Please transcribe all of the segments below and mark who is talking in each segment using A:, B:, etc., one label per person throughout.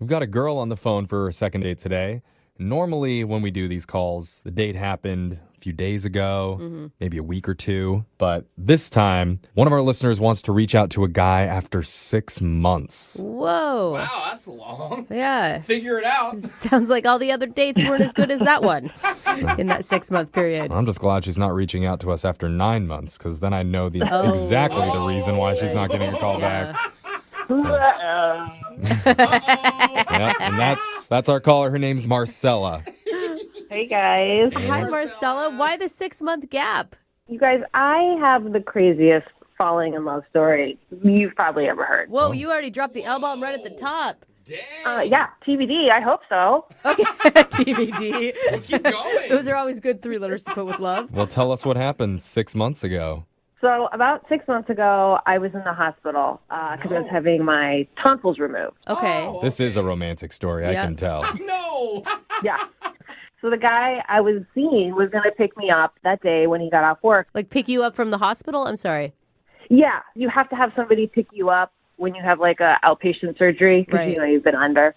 A: We've got a girl on the phone for her second date today. Normally, when we do these calls, the date happened a few days ago, maybe a week or two. But this time, one of our listeners wants to reach out to a guy after 6 months.
B: Whoa.
C: Wow, that's long.
B: Yeah.
C: Figure it out.
B: Sounds like all the other dates weren't as good as that one in that 6-month period.
A: I'm just glad she's not reaching out to us after 9 months, because then I know exactly the reason why she's not getting a call back. Yeah, and that's our caller. Her name's Marcella.
D: Hey, guys.
B: Hi, Marcella. Why the 6-month gap?
D: You guys, I have the craziest falling in love story you've probably ever heard.
B: Whoa, you already dropped the L-bomb right at the top.
C: Dang.
D: Yeah, TBD, I hope so.
B: Okay, TBD.
C: Well, keep going.
B: Those are always good 3 letters to put with love.
A: Well, tell us what happened 6 months ago.
D: So about 6 months ago, I was in the hospital because I was having my tonsils removed.
B: Okay.
C: Oh,
A: This is a romantic story, I
B: Yeah.
A: can tell.
C: No.
D: Yeah. So the guy I was seeing was going to pick me up that day when he got off work.
B: Like pick you up from the hospital? I'm sorry.
D: Yeah, you have to have somebody pick you up when you have like a outpatient surgery because
B: Right.
D: you've been under.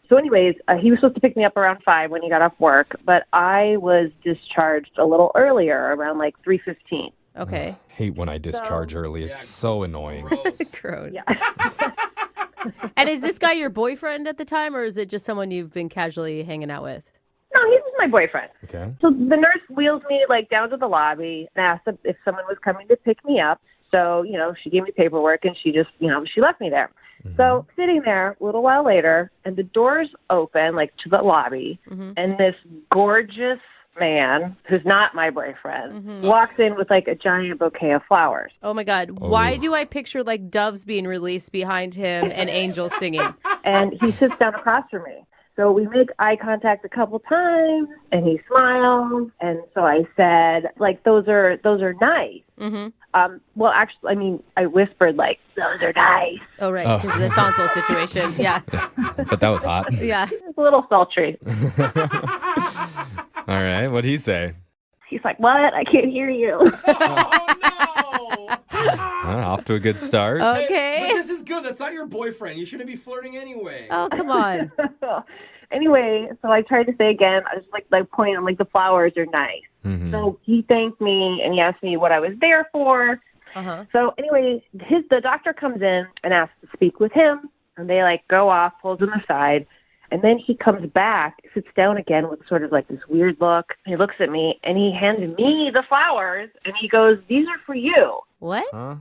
D: So anyways, he was supposed to pick me up around 5 when he got off work, but I was discharged a little earlier, around like 3:15.
B: Okay.
A: Hate when I discharge early. It's so annoying.
C: Gross.
B: Gross. And is this guy your boyfriend at the time, or is it just someone you've been casually hanging out with?
D: No, he was my boyfriend.
A: Okay.
D: So the nurse wheels me like down to the lobby and asked if someone was coming to pick me up. So, she gave me paperwork and she just, she left me there. So sitting there a little while later and the doors open like to the lobby and this gorgeous man who's not my boyfriend walks in with like a giant bouquet of flowers.
B: Oh my God. Why do I picture like doves being released behind him and angels singing?
D: And he sits down across from me. So we make eye contact a couple times and he smiles. And so I said, like, those are nice. Well, actually, I whispered, like, those are nice.
B: Oh, right. Because of the tonsil situation. Yeah.
A: But that was hot.
B: Yeah.
D: It's a little sultry.
A: All right. What'd he say?
D: He's like, what? I can't hear you.
C: Oh, no.
A: Off to a good start.
B: Okay.
C: But this is good. That's not your boyfriend. You shouldn't be flirting anyway.
B: Oh, come on.
D: Anyway, so I tried to say again, I was like pointing, I'm like, the flowers are nice. So he thanked me and he asked me what I was there for. So anyway, the doctor comes in and asks to speak with him, and they like go off, pulls him aside, and then he comes back, sits down again with sort of like this weird look. He looks at me and he hands me the flowers and he goes, these are for you.
B: What?
A: Huh?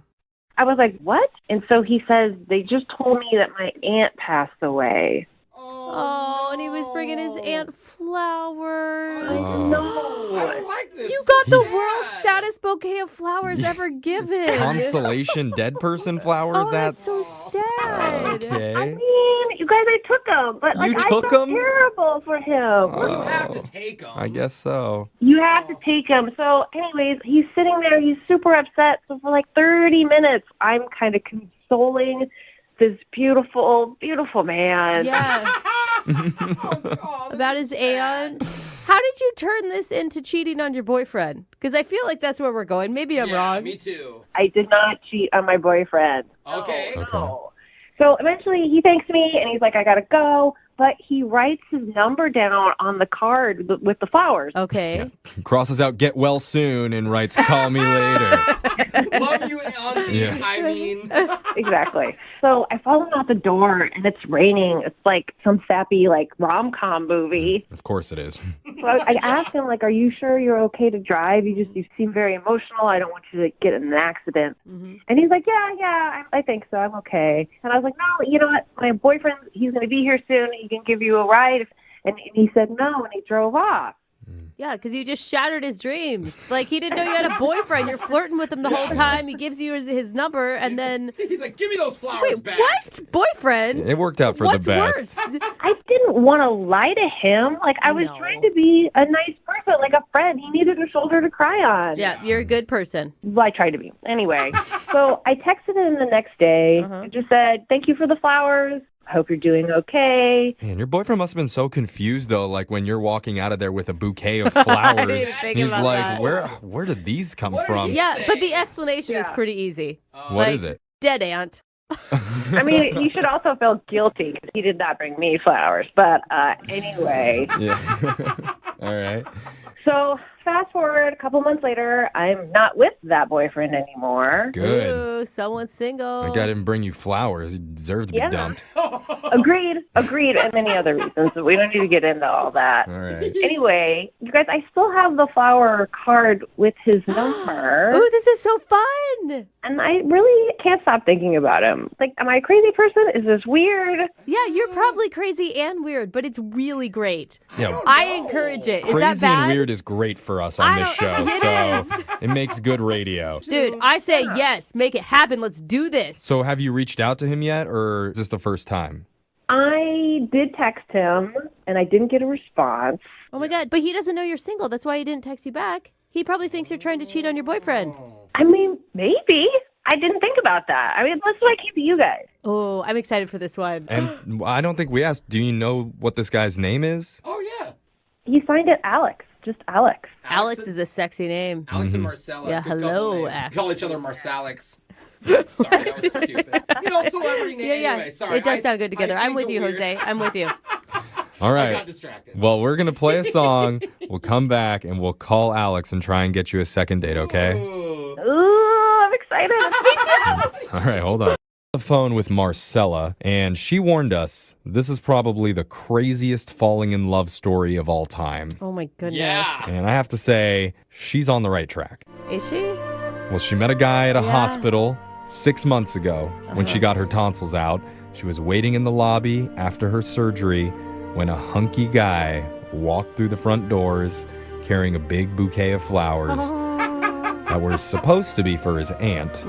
D: I was like, what? And so he says, they just told me that my aunt passed away.
B: Oh, and he was bringing his aunt flowers.
A: Oh.
C: I don't like this.
B: You got the
C: Sad.
B: world's saddest bouquet of flowers ever given.
A: Consolation dead person flowers?
B: Oh, that's so sad.
A: Okay.
D: I mean, you guys, I took him, but like,
A: You
D: I
A: took
D: felt
A: him?
D: terrible for him.
C: You have to take them.
A: I guess so.
D: You have to take him. So anyways, he's sitting there. He's super upset. So for like 30 minutes, I'm kind of consoling this beautiful, beautiful man.
B: Yeah. About his aunt. How did you turn this into cheating on your boyfriend? Because I feel like that's where we're going. Maybe I'm wrong.
C: Me too.
D: I did not cheat on my boyfriend.
C: Okay.
D: No. So eventually he thanks me and he's like, I got to go. But he writes his number down on the card with the flowers.
B: Okay.
A: Crosses out get well soon and writes call me later.
C: Love you, Auntie.
A: Yeah.
C: I mean.
D: Exactly. So I follow him out the door and it's raining. It's like some sappy like rom-com movie.
A: Of course it is.
D: So I asked him, like, are you sure you're okay to drive? You seem very emotional. I don't want you to get in an accident. And he's like, yeah, I think so. I'm okay. And I was like, no, you know what? My boyfriend, he's going to be here soon. He can give you a ride. And he said no, and he drove off.
B: Yeah, because you just shattered his dreams. Like, he didn't know you had a boyfriend. You're flirting with him the whole time. He gives you his number, and then...
C: He's like, give me those flowers
B: Wait,
C: back.
B: what? Boyfriend?
A: It worked out for
B: What's
A: the best.
B: worse?
D: I didn't want to lie to him. Like, I was
B: know.
D: trying to be a nice person, like a friend. He needed a shoulder to cry on.
B: Yeah, you're a good person.
D: Well, I tried to be. Anyway, so I texted him the next day and just said, thank you for the flowers. Hope you're doing okay.
A: Man, your boyfriend must have been so confused though, like when you're walking out of there with a bouquet of flowers.
B: think
A: He's
B: about
A: like,
B: that.
A: where did these come
C: What did
A: from?
C: he
B: Yeah,
C: say?
B: but the explanation is pretty easy.
A: What is it?
B: Dead aunt.
D: I mean, he should also feel guilty because he did not bring me flowers. But anyway.
A: Yeah. All right.
D: So fast forward a couple months later, I'm not with that boyfriend anymore.
A: Good.
B: Ooh, someone's single.
A: That guy didn't bring you flowers. He deserves to be dumped.
D: Agreed, and many other reasons. But we don't need to get into all that.
A: All right.
D: Anyway, you guys, I still have the flower card with his number.
B: Ooh, this is so fun.
D: And I really can't stop thinking about him. Like, am I a crazy person? Is this weird?
B: Yeah, you're probably crazy and weird, but it's really great.
A: Yeah.
B: I encourage it. Is that
A: Crazy
B: bad?
A: and weird is great for us on this show, so it makes good radio.
B: Dude, I say yes. Make it happen. Let's do this.
A: So have you reached out to him yet, or is this the first time?
D: I did text him, and I didn't get a response.
B: Oh my God, but he doesn't know you're single. That's why he didn't text you back. He probably thinks you're trying to cheat on your boyfriend.
D: I mean, maybe. I didn't think about that. I mean, let's like keep you guys.
B: Oh, I'm excited for this one.
A: And I don't think we asked, do you know what this guy's name is?
C: Oh, yeah.
D: He signed it Alex. Just Alex.
B: Alex is a sexy name.
C: Alex and Marcella.
B: Yeah,
C: good
B: hello,
C: couple name.
B: Ash.
C: Call each other Marsalix. Sorry, that was stupid. You know, celebrity name.
B: Yeah.
C: Anyway, sorry.
B: It does sound good together.
C: I
B: I'm with
C: think
B: you,
C: weird.
B: Jose. I'm with you.
A: All
C: I got
A: right.
C: distracted.
A: Well, we're going to play a song. We'll come back and we'll call Alex and try and get you a second date, okay?
C: Ooh.
D: Ooh, I'm excited. Me too.
A: All right, hold on. The phone with Marcella, and she warned us this is probably the craziest falling in love story of all time.
B: Oh my goodness.
C: Yeah.
A: And I have to say, she's on the right track.
B: Is she?
A: Well, she met a guy at a hospital 6 months ago when she got her tonsils out. She was waiting in the lobby after her surgery when a hunky guy walked through the front doors carrying a big bouquet of flowers that were supposed to be for his aunt.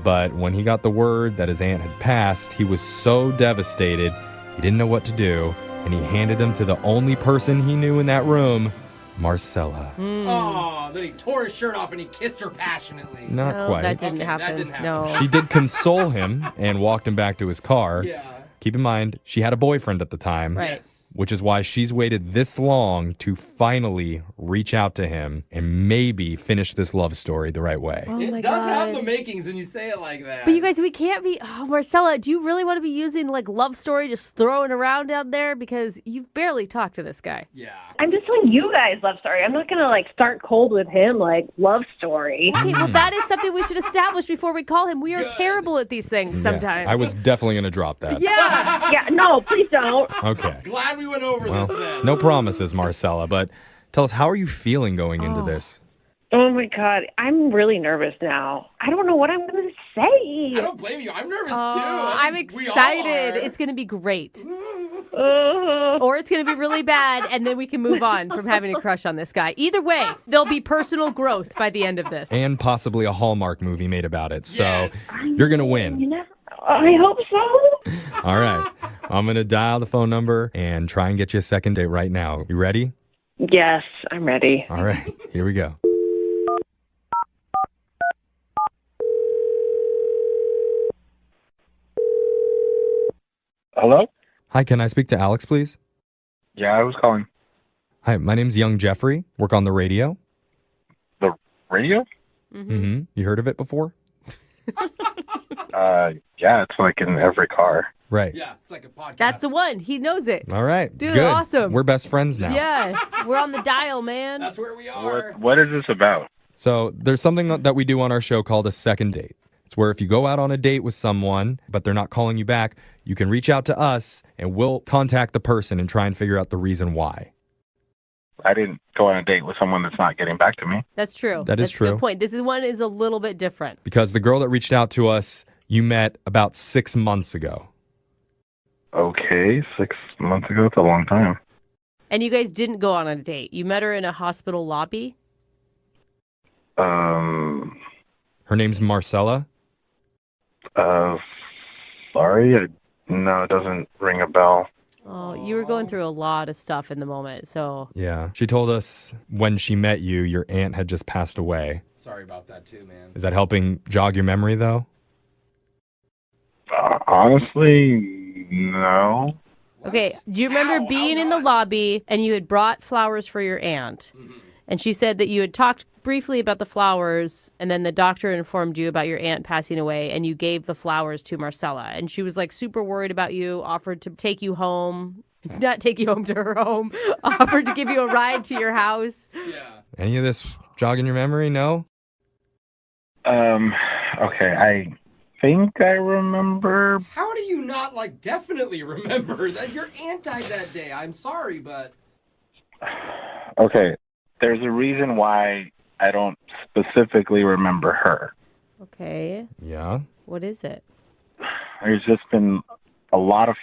A: But when he got the word that his aunt had passed, he was so devastated, he didn't know what to do, and he handed them to the only person he knew in that room, Marcella.
C: Oh, then he tore his shirt off and he kissed her passionately.
A: Not
B: No,
A: quite.
B: that didn't
C: Okay,
B: happen.
C: that didn't happen.
B: No.
A: She did console him and walked him back to his car.
C: Yeah.
A: Keep in mind, she had a boyfriend at the time.
B: Right.
C: Yes.
A: Which is why she's waited this long to finally reach out to him and maybe finish this love story the right way.
B: Oh
C: It
B: my
C: does have
B: God.
C: the makings when you say it like that.
B: But you guys, we can't be. Oh, Marcella, do you really want to be using like love story just throwing around out there? Because you've barely talked to this guy.
C: Yeah.
D: I'm just telling you guys love story. I'm not gonna like start cold with him like love story.
B: Okay, well, that is something we should establish before we call him. We are
C: Good.
B: terrible at these things
A: Yeah,
B: sometimes.
A: I was definitely going to drop that.
B: Yeah.
D: Yeah, no, please don't.
A: Okay.
C: Glad we went over
A: Well,
C: this then.
A: no promises, Marcella, but tell us, how are you feeling going into this?
D: Oh my God, I'm really nervous now. I don't know what I'm gonna say.
C: I don't blame you. I'm nervous too.
B: I'm
C: think we all
B: excited.
C: are.
B: It's going to be great.
D: Uh,
B: Or it's going to be really bad, and then we can move on from having a crush on this guy. Either way, there'll be personal growth by the end of this.
A: And possibly a Hallmark movie made about it. So
C: Yes.
A: you're going to win.
D: you know, I hope so.
A: All right. I'm going to dial the phone number and try and get you a second date right now. You ready?
D: Yes, I'm ready.
A: All right. Here we go.
E: Hello?
A: Hi, can I speak to Alex, please?
E: Yeah, I was calling.
A: Hi, my name's Young Jeffrey. Work on the radio.
E: The radio?
A: Mm-hmm. You heard of it before?
E: Yeah, it's like in every car.
A: Right.
C: Yeah, it's like a podcast.
B: That's the one. He knows it.
A: All right.
B: Dude,
A: Good.
B: awesome.
A: We're best friends now.
B: Yeah, we're on the dial, man.
C: That's where we are.
E: What is this about?
A: So there's something that we do on our show called a second date. It's where if you go out on a date with someone, but they're not calling you back, you can reach out to us and we'll contact the person and try and figure out the reason why.
E: I didn't go on a date with someone that's not getting back to me.
B: That's true.
A: That is
B: That's a
A: true.
B: good point. This is one is a little bit different.
A: Because the girl that reached out to us, you met about 6 months ago.
E: Okay, 6 months ago. It's a long time.
B: And you guys didn't go on a date. You met her in a hospital lobby.
A: Her name's Marcella.
E: Sorry. No, it doesn't ring a bell.
B: Oh, you were going through a lot of stuff in the moment. So
A: Yeah. She told us when she met you, your aunt had just passed away.
C: Sorry about that too, man.
A: Is that helping jog your memory, though?
E: Honestly, no.
B: okay, do you remember
C: How
B: being in the
C: not?
B: lobby and you had brought flowers for your aunt? And she said that you had talked briefly about the flowers, and then the doctor informed you about your aunt passing away, and you gave the flowers to Marcella. And she was like super worried about you, offered to take you home. Not take you home to her home, offered to give you a ride to your house.
C: Yeah.
A: Any of this jogging your memory? No?
E: Okay, I think I remember.
C: How do you not, like, definitely remember that your aunt died that day? I'm sorry, but...
E: Okay, there's a reason why I don't specifically remember her.
B: Okay.
A: Yeah?
B: What is it?
E: There's just been a lot of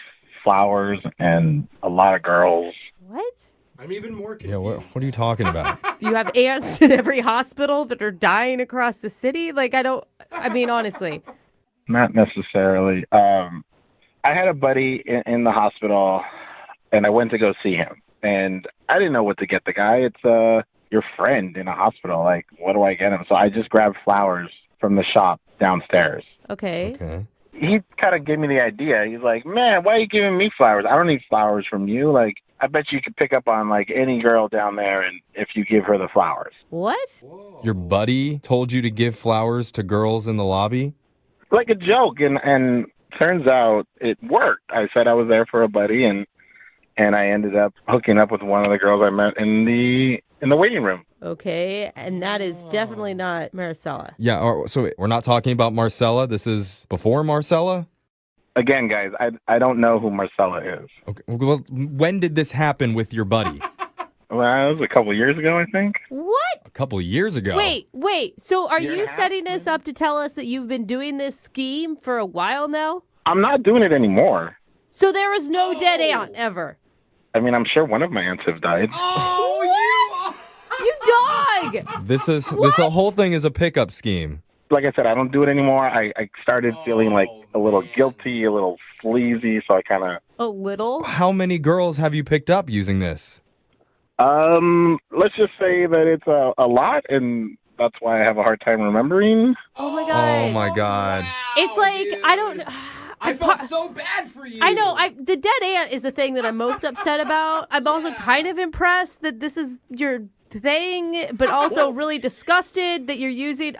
E: flowers and a lot of girls.
B: What?
C: I'm even more confused.
A: Yeah, what are you talking about?
B: You have aunts in every hospital that are dying across the city? Like, I mean, honestly.
E: Not necessarily. I had a buddy in the hospital, and I went to go see him. And I didn't know what to get the guy. It's your friend in a hospital. Like, what do I get him? So I just grabbed flowers from the shop downstairs.
B: Okay.
A: Okay.
E: He kind of gave me the idea. He's like, man, why are you giving me flowers? I don't need flowers from you. Like, I bet you could pick up on, like, any girl down there and if you give her the flowers.
B: What?
C: Whoa.
A: Your buddy told you to give flowers to girls in the lobby?
E: Like a joke, and turns out it worked. I said I was there for a buddy, and I ended up hooking up with one of the girls I met in the waiting room.
B: Okay, and that is definitely not Maricela.
A: Yeah, so we're not talking about Marcella. This is before Marcella?
E: Again, guys, I don't know who Marcella is.
A: Okay. Well, when did this happen with your buddy?
E: Well, it was a couple of years ago, I think.
B: What?
A: A couple of years ago.
B: Wait. So are
E: Year and
B: you
E: a half,
B: setting this up to tell us that you've been doing this scheme for a while now?
E: I'm not doing it anymore.
B: So there was no dead aunt ever?
E: I mean, I'm sure one of my aunts have died.
C: Oh,
B: You dog!
A: This whole thing is a pickup scheme.
E: Like I said, I don't do it anymore. I started feeling like a little guilty, a little sleazy, so I kind of...
B: A little?
A: How many girls have you picked up using this?
E: Let's just say that it's a lot, and that's why I have a hard time remembering.
B: Oh my god.
A: Oh my god.
C: wow,
B: It's like,
C: dude.
B: I don't...
C: I felt so bad for you.
B: I know. The dead aunt is the thing that I'm most upset about. I'm also kind of impressed that this is your thing, but also really disgusted that you're using...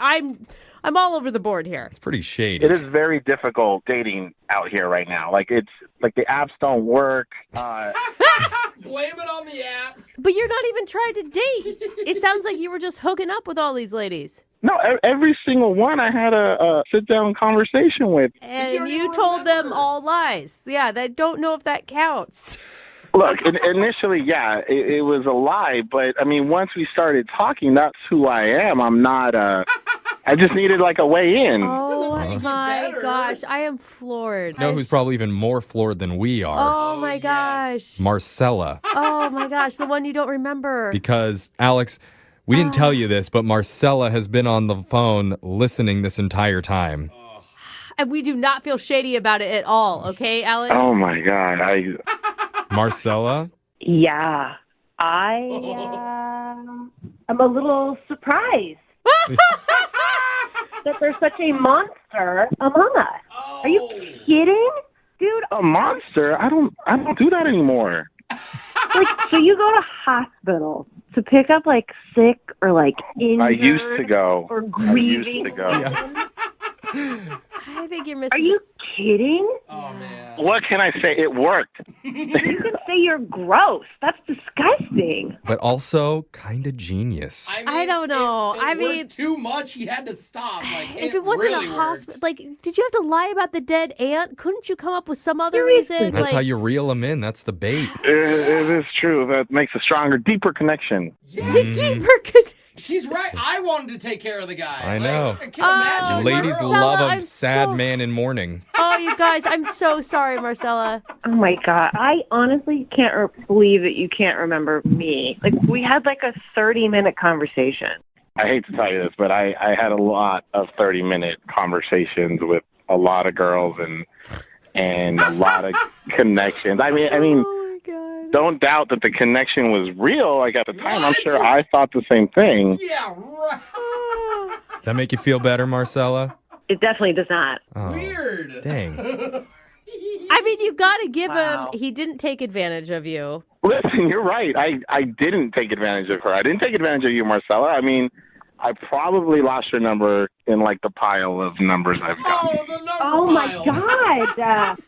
B: I'm all over the board here.
A: It's pretty shady.
E: It is very difficult dating out here right now. Like, it's like the apps don't work.
C: Blame it on the apps.
B: But you're not even trying to date. It sounds like you were just hooking up with all these ladies.
E: No, every single one I had a sit-down conversation with.
B: And
C: don't
B: you
C: even
B: told them
C: remember.
B: all lies. Yeah, I don't know if that counts.
E: Look, initially, yeah, it was a lie. But, I mean, once we started talking, that's who I am. I'm not, I just needed, like, a way in.
B: Oh
C: make it
B: my
C: better.
B: gosh, I am floored.
A: You know who's probably even more floored than we are?
B: Oh my
C: yes.
B: gosh.
A: Marcella.
B: Oh my gosh, the one you don't remember.
A: Because, Alex, we didn't tell you this, but Marcella has been on the phone listening this entire time.
B: And we do not feel shady about it at all, okay, Alex?
E: Oh, my God.
A: Marcella?
D: Yeah, I'm a little surprised that there's such a monster among us. Are you kidding, dude?
E: A monster? I don't do that anymore.
D: Like, so you go to hospital to pick up like sick or like injured
E: I used to go.
D: or
E: I used
D: grieving.
E: to go.
B: I think you're missing.
D: Are you kidding?
C: Oh, man.
E: What can I say? It worked.
D: You can say you're gross. That's disgusting.
A: But also kind of genius.
B: I don't know.
C: It
B: I
C: worked
B: mean-
C: too much. He had to stop. Like,
B: If it wasn't
C: really
B: a
C: worked.
B: hospital, like, did you have to lie about the dead aunt? Couldn't you come up with some other
D: Seriously.
B: reason?
A: That's
B: like,
A: how you reel them in. That's the bait.
E: It is true. That makes a stronger, deeper connection.
C: Yeah,
B: the deeper connection.
C: she's right. I wanted to take care of the guy.
A: I know.
C: I can't imagine.
B: Oh,
C: a
A: Ladies
C: girl.
A: love a
B: I'm
A: sad
B: so-
A: man in mourning.
B: Oh, you guys, I'm so sorry, Marcella.
D: Oh my god, I honestly can't believe that you can't remember me. Like, we had like a 30-minute conversation.
E: I hate to tell you this, but I had a lot of 30-minute conversations with a lot of girls and a lot of connections. I mean,
B: Oh my god.
E: don't doubt that the connection was real. Like, at the time, I'm
C: What?
E: sure I thought the same thing.
C: Yeah, right.
A: Does that make you feel better, Marcella?
D: It definitely does not.
A: Oh,
C: Weird.
A: dang.
B: I mean, you got to give
D: Wow.
B: him. He didn't take advantage of you.
E: Listen, you're right. I didn't take advantage of her. I didn't take advantage of you, Marcella. I mean, I probably lost your number in like the pile of numbers I've got.
C: Oh, the number
D: Oh my
C: pile.
D: God.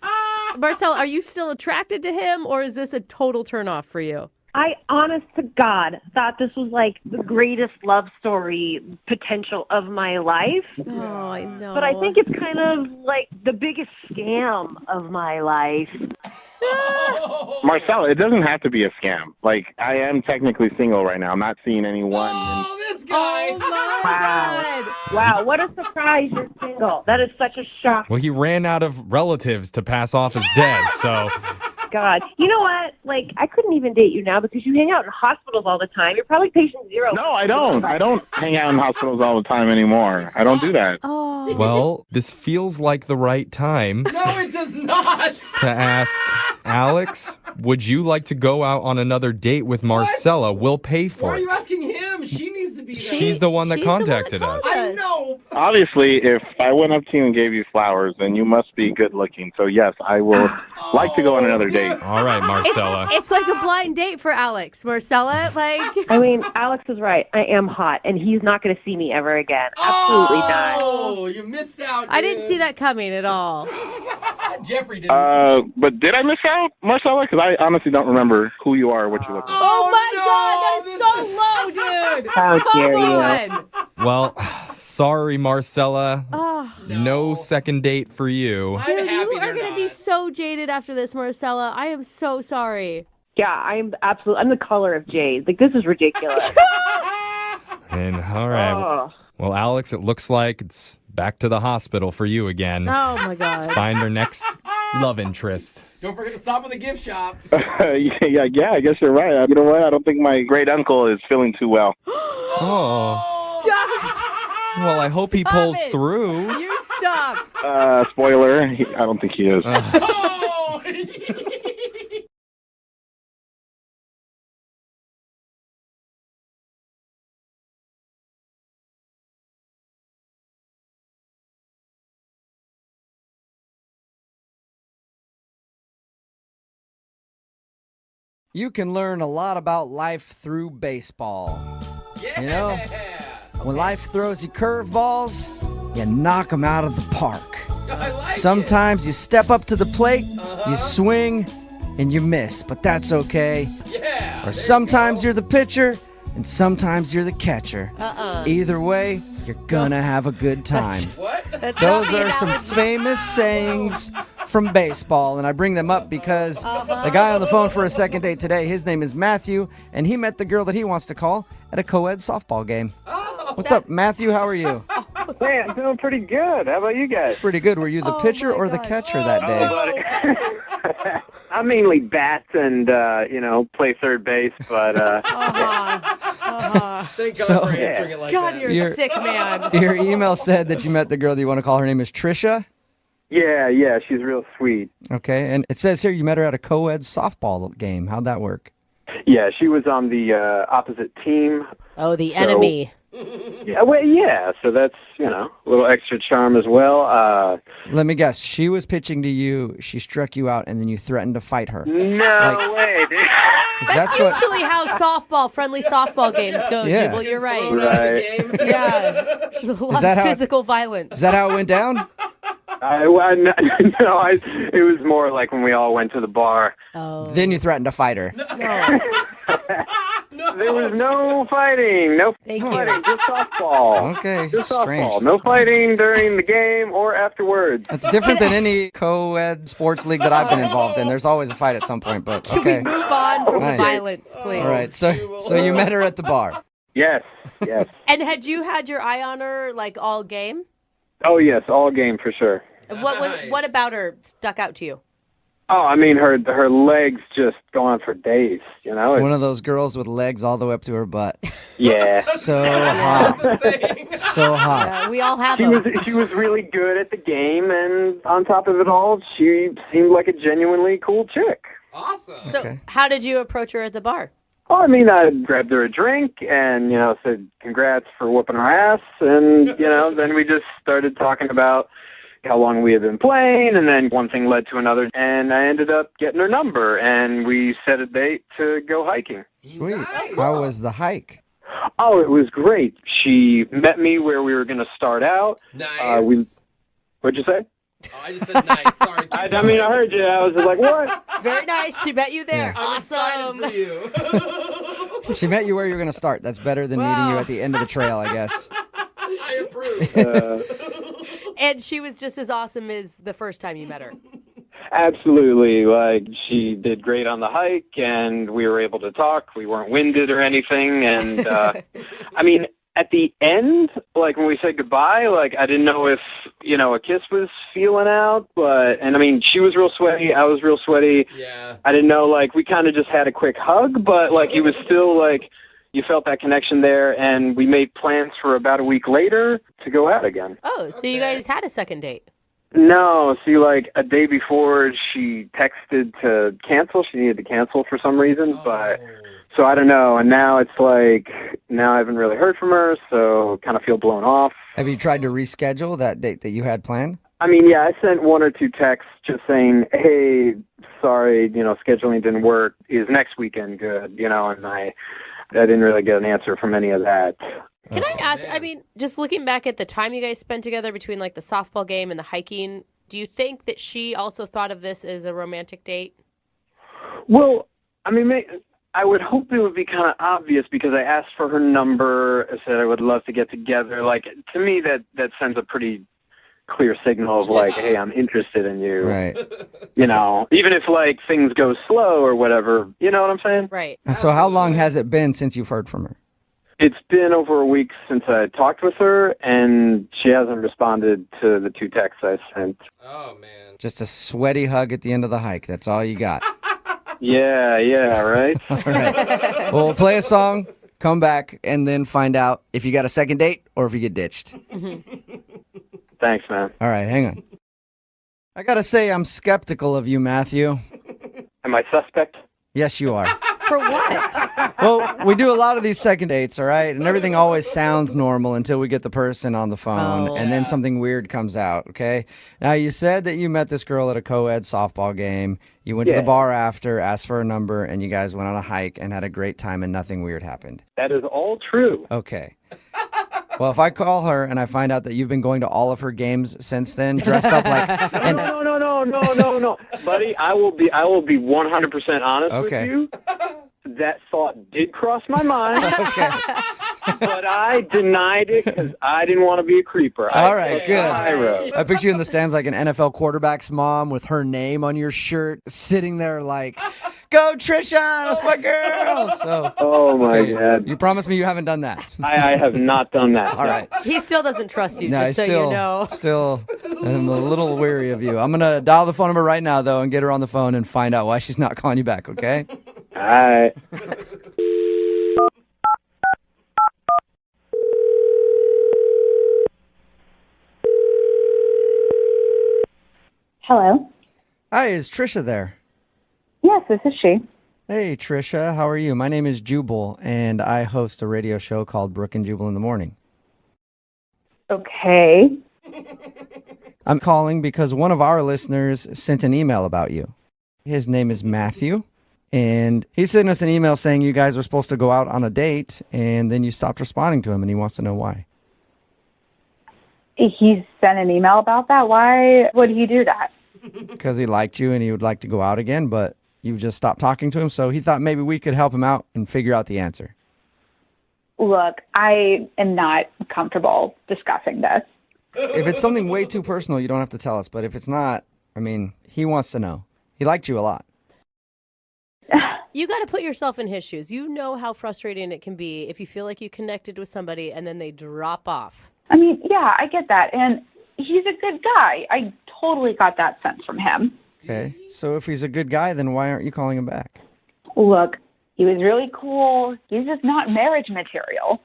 B: Marcella, are you still attracted to him, or is this a total turnoff for you?
D: I, honest to God, thought this was like the greatest love story potential of my life.
B: Oh, I know.
D: But I think it's kind of like the biggest scam of my life.
E: Marcella, it doesn't have to be a scam. Like, I am technically single right now. I'm not seeing anyone.
C: Oh, this guy.
B: Oh, my
D: Wow.
B: God.
D: Wow, what a surprise you're single. That is such a shock.
A: Well, he ran out of relatives to pass off as dead, so...
D: God. You know what? Like, I couldn't even date you now because you hang out in hospitals all the time. You're probably patient zero.
E: No, I don't. I don't hang out in hospitals all the time anymore. I don't do that.
B: Oh.
A: Well, this feels like the right time
C: No, it does not.
A: to ask Alex, would you like to go out on another date with Marcella? We'll pay
C: Why
A: for
C: are
A: it.
C: you asking him? She needs to be there.
A: She's the one that
B: She's the one that
A: contacted
B: called
A: us.
C: I know.
E: Obviously, if I went up to you and gave you flowers, then you must be good looking. So, yes, I will like to go on another date.
A: All right, Marcella.
B: It's like a blind date for Alex. Marcella, like...
D: I mean, Alex is right. I am hot, and he's not going to see me ever again. Absolutely not.
C: Oh, you missed out.
B: I didn't see that coming at all.
C: Jeffrey didn't.
E: But did I miss out, Marcella? Because I honestly don't remember who you are or what you look like.
B: Oh, my
C: no,
B: God, that is so low, dude.
D: How dare
B: Come
D: you.
B: on.
A: Well, sorry, Marcella.
B: Oh,
A: No second date for you.
C: I'm
B: dude,
C: happy
B: you are
C: they're
B: going to be
C: not.
B: so jaded after this, Marcella. I am so sorry.
D: Yeah, I'm the color of jade. Like, this is ridiculous.
A: And all right.
D: Oh.
A: Well, Alex, it looks like it's back to the hospital for you again.
B: Oh, my God.
A: Find your next love interest.
C: Don't forget to stop at the gift shop.
E: Yeah, I guess you're right. You know what? I don't think my great uncle is feeling too well.
A: Oh.
B: Stop.
A: Well, I hope he
B: Stop
A: pulls
B: it.
A: through.
B: You stop.
E: Spoiler, I don't think he is.
C: Oh!
F: You can learn a lot about life through baseball.
C: Yeah.
F: You know, when life throws you curveballs, you knock them out of the park.
C: I like
F: Sometimes you step up to the plate, you swing, and you miss, but that's okay.
C: it. Yeah.
F: Or sometimes you're the pitcher, and sometimes you're the catcher.
B: Uh-uh.
F: Either way, you're gonna have a good time.
C: What?
B: That's
F: Those
B: not the
F: are some
B: analogy.
F: famous sayings from baseball, and I bring them up because the guy on the phone for a second date today, his name is Matthew, and he met the girl that he wants to call at a co-ed softball game. What's up, Matthew? How are you?
G: Hey, I'm doing pretty good. How about you guys?
F: Pretty good. Were you the
B: Oh
F: pitcher
B: my
F: or the
B: God.
F: catcher that day?
G: I mainly bat and, play third base, but
C: Thank God
F: So-
C: for answering it like
B: God,
C: that.
B: you're
F: You're-
B: a sick man.
F: Your email said that you met the girl that you want to call. Her name is Trisha.
G: yeah, she's real sweet.
F: Okay, and it says here you met her at a co-ed softball game. How'd that work?
G: Yeah, she was on the opposite team.
B: Oh, the enemy.
G: Yeah, so that's, a little extra charm as well.
F: Let me guess. She was pitching to you. She struck you out, and then you threatened to fight her.
G: No way, dude.
F: 'Cause
B: That's
F: what.
B: usually how friendly softball games go,
F: Yeah.
B: Jubal. You're right.
C: Thrown out of the game.
B: Yeah. There's a lot
F: that
B: of
F: how-
B: physical violence.
F: Is that how it went down?
G: It was more like when we all went to the bar.
B: Oh.
F: Then you threatened to fight her.
B: No.
G: There was no fighting. No
B: Thank you.
G: fighting. Just softball.
F: Okay,
G: Just softball.
F: strange.
G: No fighting during the game or afterwards.
F: That's different than any co-ed sports league that I've been involved in. There's always a fight at some point, but okay.
B: Move on from the
F: Right.
B: violence, please.
F: All right, so you met her at the bar.
G: Yes.
B: And had you had your eye on her like all game?
G: Oh, yes. All game for sure.
B: What about her stuck out to you?
G: Oh, I mean, her legs just go on for days,
F: One of those girls with legs all the way up to her butt.
G: Yeah.
F: So hot. So hot.
B: We all have
G: She
B: them.
G: was really good at the game, and on top of it all, she seemed like a genuinely cool chick.
C: Awesome.
B: So
F: Okay.
B: how did you approach her at the bar?
G: Oh, I mean, I grabbed her a drink and, said congrats for whooping her ass, and, then we just started talking about how long we had been playing, and then one thing led to another, and I ended up getting her number, and we set a date to go hiking.
F: Sweet.
C: Nice.
F: How was the hike?
G: Oh, it was great. She met me where we were going to start out.
C: Nice.
G: What'd you say?
C: Oh, I just said nice. Sorry.
G: I heard you. I was just like, what?
B: It's very nice. She met you there.
F: Yeah.
C: I'm excited for you.
F: She met you where you're going to start. That's better than meeting you at the end of the trail, I guess.
C: I approve.
B: And she was just as awesome as the first time you met her.
G: Absolutely. Like, she did great on the hike, and we were able to talk. We weren't winded or anything. And, I mean, at the end, like, when we said goodbye, like, I didn't know if, a kiss was feeling out. And, I mean, she was real sweaty. I was real sweaty.
C: Yeah.
G: I didn't know, like, we kind of just had a quick hug, but, like, it was still, like, you felt that connection there. And we made plans for about a week later to go out again.
B: Oh, so you guys had a second date.
G: No, see, like, a day before, she texted to cancel. She needed to cancel for some reason, but, so I don't know. And now it's like, now I haven't really heard from her, so kind of feel blown off.
F: Have you tried to reschedule that date that you had planned?
G: I mean, yeah, I sent one or two texts just saying, hey, sorry, scheduling didn't work. Is next weekend good? And I didn't really get an answer from any of that.
B: Can I ask, I mean, just looking back at the time you guys spent together between like the softball game and the hiking, do you think that she also thought of this as a romantic date?
G: Well, I mean, I would hope it would be kind of obvious because I asked for her number. I said I would love to get together. Like, to me, that sends a pretty clear signal of like, hey, I'm interested in you.
F: Right.
G: Even if like things go slow or whatever, you know what I'm saying?
B: Right.
F: So how long has it been since you've heard from her?
G: It's been over a week since I talked with her, and she hasn't responded to the two texts I sent.
C: Oh, man.
F: Just a sweaty hug at the end of the hike. That's all you got.
G: Yeah, right?
F: All right. Well, we'll play a song, come back, and then find out if you got a second date or if you get ditched.
G: Thanks, man.
F: All right, hang on. I got to say, I'm skeptical of you, Matthew.
G: Am I suspect?
F: Yes, you are.
B: For what?
F: Well, we do a lot of these second dates, all right? And everything always sounds normal until we get the person on the phone, and then something weird comes out, okay? Now, you said that you met this girl at a co-ed softball game. You went to the bar after, asked for a number, and you guys went on a hike and had a great time, and nothing weird happened.
G: That is all true.
F: Okay. Well, if I call her and I find out that you've been going to all of her games since then, dressed up like...
G: No. Buddy, I will be 100% honest with you. That thought did cross my mind.
F: Okay.
G: But I denied it because I didn't want to be a creeper.
F: All right, good.
G: I
F: I picture you in the stands like an NFL quarterback's mom with her name on your shirt, sitting there like, go Trisha, that's my girl. So,
G: oh, my God.
F: You promise me you haven't done that.
G: I have not done that.
F: All right.
B: He still doesn't trust you,
F: No,
B: just so you know.
F: Still, I'm a little weary of you. I'm going to dial the phone number right now, though, and get her on the phone and find out why she's not calling you back, okay?
G: All right.
H: Hello.
F: Hi, is Trisha there?
H: Yes, this is she.
F: Hey, Trisha, how are you? My name is Jubal, and I host a radio show called Brooke and Jubal in the Morning.
H: Okay.
F: I'm calling because one of our listeners sent an email about you. His name is Matthew, and he sent us an email saying you guys were supposed to go out on a date, and then you stopped responding to him, and he wants to know why.
H: He sent an email about that? Why would he do that?
F: Because he liked you and he would like to go out again, but you just stopped talking to him, so he thought maybe we could help him out and figure out the answer.
H: Look, I am not comfortable discussing this.
F: If it's something way too personal, you don't have to tell us, but if it's not, I mean, he wants to know. He liked you a lot.
B: You got to put yourself in his shoes. You know how frustrating it can be if you feel like you connected with somebody and then they drop off.
H: I mean, yeah, I get that. And he's a good guy. I totally got that sense from him.
F: Okay, so if he's a good guy, then why aren't you calling him back?
H: Look, he was really cool. He's just not marriage material.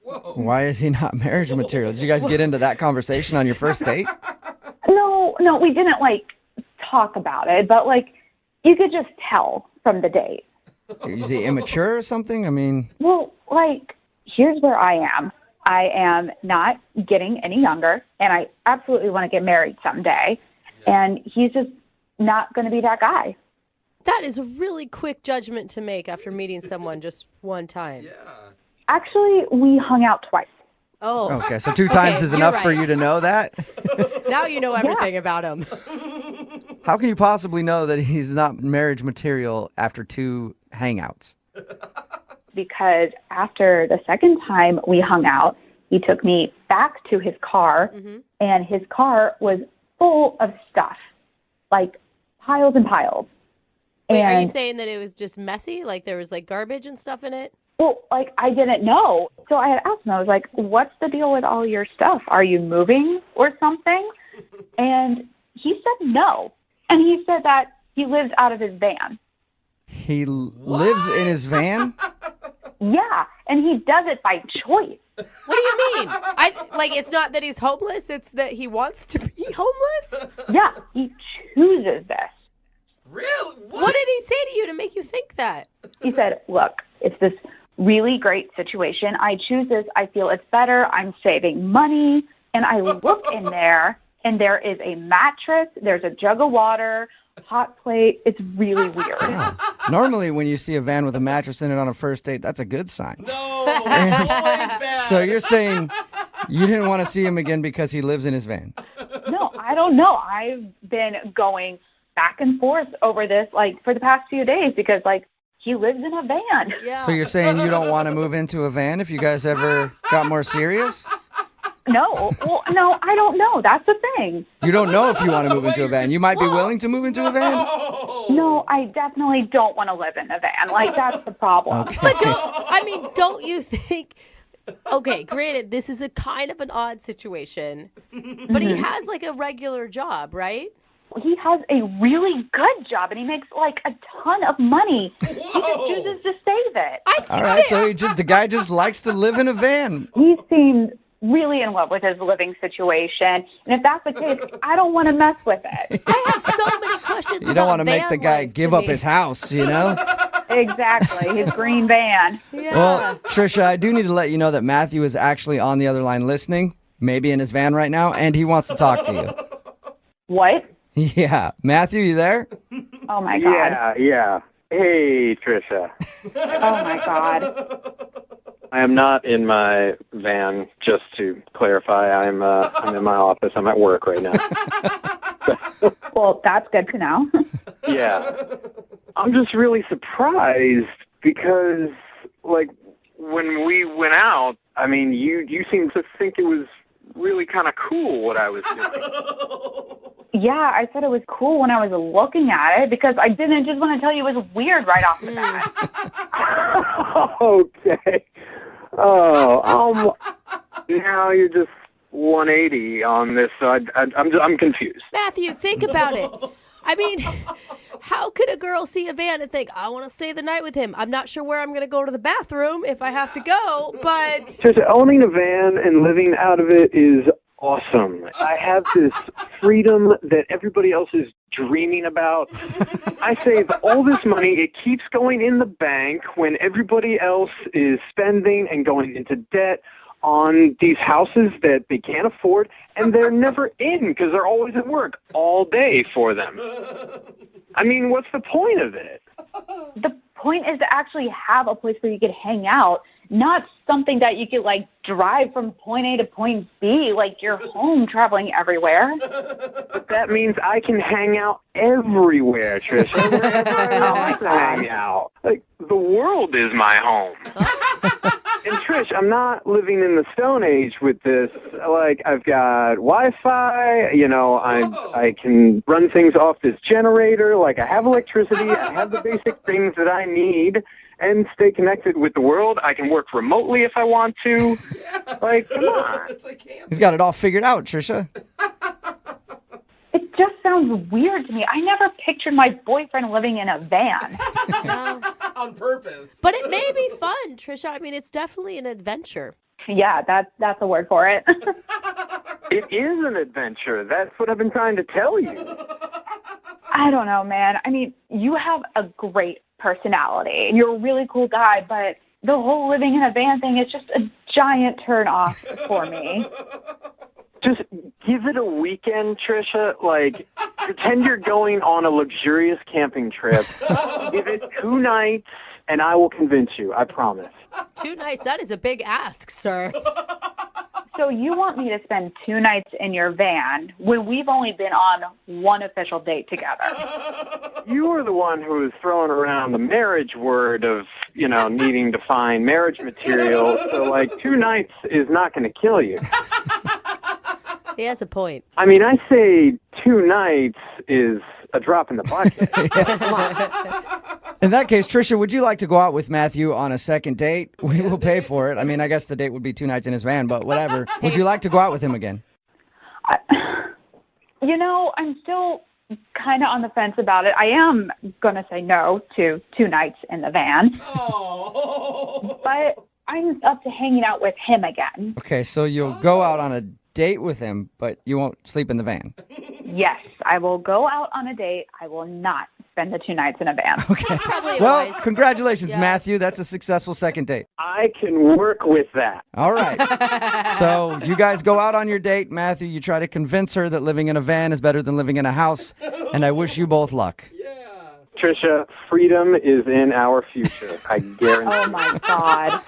C: Whoa.
F: Why is he not marriage material? Did you guys get into that conversation on your first date?
H: No, we didn't, talk about it. But, you could just tell from the date.
F: Is he immature or something? I mean...
H: Well, here's where I am. I am not getting any younger, and I absolutely want to get married someday. Yeah. And he's just not going to be that guy.
B: That is a really quick judgment to make after meeting someone just one time.
C: Yeah.
H: Actually, we hung out twice.
B: Oh.
F: Okay, so 2 times is enough for you to know that?
B: Now you know everything about him.
F: How can you possibly know that he's not marriage material after 2 hangouts?
H: Because after the second time we hung out, he took me back to his car, and his car was full of stuff, like piles and piles.
B: Wait,
H: and,
B: are you saying that it was just messy? Like there was like garbage and stuff in it?
H: Well, like I didn't know. So I had asked him, I was like, what's the deal with all your stuff? Are you moving or something? And he said no. And he said that he lives out of his van.
F: He lives in his van?
H: Yeah, and he does it by choice.
B: What do you mean? It's not that he's homeless, it's that he wants to be homeless?
H: Yeah, he chooses this.
C: Really?
B: What did he say to you to make you think that?
H: He said, look, it's this really great situation. I choose this. I feel it's better. I'm saving money. And I look in there, and there is a mattress. There's a jug of water, hot plate. It's really weird.
F: Yeah. Normally, when you see a van with a mattress in it on a first date, that's a good sign.
C: No, always bad.
F: So you're saying you didn't want to see him again because he lives in his van?
H: No, I don't know. I've been going back and forth over this, for the past few days because, he lives in a van.
B: Yeah.
F: So you're saying you don't want to move into a van if you guys ever got more serious?
H: No. Well, no, I don't know. That's the thing.
F: You don't know if you want to move into a van. You might be willing to move into a van?
H: No, I definitely don't want to live in a van. That's the problem.
F: Okay.
B: But don't you think... Okay, granted, this is a kind of an odd situation, but he has, a regular job, right?
H: He has a really good job, and he makes, a ton of money. Whoa. He just chooses to save it.
F: All right, so the guy just likes to live in a van.
H: He seems really in love with his living situation, and if that's the case, I don't want to mess with it.
B: I have so many questions.
F: You don't want to make the guy give up his house, you know?
H: Exactly, his green van.
B: Yeah.
F: Well, Trisha, I do need to let you know that Matthew is actually on the other line listening, maybe in his van right now, and he wants to talk to you.
H: What?
F: Yeah. Matthew, you there?
H: Oh, my God.
G: Yeah. Hey, Trisha.
H: Oh, my God.
G: I am not in my van, just to clarify. I'm in my office. I'm at work right now.
H: Well, that's good to know.
G: Yeah. I'm just really surprised because, when we went out, you seemed to think it was really kind of cool what I was doing.
H: Yeah, I said it was cool when I was looking at it because I didn't just want to tell you it was weird right off the bat.
G: Okay. Oh, now you're just 180 on this, so I'm confused.
B: Matthew, think about it. How could a girl see a van and think, I want to stay the night with him? I'm not sure where I'm going to go to the bathroom if I have to go, but...
G: Just owning a van and living out of it is awesome. I have this freedom that everybody else is dreaming about. I save all this money. It keeps going in the bank when everybody else is spending and going into debt on these houses that they can't afford, and they're never in because they're always at work all day for them. What's the point of it?
H: The point is to actually have a place where you could hang out, not something that you could, drive from point A to point B, like you're home traveling everywhere.
G: But that means I can hang out everywhere, Trisha. Wherever I want to hang out. The world is my home. And Trish, I'm not living in the Stone Age with this. I've got Wi-Fi, I can run things off this generator. I have electricity. I have the basic things that I need and stay connected with the world. I can work remotely if I want to. Come on.
F: He's got it all figured out, Trisha.
H: It just sounds weird to me. I never pictured my boyfriend living in a van.
C: On purpose.
B: But it may be fun, Trisha. It's definitely an adventure.
H: Yeah, that's a word for it.
G: It is an adventure. That's what I've been trying to tell you.
H: I don't know, man. You have a great personality. You're a really cool guy, but the whole living in a van thing is just a giant turn off for me.
G: Just give it a weekend, Trisha. Pretend you're going on a luxurious camping trip. Give it 2 nights, and I will convince you. I promise.
B: 2 nights, that is a big ask, sir.
H: So you want me to spend 2 nights in your van when we've only been on one official date together?
G: You were the one who was throwing around the marriage word of, needing to find marriage material. So, 2 nights is not going to kill you.
B: He has a point.
G: I mean, I say 2 nights is a drop in the bucket.
F: In that case, Trisha, would you like to go out with Matthew on a second date? We will pay for it. I mean, I guess the date would be 2 nights in his van, but whatever. Would you like to go out with him again?
H: I'm still kind of on the fence about it. I am going to say no to 2 nights in the van. Oh. But I'm up to hanging out with him again.
F: Okay, so you'll go out on a date with him, but you won't sleep in the van.
H: Yes, I will go out on a date. I will not spend the 2 nights in a van.
F: Okay. Well, congratulations, Matthew. That's a successful second date.
G: I can work with that.
F: All right. So you guys go out on your date. Matthew, you try to convince her that living in a van is better than living in a house, and I wish you both luck.
G: Trisha, freedom is in our future. I guarantee.
H: Oh, my God.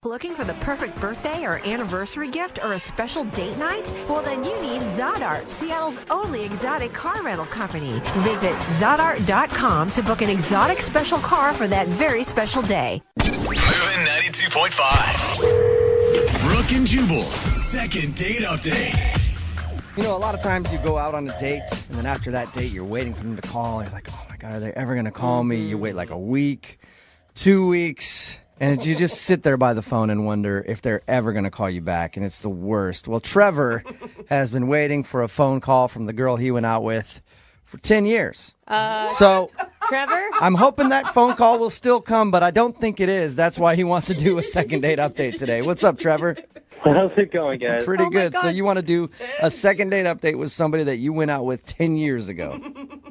I: Looking for the perfect birthday or anniversary gift or a special date night? Well, then you need Zodart, Seattle's only exotic car rental company. Visit Zodart.com to book an exotic special car for that very special day.
J: Moving 92.5. Brooke and Jubal's second date update.
F: A lot of times you go out on a date, and then after that date, you're waiting for them to call. You're like, oh my God, are they ever going to call me? You wait like a week, 2 weeks. And you just sit there by the phone and wonder if they're ever going to call you back, and it's the worst. Well, Trevor has been waiting for a phone call from the girl he went out with for 10 years. So,
B: Trevor?
F: I'm hoping that phone call will still come, but I don't think it is. That's why he wants to do a second date update today. What's up, Trevor?
K: How's it going, guys?
F: Pretty good. So you want to do a second date update with somebody that you went out with 10 years ago.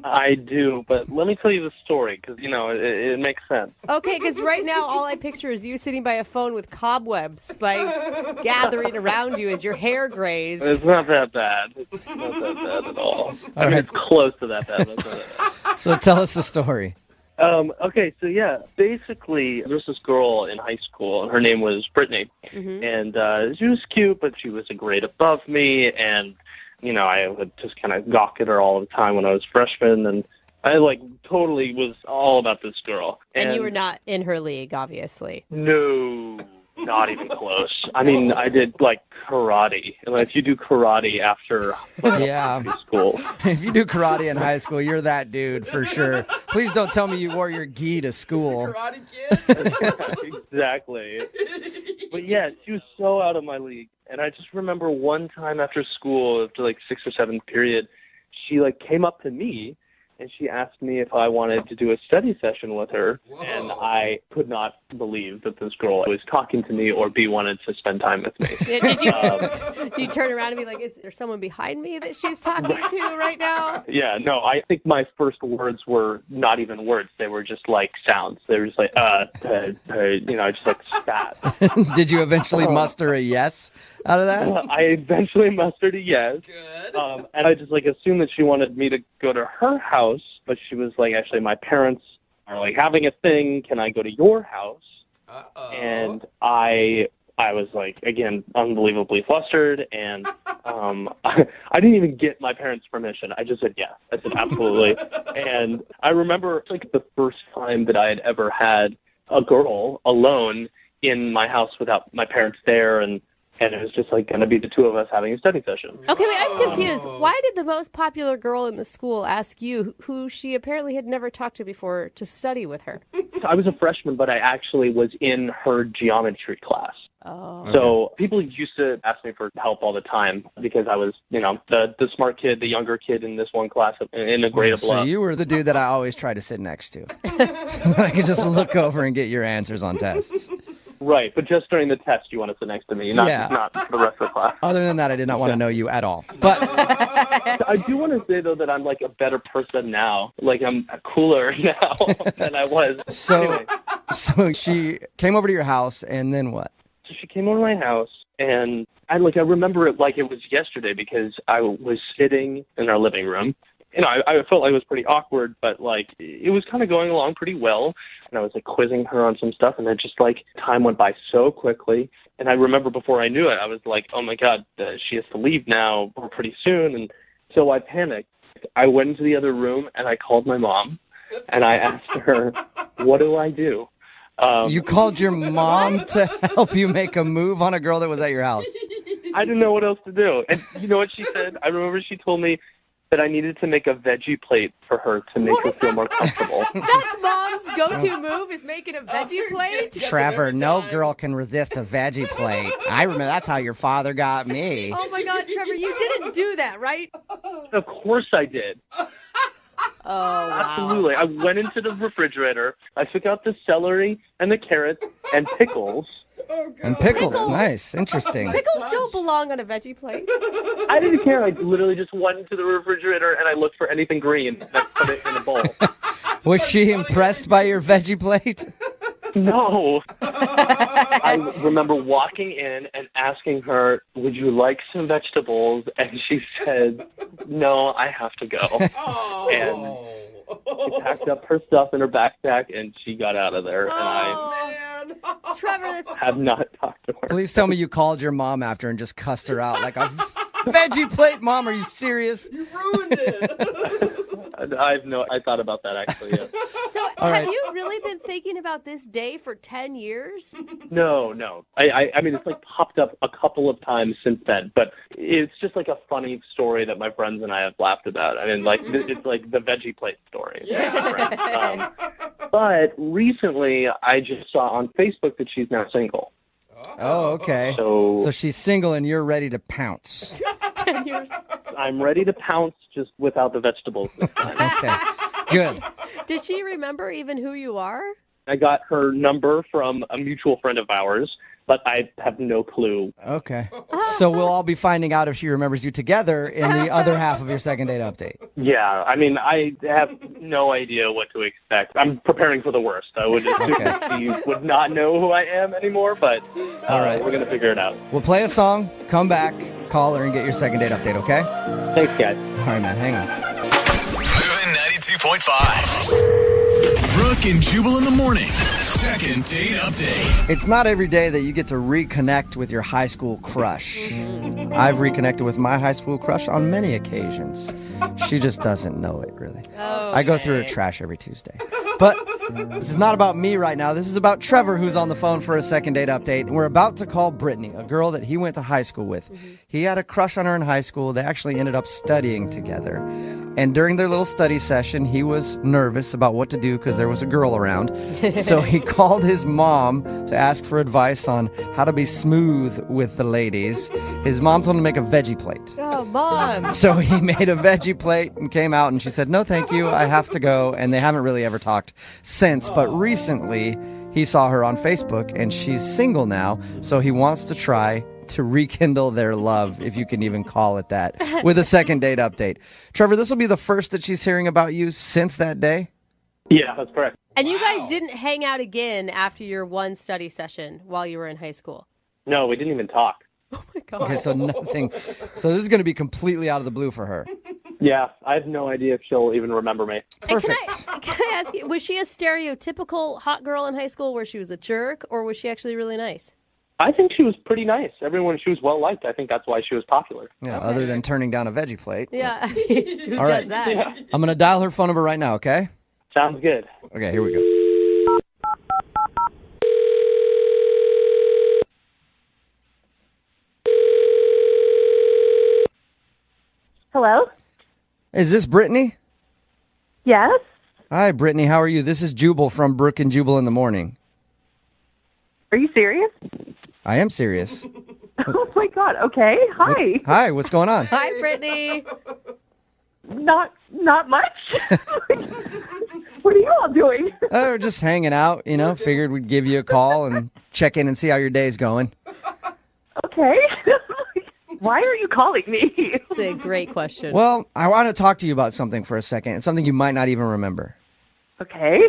K: I do, but let me tell you the story because, it makes sense.
B: Okay, because right now all I picture is you sitting by a phone with cobwebs, gathering around you as your hair grays.
K: It's not that bad. It's not that bad at all. I mean, it's close to that bad. But it's not that bad.
F: So tell us the story.
K: Okay, so basically there was this girl in high school, and her name was Brittany, and she was cute, but she was a grade above me, and, I would just kind of gawk at her all the time when I was a freshman, and I, totally was all about this girl.
B: And you were not in her league, obviously.
K: No, not even close. I mean, I did, karate. And if you do karate after high school.
F: If you do karate in high school, you're that dude for sure. Please don't tell me you wore your gi to school.
C: Karate Kid?
K: Exactly. But yeah, she was so out of my league. And I just remember one time after school, after 6th or 7th period, she came up to me and she asked me if I wanted to do a study session with her. Whoa. And I could not believe that this girl was talking to me or wanted to spend time with me.
B: Yeah, did you turn around and be like, is there someone behind me that she's talking to right now?
K: Yeah, no, I think my first words were not even words. They were just sounds. They were just I just spat.
F: Did you eventually muster a yes out of that?
K: I eventually mustered a yes.
C: Good.
K: And I just assumed that she wanted me to go to her house, but she was actually my parents are having a thing. Can I go to your house?
C: Uh-oh.
K: And I was again, unbelievably flustered, and I didn't even get my parents' permission. I just said yes. I said absolutely. And I remember the first time that I had ever had a girl alone in my house without my parents there, and it was just going to be the two of us having a study session.
B: Okay, wait, I'm confused. Why did the most popular girl in the school ask you, who she apparently had never talked to before, to study with her?
K: I was a freshman, but I actually was in her geometry class.
B: Oh.
K: So people used to ask me for help all the time because I was, the smart kid, the younger kid in this one class in a grade above.
F: So you were the dude that I always try to sit next to. So I could just look over and get your answers on tests.
K: Right, but just during the test you want to sit next to me, not the rest of the class.
F: Other than that, I did not want to know you at all. But
K: I do want to say, though, that I'm a better person now. I'm cooler now than I was.
F: So she came over to your house, and then what?
K: So she came over to my house, and I remember it like it was yesterday because I was sitting in our living room, I felt like it was pretty awkward, but like it was kind of going along pretty well. And I was like quizzing her on some stuff, and then just like time went by so quickly. And I remember before I knew it, I was like, oh my God, she has to leave now pretty soon. And so I panicked. I went into the other room and I called my mom and I asked her, what do I do?
F: You called your mom to help you make a move on a girl that was at your house.
K: I didn't know what else to do. And you know what she said? I remember she told me that I needed to make a veggie plate for her to make her feel more comfortable.
B: That's mom's go-to move is making a veggie plate?
F: Trevor, no girl can resist a veggie plate. I remember that's how your father got me.
B: Oh my God, Trevor, you didn't do that, right?
K: Of course I did.
B: Oh, wow.
K: Absolutely. I went into the refrigerator. I took out the celery and the carrots and pickles.
F: And pickles, nice, interesting.
B: Pickles don't belong on a veggie plate.
K: I didn't care. I literally just went into the refrigerator and I looked for anything green and I put it in a bowl.
F: Was she impressed by your veggie plate?
K: No. I remember walking in and asking her, would you like some vegetables? And she said, no, I have to go. And she packed up her stuff in her backpack and she got out of there. And I
B: Trevor, that's...
K: have not talked to her.
F: Please tell me you called your mom after and just cussed her out like a veggie plate. Mom, are you serious?
C: You ruined it.
K: I thought about that actually, yeah.
B: So have you really been thinking about this day for 10 years?
K: No. I mean, it's like popped up a couple of times since then, but it's just like a funny story that my friends and I have laughed about. I mean, like, it's like the veggie plate story.
C: Yeah.
K: But recently, I just saw on Facebook that she's now single.
F: Oh, okay. So she's single and you're ready to pounce.
B: 10 years.
K: I'm ready to pounce, just without the vegetables this time.
F: Okay, good.
B: Does she remember even who you are?
K: I got her number from a mutual friend of ours, but I have no clue.
F: Okay. So we'll all be finding out if she remembers you together in the other half of your second date update.
K: Yeah, I mean, I have no idea what to expect. I'm preparing for the worst. I would assume that she would not know who I am anymore, but
F: all right,
K: we're going to figure it out.
F: We'll play a song, come back, call her, and get your second date update, okay?
K: Thanks, guys.
F: All right, man, hang on.
J: Moving 92.5. Brooke and Jubal in the mornings. Second date update.
F: It's not every day that you get to reconnect with your high school crush. I've reconnected with my high school crush on many occasions. She just doesn't know it, really. Okay. I go through her trash every Tuesday. But this is not about me right now. This is about Trevor, who's on the phone for a second date update. And we're about to call Brittany, a girl that he went to high school with. He had a crush on her in high school. They actually ended up studying together. And during their little study session, he was nervous about what to do because there was a girl around. So he called his mom to ask for advice on how to be smooth with the ladies. His mom told him to make a veggie plate.
B: Oh, Mom.
F: So he made a veggie plate and came out, and she said, no, thank you, I have to go. And they haven't really ever talked since. But recently, he saw her on Facebook, and she's single now. So he wants to try to rekindle their love, if you can even call it that, with a second date update. Trevor, this will be the first that she's hearing about you since that day?
K: Yeah, that's correct.
B: And you guys didn't hang out again after your one study session while you were in high school?
K: No, we didn't even talk.
B: Oh, my God.
F: Okay, so nothing. So this is going to be completely out of the blue for her.
K: Yeah, I have no idea if she'll even remember me.
F: Perfect.
B: Can I ask you, was she a stereotypical hot girl in high school where she was a jerk, or was she actually really nice?
K: I think she was pretty nice. She was well-liked. I think that's why she was popular.
F: Yeah, other than turning down a veggie plate.
B: Yeah, who
F: All
B: does
F: right.
B: that?
K: Yeah.
F: I'm going to dial her phone number right now, okay?
K: Sounds good.
F: Okay, here we go.
D: Hello?
F: Is this Brittany?
D: Yes?
F: Hi, Brittany. How are you? This is Jubal from Brooke and Jubal in the morning.
D: Are you serious?
F: I am serious.
D: Oh my God. Okay. Hi.
F: Hi, what's going on?
B: Hi, Brittany.
D: Not much. What are you all doing?
F: We're just hanging out, figured we'd give you a call and check in and see how your day's going.
D: Okay. Why are you calling me?
B: That's a great question.
F: Well, I want to talk to you about something for a second. It's something you might not even remember.
D: Okay.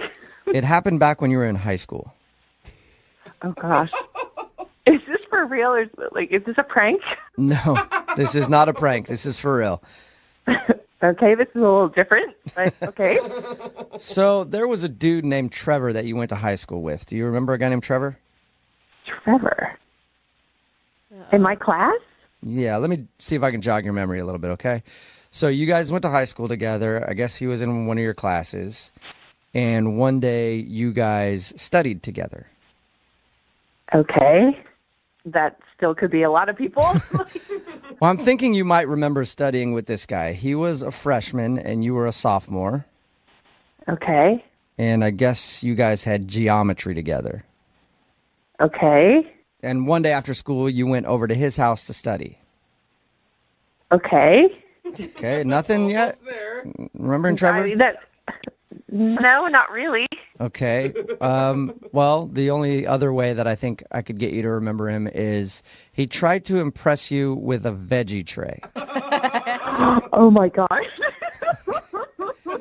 F: It happened back when you were in high school.
D: Oh gosh. Is this for real or is this a prank?
F: No, this is not a prank. This is for real.
D: Okay, this is a little different, but okay.
F: So there was a dude named Trevor that you went to high school with. Do you remember a guy named Trevor?
D: Trevor. In my class?
F: Yeah, let me see if I can jog your memory a little bit, okay? So you guys went to high school together. I guess he was in one of your classes. And one day you guys studied together.
D: Okay. That still could be a lot of people.
F: Well, I'm thinking you might remember studying with this guy. He was a freshman and you were a sophomore.
D: Okay.
F: And I guess you guys had geometry together.
D: Okay.
F: And one day after school, you went over to his house to study.
D: Okay.
F: Okay, nothing yet? Remembering Trevor?
D: No, not really.
F: Okay. Well, the only other way that I think I could get you to remember him is he tried to impress you with a veggie tray.
D: Oh my gosh.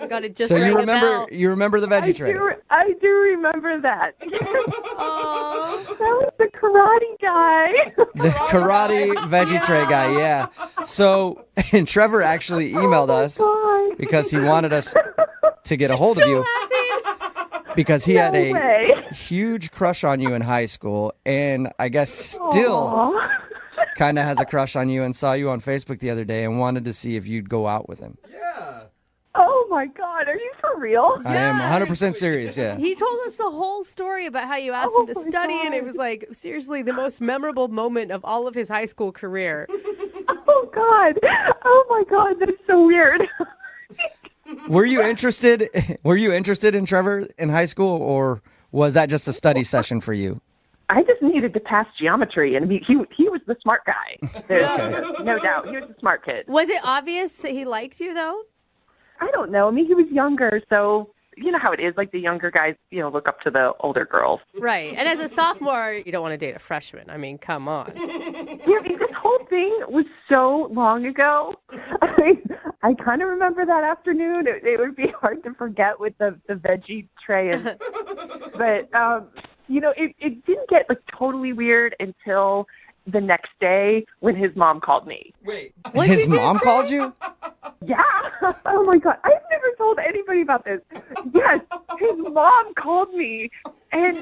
B: God, it just
F: So you
B: rang a bell.
F: remember the veggie tray?
D: I do remember that.
B: Oh.
D: That was the karate guy.
F: The karate veggie tray guy, yeah. So, and Trevor actually emailed us because he wanted us to get a hold of you because he had a huge crush on you in high school, and I guess still kind of has a crush on you and saw you on Facebook the other day and wanted to see if you'd go out with him.
D: Oh my God, are you for real?
F: I am 100% serious, yeah.
B: He told us the whole story about how you asked him to study, and it was like, seriously, the most memorable moment of all of his high school career.
D: Oh God. Oh my God, that's so weird.
F: Were you interested in Trevor in high school, or was that just a study session for you?
D: I just needed to pass geometry, and he was the smart guy. There's no doubt. He was a smart kid.
B: Was it obvious that he liked you, though?
D: I don't know. I mean, he was younger, so you know how it is. Like the younger guys, look up to the older girls.
B: Right. And as a sophomore, you don't want to date a freshman. I mean, come on.
D: Yeah, this whole thing was so long ago. I kind of remember that afternoon. It would be hard to forget with the veggie tray. But, it didn't get totally weird until the next day when his mom called me.
C: Wait.
F: His mom called you?
D: Yeah. Oh my God. I've never told anybody about this. Yes. His mom called me and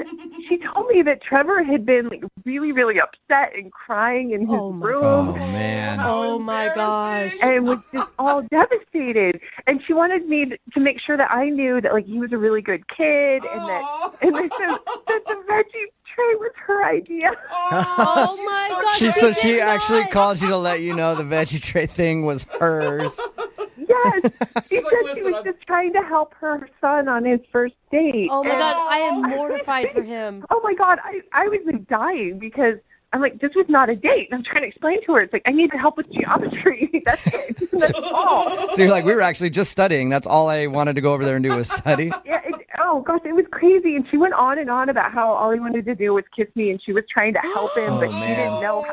D: she told me that Trevor had been really, really upset and crying in his room.
F: Oh man.
B: Oh my gosh.
D: And was just all devastated. And she wanted me to make sure that I knew that he was a really good kid and that the veggie tray was her idea.
B: Oh my gosh.
F: So she actually called you to let you know the veggie tray thing was hers.
D: Yes. She said she was just trying to help her son on his first date.
B: Oh my God, I am mortified for him.
D: Oh my God, I was dying because I'm like, this was not a date. And I'm trying to explain to her, it's like, I need help with geometry. That's it. That's all.
F: So you're like, we were actually just studying. That's all I wanted to go over there and do was study.
D: Yeah. Oh gosh, it was crazy. And she went on and on about how all he wanted to do was kiss me, and she was trying to help him, but she didn't know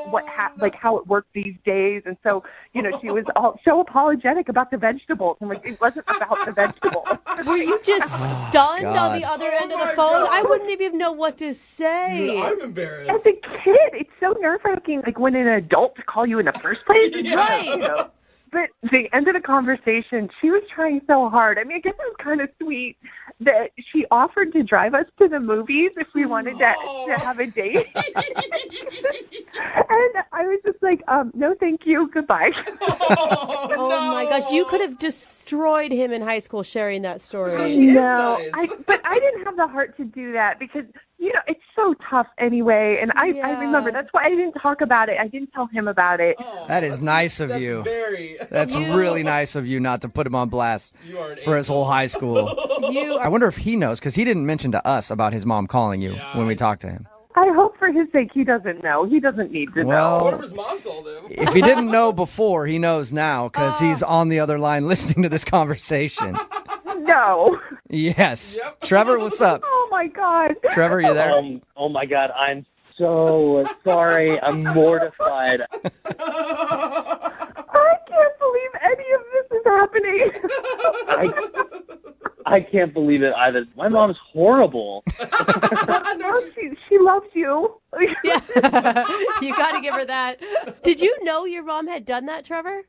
D: how it worked these days. And so, she was all so apologetic about the vegetables, and it wasn't about the vegetables.
B: Were you just stunned on the other end of the phone? I wouldn't even know what to say.
C: I'm embarrassed.
D: As a kid, it's so nerve-wracking, when an adult to call you in the first place.
B: Right.
D: But the end of the conversation, she was trying so hard. I mean, I guess it was kind of sweet that she offered to drive us to the movies if we wanted to have a date. And I was just like, no, thank you. Goodbye.
B: Oh my gosh, you could have destroyed him in high school sharing that story.
D: No, but I didn't have the heart to do that because, it's so tough anyway. And I remember that's why I didn't talk about it. I didn't tell him about it.
F: That is nice of you. That's really nice of you not to put him on blast for his whole high school. I wonder if he knows, because he didn't mention to us about his mom calling you when we talked to him.
D: I hope for his sake he doesn't know. He doesn't need to know.
C: What if his mom told him?
F: If he didn't know before, he knows now, because he's on the other line listening to this conversation.
D: No.
F: Yes. Yep. Trevor, what's up?
D: Oh my God.
F: Trevor, you there?
K: Oh my God, I'm so sorry. I'm mortified.
D: I can't believe any of this is happening.
K: I can't believe it either. My mom's horrible.
D: No, she loves you.
B: Yeah. You got to give her that. Did you know your mom had done that, Trevor?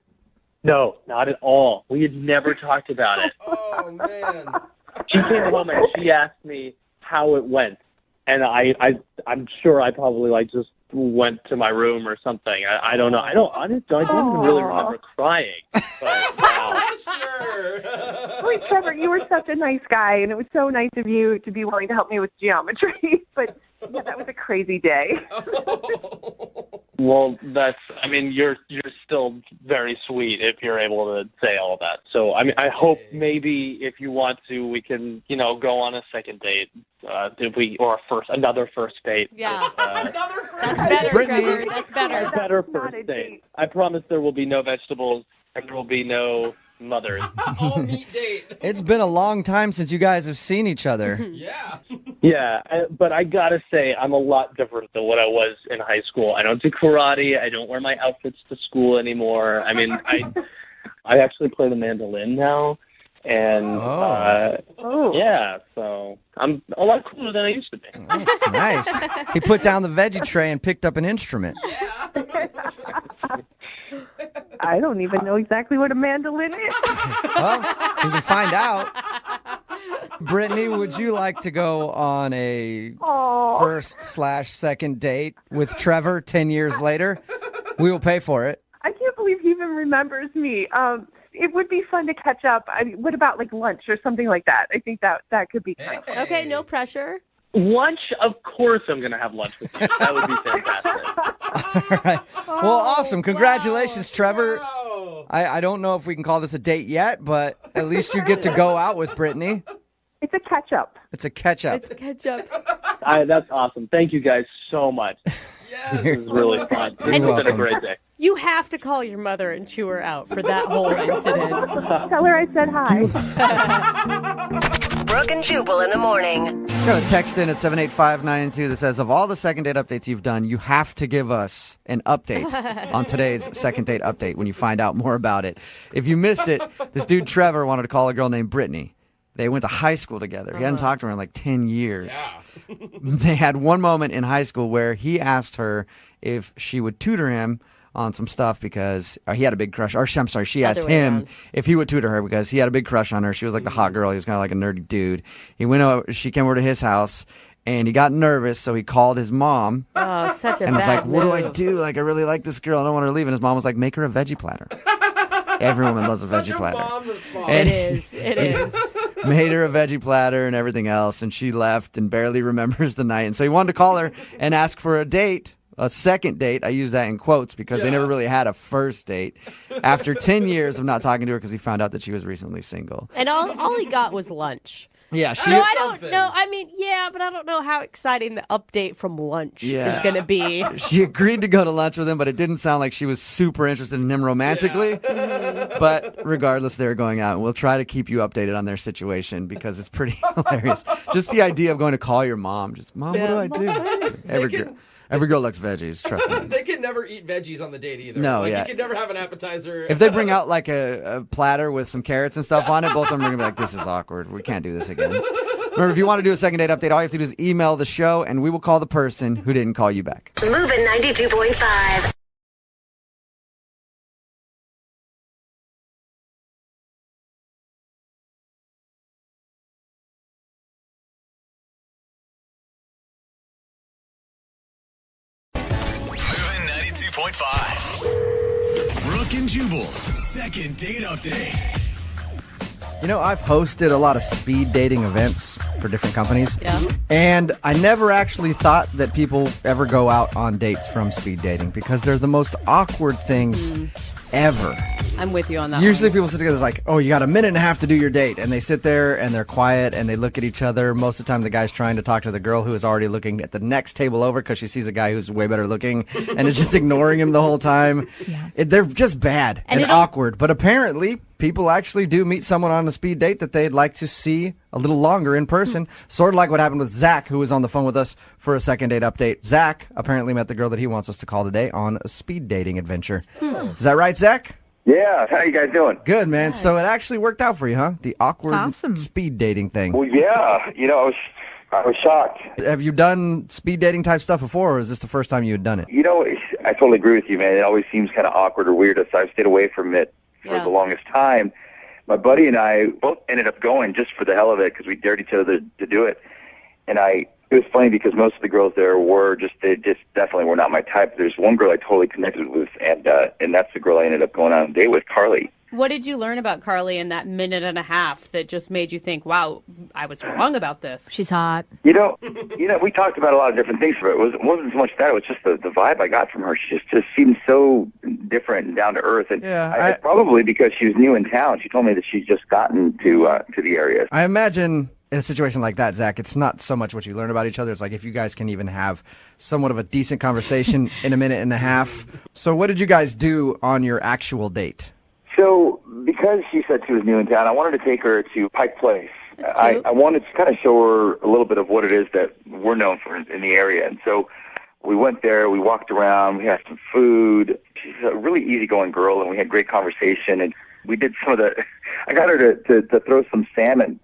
K: No, not at all. We had never talked about it.
C: Oh, man.
K: She came home and she asked me how it went. And I'm sure I probably just went to my room or something. I don't know. I don't even really remember crying. But wow.
C: Sure.
D: Wait, Trevor, you were such a nice guy, and it was so nice of you to be willing to help me with geometry. But yeah, that was a crazy day.
K: Well, you're still very sweet if you're able to say all that. So, I hope maybe if you want to, we can, go on a second date, another first date.
B: Yeah.
C: Another first
B: That's better,
F: Brittany.
B: Trevor. That's better.
K: A better first date. I promise there will be no vegetables and there will be no mothers.
C: all meat date.
F: It's been a long time since you guys have seen each other.
C: Yeah.
K: Yeah, but I gotta say, I'm a lot different than what I was in high school. I don't do karate. I don't wear my outfits to school anymore. I actually play the mandolin now, and yeah, so I'm a lot cooler than I used to be.
F: That's nice. He put down the veggie tray and picked up an instrument.
D: I don't even know exactly what a mandolin is.
F: Well, you can find out. Brittany, would you like to go on a first/second date with Trevor 10 years later? We will pay for it.
D: I can't believe he even remembers me. It would be fun to catch up. What about lunch or something like that? I think that could be kind of fun.
B: Okay, no pressure.
K: Lunch, of course I'm going to have lunch with you. That would be fantastic.
F: All right. Well, awesome. Congratulations, Trevor.
C: Wow.
F: I don't know if we can call this a date yet, but at least you get to go out with Brittany.
D: It's a catch-up.
F: It's a catch-up.
B: It's a ketchup.
K: That's awesome. Thank you guys so much.
C: Yes.
K: This is really fun. This has been a great day.
B: You have to call your mother and chew her out for that whole incident.
D: Tell her I said hi.
L: Brooke and Jubal in the morning.
F: Got a text in at 78592 that says, of all the second date updates you've done, you have to give us an update on today's second date update when you find out more about it. If you missed it, this dude Trevor wanted to call a girl named Brittany. They went to high school together. He hadn't talked to her in 10 years.
C: Yeah.
F: They had one moment in high school where he asked her if she would tutor him on some stuff because he had a big crush. Or I'm sorry, she asked him if he would tutor her because he had a big crush on her. She was like the hot girl. He was kind of like a nerdy dude. She came over to his house, and he got nervous, so he called his mom.
B: Oh, such a
F: and was
B: bad
F: like, what do I
B: move.
F: do? I really like this girl. I don't want her to leave. And his mom was like, make her a veggie platter. Every woman loves a
C: Such
F: veggie
C: a
F: platter.
C: mom response.
B: It is. It is.
F: Made her a veggie platter and everything else, and she left and barely remembers the night. And so he wanted to call her and ask for a date, a second date. I use that in quotes because they never really had a first date. After 10 years of not talking to her because he found out that she was recently single.
B: And all he got was lunch.
F: Yeah,
B: So I don't know. But I don't know how exciting the update from lunch is going to be.
F: She agreed to go to lunch with him, but it didn't sound like she was super interested in him romantically. But regardless, they're going out, and we'll try to keep you updated on their situation because it's pretty hilarious. Just the idea of going to call your mom. Mom, what do I do? Every girl likes veggies, trust me.
C: They can never eat veggies on the date either.
F: No,
C: You can never have an appetizer.
F: If they bring out a platter with some carrots and stuff on it, both of them are going to be like, this is awkward. We can't do this again. Remember, if you want to do a second date update, all you have to do is email the show, and we will call the person who didn't call you back.
L: Moving 92.5.
J: Moving 92.5. Brooke and Jubal's second date update.
F: You know, I've hosted a lot of speed dating events for different companies.
B: Yeah.
F: And I never actually thought that people ever go out on dates from speed dating because they're the most awkward things ever.
B: I'm with you on that.
F: Usually people sit together, it's like, oh, you got a minute and a half to do your date. And they sit there and they're quiet and they look at each other. Most of the time the guy's trying to talk to the girl who is already looking at the next table over because she sees a guy who's way better looking and is just ignoring him the whole time. Yeah. They're just bad and awkward. But apparently people actually do meet someone on a speed date that they'd like to see a little longer in person. Sort of like what happened with Zach, who was on the phone with us for a second date update. Zach apparently met the girl that he wants us to call today on a speed dating adventure. Is that right, Zach?
M: Yeah, how you guys doing?
F: Good, man. So it actually worked out for you, huh? The awkward speed dating thing.
M: Well, yeah. I was shocked.
F: Have you done speed dating type stuff before, or is this the first time you had done it?
M: I totally agree with you, man. It always seems kind of awkward or weird, so I've stayed away from it for the longest time. My buddy and I both ended up going just for the hell of it because we dared each other to do it. And it was funny because most of the girls there they just definitely were not my type. There's one girl I totally connected with, and that's the girl I ended up going on a date with, Carly.
B: What did you learn about Carly in that minute and a half that just made you think, wow, I was wrong about this?
N: She's hot.
M: We talked about a lot of different things for it. It wasn't so much that. It was just the vibe I got from her. She just seemed so different and down to earth. And probably because she was new in town. She told me that she's just gotten to the area.
F: I imagine in a situation like that, Zach, it's not so much what you learn about each other. It's like if you guys can even have somewhat of a decent conversation in a minute and a half. So what did you guys do on your actual date?
M: So, because she said she was new in town, I wanted to take her to Pike Place. I wanted to kind of show her a little bit of what it is that we're known for in the area. And so we went there, we walked around, we had some food. She's a really easygoing girl, and we had great conversation. And we did I got her to throw some salmon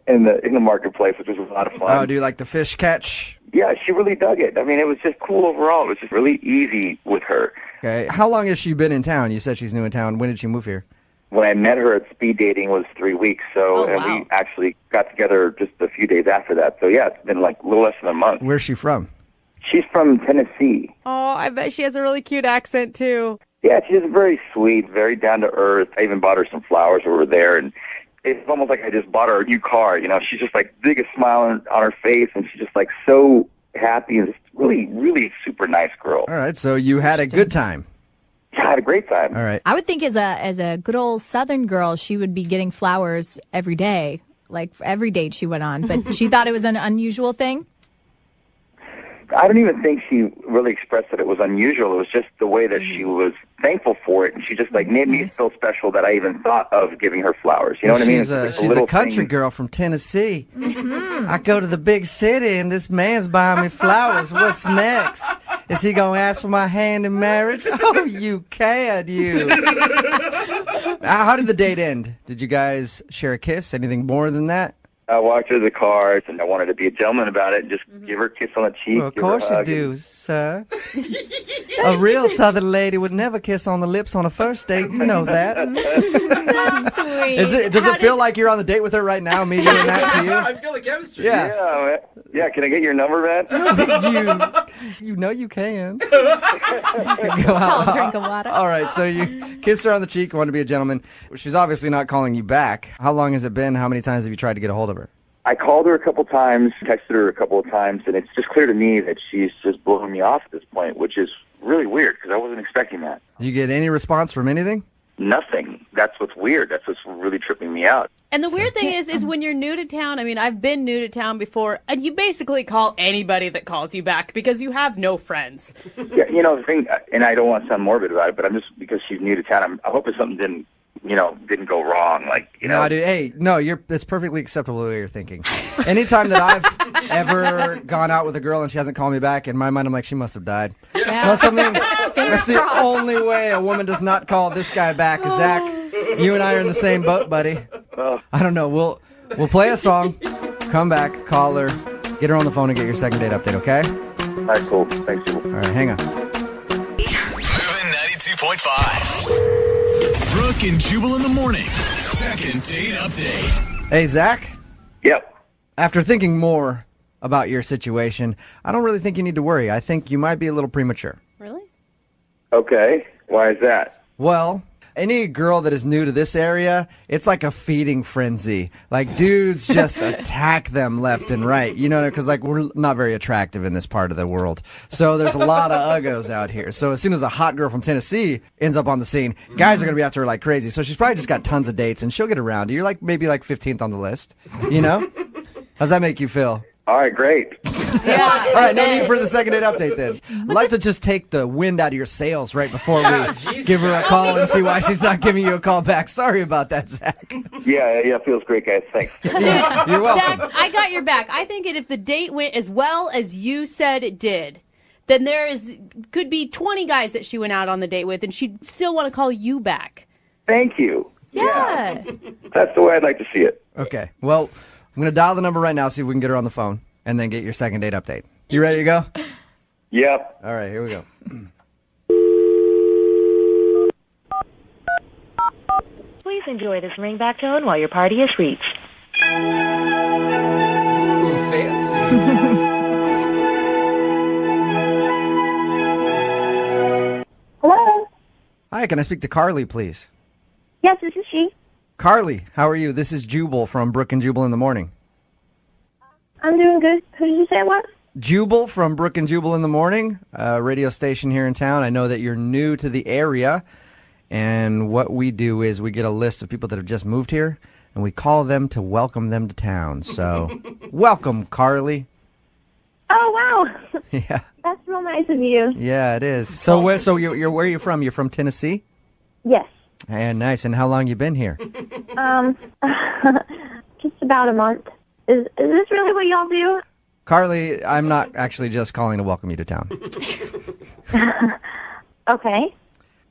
M: in the marketplace, which was a lot of fun.
F: Oh, do you like the fish catch?
M: Yeah, she really dug it. I mean, it was just cool overall. It was just really easy with her.
F: Okay. How long has she been in town? You said she's new in town. When did she move here?
M: When I met her at speed dating was 3 weeks. And we actually got together just a few days after that. So yeah, it's been like a little less than a month.
F: Where's she from?
M: She's from Tennessee.
B: Oh, I bet she has a really cute accent too.
M: Yeah, she's very sweet, very down to earth. I even bought her some flowers over there, and it's almost like I just bought her a new car. You know, she's just like biggest smile on her face, and she's just like so happy and just really, really super nice girl.
F: All right, so you had a good time.
M: Yeah, I had a great time.
F: All right.
N: I would think as a good old Southern girl, she would be getting flowers every day, like for every date she went on. But she thought it was an unusual thing?
M: I don't even think she really expressed that it was unusual. It was just the way that she was thankful for it. And she just made me feel special that I even thought of giving her flowers. You know what I mean?
F: She's a country girl from Tennessee. I go to the big city and this man's buying me flowers. What's next? Is he going to ask for my hand in marriage? Oh, you can, you. How did the date end? Did you guys share a kiss? Anything more than that?
M: I walked her to the car, and I wanted to be a gentleman about it and just give her a kiss on the cheek.
F: Well, of course you do, sir. A real Southern lady would never kiss on the lips on a first date. You know that.
B: Sweet.
F: Does it feel like you're on the date with her right now, me doing that to you?
C: I feel the chemistry.
F: Yeah.
M: Yeah, can I get your number, man?
F: You know you can.
N: Tall drink of water.
F: All right, so you kissed her on the cheek, wanted to be a gentleman. She's obviously not calling you back. How long has it been? How many times have you tried to get a hold of her?
M: I called her a couple times, texted her a couple of times, and it's just clear to me that she's just blowing me off at this point, which is really weird because I wasn't expecting that.
F: Did you get any response from anything?
M: Nothing. That's what's weird. That's what's really tripping me out.
B: And the weird thing is when you're new to town, I mean, I've been new to town before, and you basically call anybody that calls you back because you have no friends.
M: Yeah, the thing, and I don't want to sound morbid about it, but I'm just, because she's new to town, I hope something didn't go wrong.
F: No, dude, hey, no, it's perfectly acceptable the way you're thinking. Anytime that I've ever gone out with a girl and she hasn't called me back, in my mind, I'm like, she must have died.
N: Yeah.
F: That's the only way a woman does not call this guy back. Zach, you and I are in the same boat, buddy. I don't know. We'll play a song, come back, call her, get her on the phone, and get your second date update, okay?
M: All right, cool. Thanks, Jubal.
F: All right, hang on.
J: Moving 92.5. Brooke and Jubal in the mornings. Second date update.
F: Hey, Zach?
M: Yep.
F: After thinking more about your situation, I don't really think you need to worry. I think you might be a little premature.
B: Really?
M: Okay. Why is that?
F: Well, any girl that is new to this area, it's like a feeding frenzy. Like, dudes just attack them left and right. Because, we're not very attractive in this part of the world. So there's a lot of uggos out here. So as soon as a hot girl from Tennessee ends up on the scene, guys are going to be after her like crazy. So she's probably just got tons of dates, and she'll get around you. You're maybe 15th on the list. How's that make you feel?
M: All right, great.
B: Yeah.
F: All right, no need for the second date update then. I'd like to just take the wind out of your sails right before we give her a call and see why she's not giving you a call back. Sorry about that, Zach.
M: Yeah, feels great, guys. Thanks.
F: You're welcome.
B: Zach, I got your back. I think if the date went as well as you said it did, then could be 20 guys that she went out on the date with, and she'd still want to call you back.
M: Thank you.
B: Yeah.
M: That's the way I'd like to see it.
F: Okay, well, I'm going to dial the number right now, see if we can get her on the phone, and then get your second date update. You ready to go?
M: Yep.
F: All right, here we go.
O: Please enjoy this ringback tone while your party is reached.
C: Ooh, fancy.
D: Hello?
F: Hi, can I speak to Carly, please?
D: Yes, this is she.
F: Carly, how are you? This is Jubal from Brooke and Jubal in the Morning.
D: I'm doing good. Who did you say what?
F: Jubal from Brooke and Jubal in the Morning, a radio station here in town. I know that you're new to the area, and what we do is we get a list of people that have just moved here, and we call them to welcome them to town. So, welcome, Carly.
D: Oh, wow.
F: Yeah.
D: That's real nice of you.
F: Yeah, it is. So, where are you from? You're from Tennessee?
D: Yes.
F: And nice. And how long you been here?
D: Just about a month. Is this really what y'all do?
F: Carly, I'm not actually just calling to welcome you to town.
D: Okay.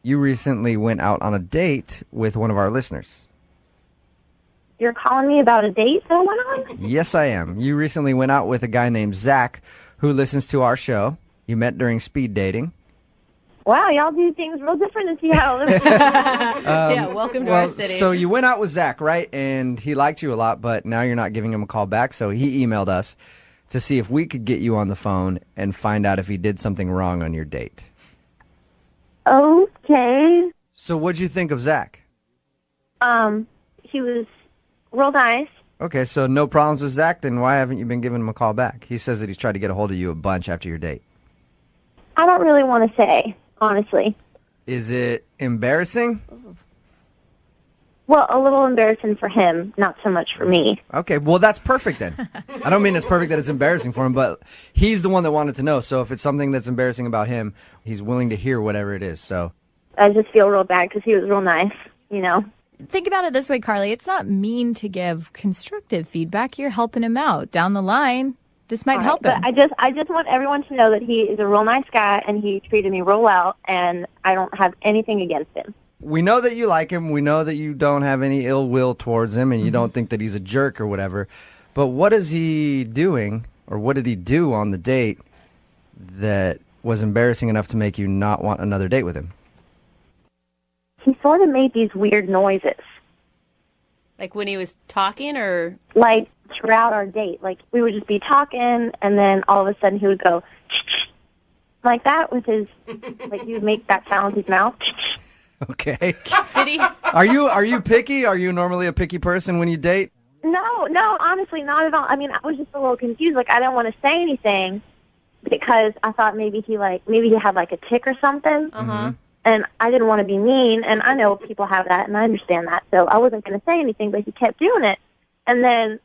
F: You recently went out on a date with one of our listeners.
D: You're calling me about a date that went on?
F: Yes, I am. You recently went out with a guy named Zach who listens to our show. You met during speed dating.
D: Wow, y'all do things real different in Seattle.
B: Yeah, welcome to our city.
F: So you went out with Zach, right? And he liked you a lot, but now you're not giving him a call back. So he emailed us to see if we could get you on the phone and find out if he did something wrong on your date.
D: Okay.
F: So what'd you think of Zach?
D: He was real nice.
F: Okay, so no problems with Zach, then why haven't you been giving him a call back? He says that he's tried to get a hold of you a bunch after your date.
D: I don't really want to say, honestly.
F: Is it embarrassing?
D: Well, a little embarrassing for him, not so much for me.
F: Okay, well, that's perfect then. I don't mean it's perfect that it's embarrassing for him, but he's the one that wanted to know. So if it's something that's embarrassing about him, he's willing to hear whatever it is. So
D: I just feel real bad because he was real nice, you know.
N: Think about it this way, Carly. It's not mean to give constructive feedback. You're helping him out. Down the line, this might help him.
D: But I just want everyone to know that he is a real nice guy and he treated me real well, and I don't have anything against him.
F: we know that you like him. We know that you don't have any ill will towards him and you don't think that he's a jerk or whatever. But what is he doing, or what did he do on the date that was embarrassing enough to make you not want another date with him?
D: He sort of made these weird noises.
B: Like when he was talking, or?
D: Like throughout our date. Like we would just be talking, and then all of a sudden he would go like that with his, like he would make that sound with his mouth.
F: Okay.
B: Did he?
F: Are you picky? Are you normally a picky person when you date?
D: No, honestly, not at all. I mean, I was just a little confused. Like I didn't want to say anything because I thought maybe he had like a tick or something.
B: Uh-huh.
D: And I didn't want to be mean, and I know people have that, and I understand that, so I wasn't going to say anything, but he kept doing it. And then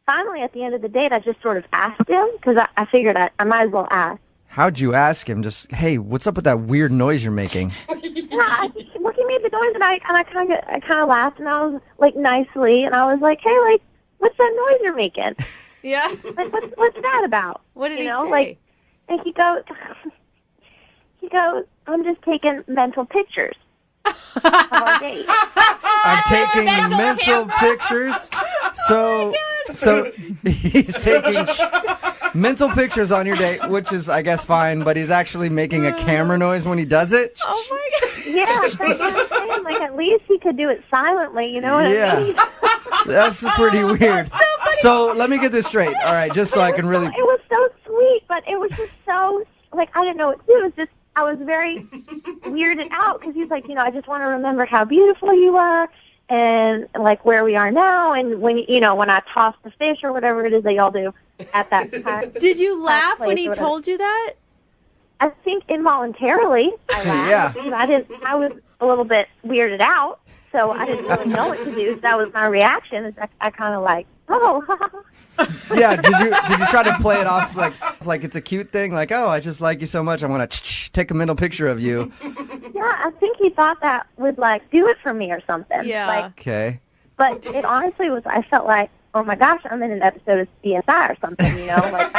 D: finally, at the end of the date, I just sort of asked him, because I figured I might as well ask.
F: How'd you ask him? Just, hey, what's up with that weird noise you're making?
D: Yeah, he made the noise, and I kind of laughed, and I was, like, nicely, and I was like, hey, like, what's that noise you're making?
B: Yeah.
D: Like, what's that about?
B: What did he
D: say?
B: Like,
D: and he goes, I'm just taking mental pictures of our date.
F: I'm taking mental pictures. So he's taking mental pictures on your date, which is, I guess, fine, but he's actually making a camera noise when he does it.
B: Oh my God.
D: Yeah, that's what I'm saying. Like, at least he could do it silently, you know what I mean?
F: That's pretty weird. So let me get this straight. All right, just so I can really...
D: It was so sweet, but it was just so, like, I didn't know what to do. It was just, I was very weirded out because he's like, I just want to remember how beautiful you are and, like, where we are now. And when I toss the fish or whatever it is that y'all do at that time.
B: Did you laugh when he told you that?
D: I think involuntarily I laughed.
F: Yeah.
D: Because I was a little bit weirded out, so I didn't really know what to do. So that was my reaction. I kind of like, oh.
F: Yeah, did you try to play it off like it's a cute thing? Like, oh, I just like you so much, I want to take a mental picture of you.
D: Yeah, I think he thought that would, like, do it for me or something.
B: Yeah.
D: Like,
F: Okay.
D: but it honestly was, I felt like, oh my gosh, I'm in an episode of CSI or something, Like,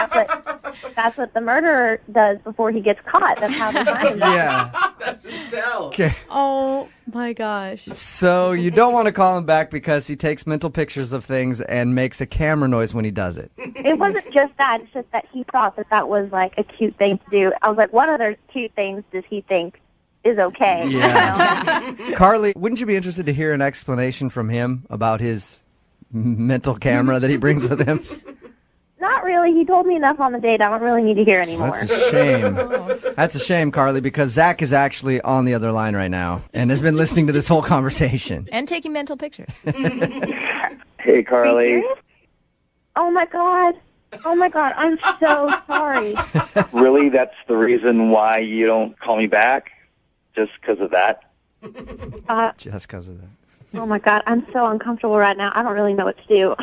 D: that's what the murderer does before he gets caught. That's how they find him.
F: Yeah.
C: That's his tell.
F: Okay.
B: Oh my gosh.
F: So you don't want to call him back because he takes mental pictures of things and makes a camera noise when he does it.
D: It wasn't just that. It's just that he thought that was, like, a cute thing to do. I was like, what other cute things does he think is okay.
F: Yeah. Carly, wouldn't you be interested to hear an explanation from him about his mental camera that he brings with him?
D: Not really. He told me enough on the date. I don't really need to hear anymore.
F: That's a shame. That's a shame, Carly, because Zach is actually on the other line right now and has been listening to this whole conversation.
N: And taking mental pictures.
M: Hey, Carly.
D: Oh my god. I'm so sorry.
M: Really? That's the reason why you don't call me back? Just because of that?
F: Just because of that.
D: Oh my god. I'm so uncomfortable right now. I don't really know what to do.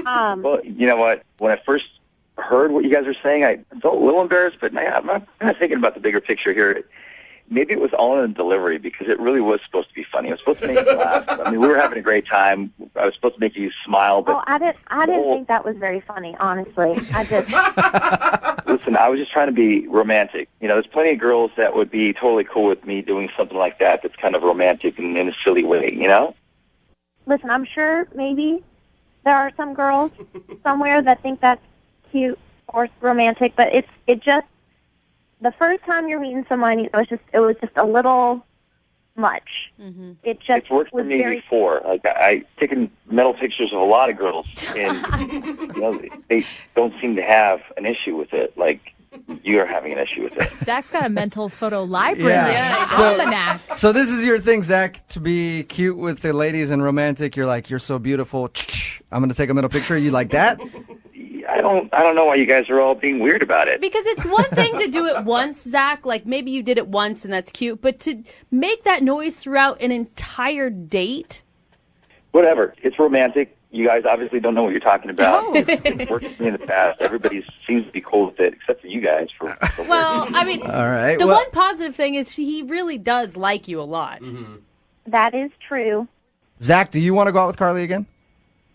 M: Well, you know what? When I first heard what you guys were saying, I felt a little embarrassed, but I'm not kind of thinking about the bigger picture here. Maybe it was all in the delivery because it really was supposed to be funny. It was supposed to make you laugh. I mean, we were having a great time. I was supposed to make you smile, but
D: I didn't think that was very funny, honestly. I just
M: listen, I was just trying to be romantic. You know, there's plenty of girls that would be totally cool with me doing something like that that's kind of romantic and in a silly way, you know?
D: listen. I'm sure maybe there are some girls somewhere that think that's cute or romantic, but it just the first time you're meeting someone, it was just a little much. Mm-hmm.
M: It's worked for me before. Like I taken mental pictures of a lot of girls, and they don't seem to have an issue with it. Like you're having an issue with it.
N: Zach's got a mental photo library. Almanac.
F: So this is your thing, Zach, to be cute with the ladies and romantic. You're like, you're so beautiful. I'm going to take a mental picture. You like that?
M: I don't know why you guys are all being weird about it.
B: Because it's one thing to do it once, Zach. Like maybe you did it once and that's cute, but to make that noise throughout an entire date.
M: Whatever. It's romantic. You guys obviously don't know what you're talking about. It's worked for me in the past. Everybody seems to be cool with it, except for you guys.
B: Well, I mean,
F: all right.
B: The one positive thing is he really does like you a lot.
M: Mm-hmm.
D: That is true.
F: Zach, do you want to go out with Carly again?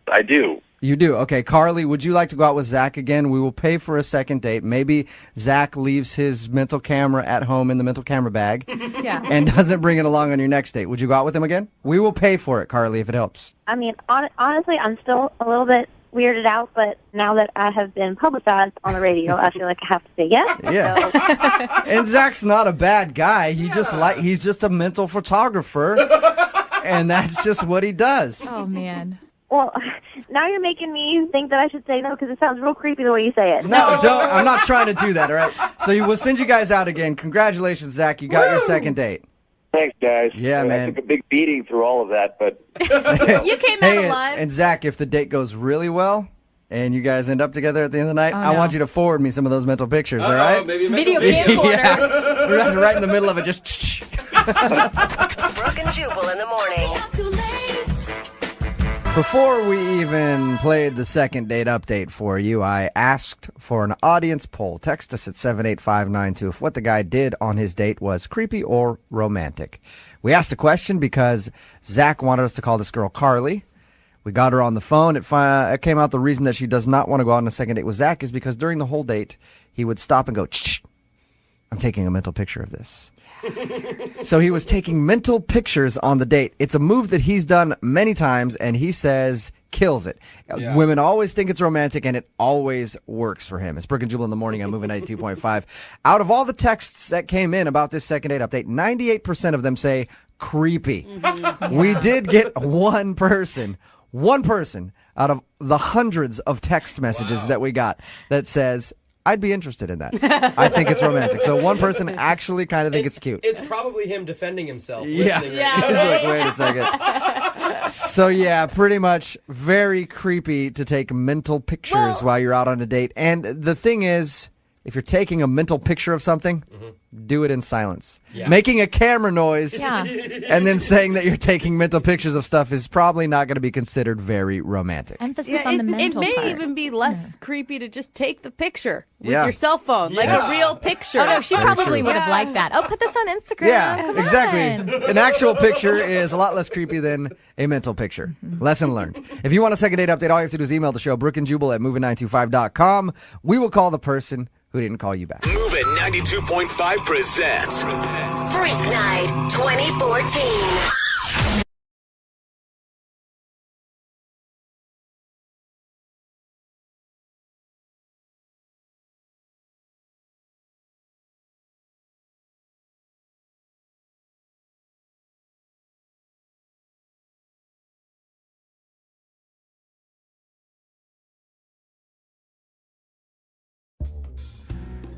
M: I do.
F: You do? Okay. Carly, would you like to go out with Zach again? We will pay for a second date. Maybe Zach leaves his mental camera at home in the mental camera bag and doesn't bring it along on your next date. Would you go out with him again? We will pay for it, Carly, if it helps.
D: I mean, honestly, I'm still a little bit weirded out, but now that I have been publicized on the radio, I feel like I have to say yes.
F: Yeah. So. And Zach's not a bad guy. He's just a mental photographer, and that's just what he does.
N: Oh, man.
D: Well, now you're making me think that I should say no because it sounds real creepy the way you say it.
F: No, don't. I'm not trying to do that, all right? So we'll send you guys out again. Congratulations, Zach. You got your second date.
M: Thanks, guys.
F: Yeah, man.
M: I took a big beating through all of that, but...
B: You came out alive.
F: And Zach, if the date goes really well and you guys end up together at the end of the night, I want you to forward me some of those mental pictures, all right?
B: Maybe video camcorder.
F: Yeah. We're just right in the middle of it, just...
L: Brooke and Jubal in the morning.
F: Before we even played the second date update for you, I asked for an audience poll. Text us at 78592 if what the guy did on his date was creepy or romantic. We asked the question because Zach wanted us to call this girl Carly. We got her on the phone. It came out the reason that she does not want to go out on a second date with Zach is because during the whole date, he would stop and go, "Shh, I'm taking a mental picture of this." So he was taking mental pictures on the date. It's a move that he's done many times, and he says kills it. Yeah. Women always think it's romantic, and it always works for him. It's Brooke and Jubal in the morning on Moving 92.5. Out of all the texts that came in about this second date update, 98% of them say creepy. Mm-hmm. We did get one person out of the hundreds of text messages that we got that says, I'd be interested in that. I think it's romantic. So one person actually kind of think it's cute.
C: It's probably him defending himself.
F: Yeah.
C: He's
F: like, wait a second. So yeah, pretty much very creepy to take mental pictures while you're out on a date. And the thing is, if you're taking a mental picture of something, do it in silence. Yeah. Making a camera noise and then saying that you're taking mental pictures of stuff is probably not going to be considered very romantic.
N: Emphasis on the mental
B: part. It may even be less creepy to just take the picture with your cell phone, like a real picture.
N: Oh, no, she probably would have liked that. Oh, put this on Instagram.
F: Yeah,
N: Come
F: exactly.
N: on.
F: An actual picture is a lot less creepy than a mental picture. Lesson learned. If you want a second date update, all you have to do is email the show, brookandjubal at moving925.com. We will call the person who didn't call you back.
J: Moving 92.5 presents
L: Freak Night 2014.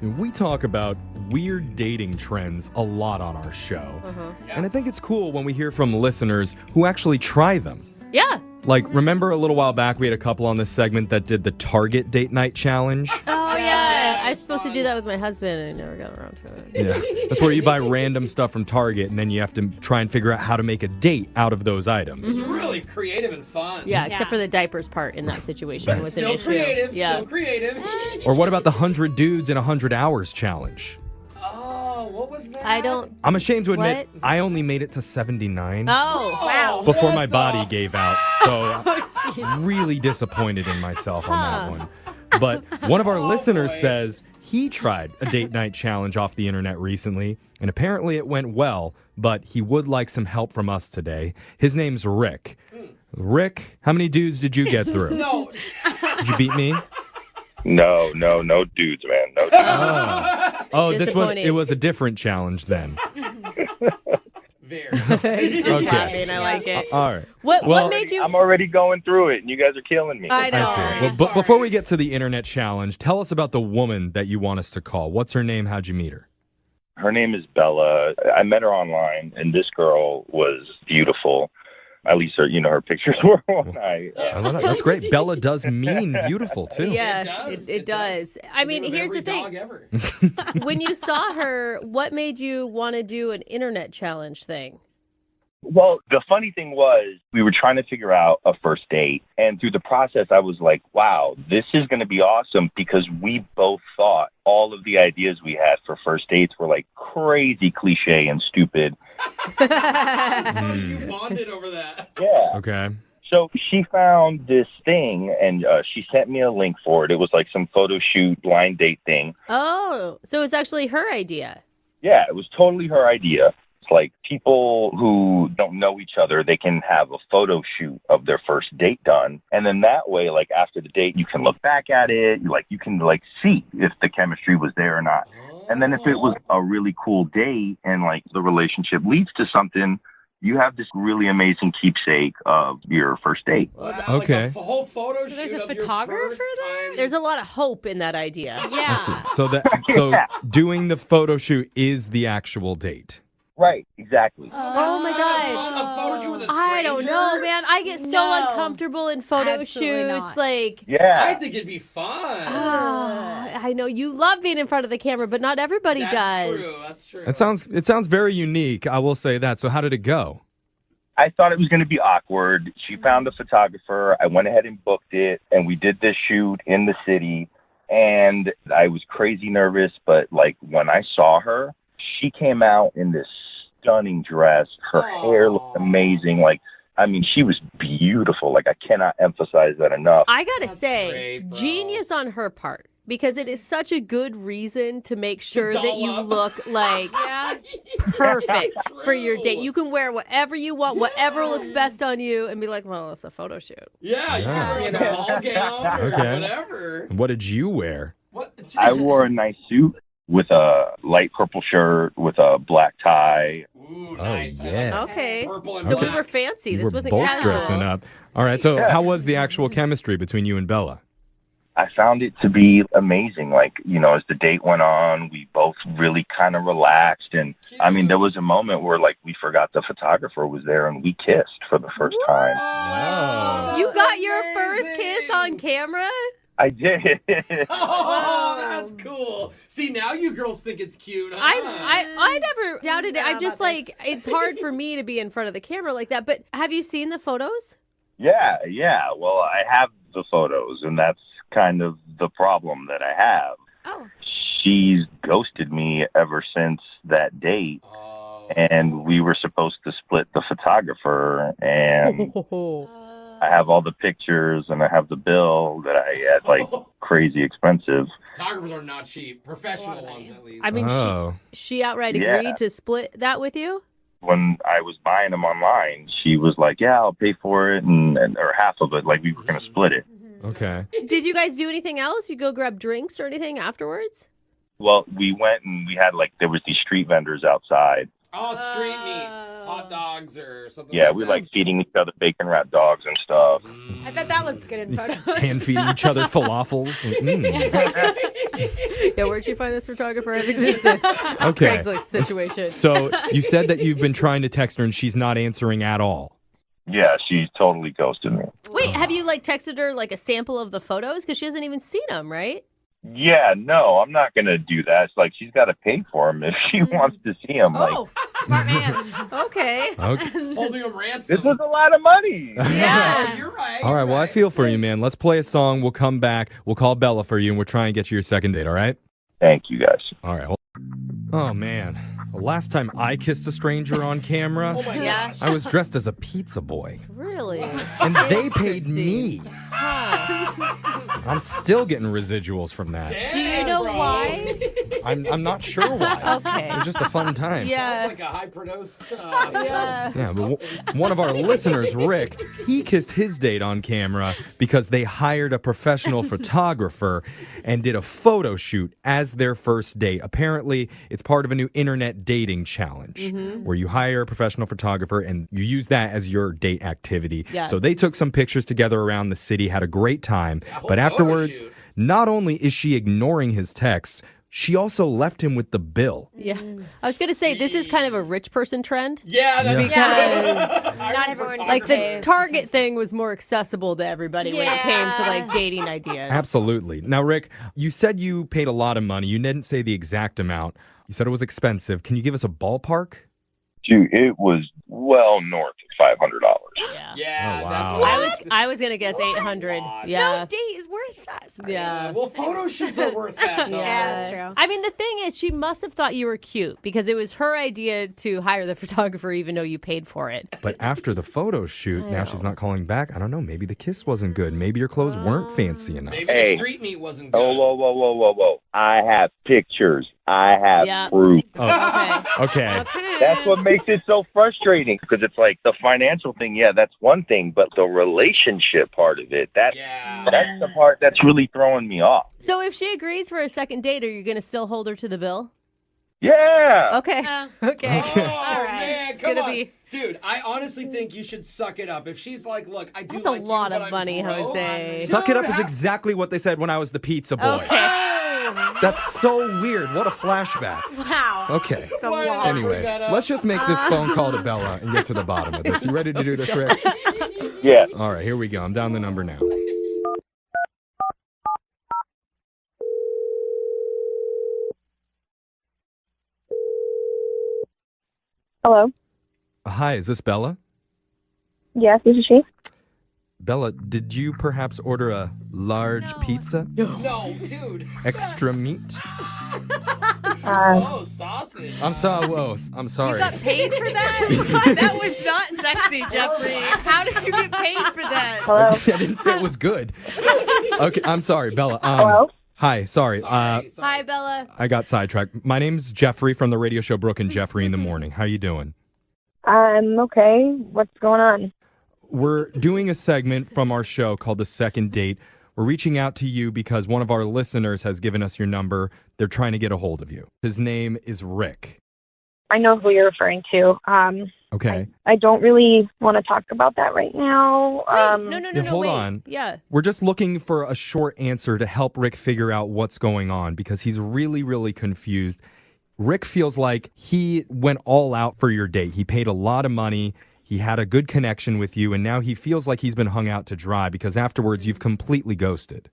A: We talk about weird dating trends a lot on our show. And I think it's cool when we hear from listeners who actually try them.
B: Yeah.
A: Like, remember a little while back we had a couple on this segment that did the Target date night challenge?
B: Oh, yeah. I was supposed to do that with my husband, and I never got around to it.
A: Yeah. That's where you buy random stuff from Target, and then you have to try and figure out how to make a date out of those items.
C: It's really creative and fun.
B: Yeah, except for the diapers part in that situation was an
C: Still
B: issue.
C: creative,
B: Yeah.
C: still creative.
A: Or what about the 100 Dudes in 100 Hours challenge?
C: Oh, what was that?
B: I don't...
A: I'm ashamed to admit,
B: What?
A: I only made it to 79.
B: Oh, wow.
A: Before my body gave out. So really disappointed in myself on that one. But one of our listeners says he tried a date night challenge off the internet recently, and apparently it went well, but he would like some help from us today. His name's Rick. Rick, how many dudes did you get through?
C: No.
A: Did you beat me?
P: No dudes, man. No dudes.
A: Oh, it was a different challenge then.
B: He's just laughing. I like it.
A: All right.
B: What made you...
P: I'm already going through it, and you guys are killing me.
B: I know.
A: Well, but before we get to the internet challenge, tell us about the woman that you want us to call. What's her name? How'd you meet her?
P: Her name is Bella. I met her online, and this girl was beautiful. At least her pictures were when
A: I love that. That's great. Bella does mean beautiful, too.
B: Yeah, it does. I mean, here's the thing. When you saw her, what made you want to do an internet challenge thing?
P: Well, the funny thing was we were trying to figure out a first date. And through the process, I was like, wow, this is going to be awesome because we both thought all of the ideas we had for first dates were like crazy cliche and stupid.
C: You bonded over that.
P: Yeah.
A: Okay.
P: So she found this thing and she sent me a link for it. It was like some photo shoot blind date thing.
B: Oh, so it's actually her idea.
P: Yeah, it was totally her idea. It's like people who don't know each other, they can have a photo shoot of their first date done. And then that way, like after the date, you can look back at it. You can see if the chemistry was there or not. And then if it was a really cool date and like the relationship leads to something, you have this really amazing keepsake of your first date.
A: Okay.
C: Like a whole photo shoot
B: there's a
C: of your
B: photographer
C: first time.
B: There's a lot of hope in that idea.
A: I see. So doing the photo shoot is the actual date.
P: Right, exactly.
B: Oh my God. I don't know, man. I get so uncomfortable in photo
N: Absolutely
B: shoots.
N: not.
B: Like,
C: I think it'd be fun.
B: I know you love being in front of the camera, but not everybody does.
C: That's true.
A: It sounds very unique. I will say that. So how did it go?
P: I thought it was going to be awkward. She found a photographer. I went ahead and booked it, and we did this shoot in the city. And I was crazy nervous, but like when I saw her, she came out in this stunning dress. Her hair looked amazing. She was beautiful. I cannot emphasize that enough.
B: I gotta say, genius on her part. Because it is such a good reason to make sure that you look like perfect for your date. You can wear whatever you want, whatever looks best on you, and be like, well, it's a photo shoot.
C: Yeah, you can wear like a ball gown or whatever.
A: What did you wear?
P: I wore a nice suit with a light purple shirt with a black tie.
C: Ooh,
A: nice. Oh, yeah.
B: Okay,
C: and
B: so we were fancy. This
A: We're
B: wasn't
A: both
B: casual.
A: dressing up. All right, so how was the actual chemistry between you and Bella?
P: I found it to be amazing. As the date went on, we both really kind of relaxed. And there was a moment where we forgot the photographer was there and we kissed for the first time.
A: Oh.
B: You got your first kiss on camera?
P: I did.
C: Oh, that's cool. See, now you girls think it's cute, huh?
B: I never doubted it. I'm just it's hard for me to be in front of the camera like that. But have you seen the photos?
P: Yeah. Well, I have the photos, and that's kind of the problem that I have.
B: Oh.
P: She's ghosted me ever since that date. And we were supposed to split the photographer, and I have all the pictures and I have the bill that I had crazy expensive.
C: Photographers are not cheap. Professional ones, at least.
B: I mean, she outright agreed to split that with you?
P: When I was buying them online, she was like, yeah, I'll pay for it, or half of it. We were going to split it.
A: Okay.
B: Did you guys do anything else? You go grab drinks or anything afterwards?
P: Well, we went and we had there was these street vendors outside.
C: Oh, street meat. hot dogs or something.
P: Yeah,
C: like
P: we
C: that.
P: like feeding each other bacon wrapped dogs and stuff.
B: Mm.
Q: I bet that looks good in photos.
A: Hand feeding each other falafels.
B: Yeah, where'd you find this photographer? I think this is a
A: Okay.
B: Craigslist situation.
A: So you said that you've been trying to text her and she's not answering at all.
P: Yeah, she's totally ghosted me.
B: Wait, have you texted her a sample of the photos? Because she hasn't even seen them, right?
P: Yeah, no, I'm not going to do that. It's like she's got to pay for them if she wants to see them.
B: Oh, smart man. Okay.
C: Holding them ransom.
P: This is a lot of money.
B: Yeah.
C: You're right.
A: All right, well, I feel for you, man. Let's play a song. We'll come back. We'll call Bella for you, and we'll try and get you your second date, all right?
P: Thank you, guys.
A: All right. Oh, man. The last time I kissed a stranger on camera,
B: Yeah.
A: I was dressed as a pizza boy.
B: Really?
A: And they paid me. I'm still getting residuals from that.
B: Do you know why?
A: I'm not sure why.
B: Okay.
A: It was just a fun time.
B: Yeah.
C: Sounds like a high-produced
B: Yeah.
A: Yeah, but one of our listeners, Rick, he kissed his date on camera because they hired a professional photographer and did a photo shoot as their first date. Apparently, it's part of a new internet dating challenge where you hire a professional photographer and you use that as your date activity.
B: Yeah.
A: So they took some pictures together around the city, had a great time, but afterwards, not only is she ignoring his texts, she also left him with the bill.
B: Yeah. I was going to say, this is kind of a rich person trend.
C: Yeah, that's
B: Because
Q: Not everyone
B: the Target thing was more accessible to everybody when it came to dating ideas.
A: Absolutely. Now, Rick, you said you paid a lot of money. You didn't say the exact amount. You said it was expensive. Can you give us a ballpark?
P: Dude, it was well north of $500.
C: Yeah,
A: Oh,
C: that's
A: wow.
C: what
B: I was going to guess 800. Yeah.
Q: No date is worth that. Sorry.
B: Yeah.
C: Well, photo shoots are worth that, though.
Q: Yeah, that's true.
B: I mean, the thing is, she must have thought you were cute because it was her idea to hire the photographer even though you paid for it.
A: But after the photo shoot, now she's not calling back. I don't know. Maybe the kiss wasn't good. Maybe your clothes weren't fancy enough.
C: Maybe
P: Hey.
C: the street meat wasn't good.
P: Oh, whoa. I have pictures. I have
B: Yeah.
P: proof.
A: Oh,
B: Okay.
A: okay.
P: That's what makes it so frustrating because it's like the financial thing, yeah, that's one thing, but the relationship part of it, that's the part that's really throwing me off.
B: So if she agrees for a second date, are you going to still hold her to the bill?
P: Yeah.
B: Okay. Okay.
C: Oh, man,
B: It's
C: come
B: gonna
C: on.
B: be-
C: Dude, I honestly think you should suck it up. If she's like, look, I do
B: That's a
C: like you,
B: lot
C: but
B: of
C: I'm
B: money,
C: gross.
B: Jose.
A: Suck it up is exactly what they said when I was the pizza boy.
B: Okay.
A: That's so weird. What a flashback.
Q: Wow.
A: Okay.
Q: It's a lot.
A: Anyway, let's just make this phone call to Bella and get to the bottom of this. You ready to do this, Rick?
P: Yeah.
A: All right, here we go. I'm down the number now.
D: Hello.
A: Hi, is this Bella?
D: Yes, this is she.
A: Bella, did you perhaps order a large pizza?
C: No, dude.
A: Extra meat?
C: Oh, sausage.
A: I'm sorry. Whoa, I'm sorry.
B: You got paid for that? That was not sexy, Jeffrey. How did you get paid for that?
D: Hello.
A: I didn't say it was good. Okay, I'm sorry, Bella.
D: Hello?
A: Hi, sorry.
B: Hi, Bella.
A: I got sidetracked. My name's Jeffrey from the radio show Brooke and Jeffrey in the Morning. How you doing?
D: I'm okay. What's going on?
A: We're doing a segment from our show called The Second Date. We're reaching out to you because one of our listeners has given us your number. They're trying to get a hold of you. His name is Rick.
D: I know who you're referring to.
A: Okay.
D: I don't really want to talk about that right now.
B: No,
A: Hold
B: wait.
A: on.
B: Yeah.
A: We're just looking for a short answer to help Rick figure out what's going on because he's really, really confused. Rick feels like he went all out for your date. He paid a lot of money. He had a good connection with you, and now he feels like he's been hung out to dry because afterwards you've completely ghosted.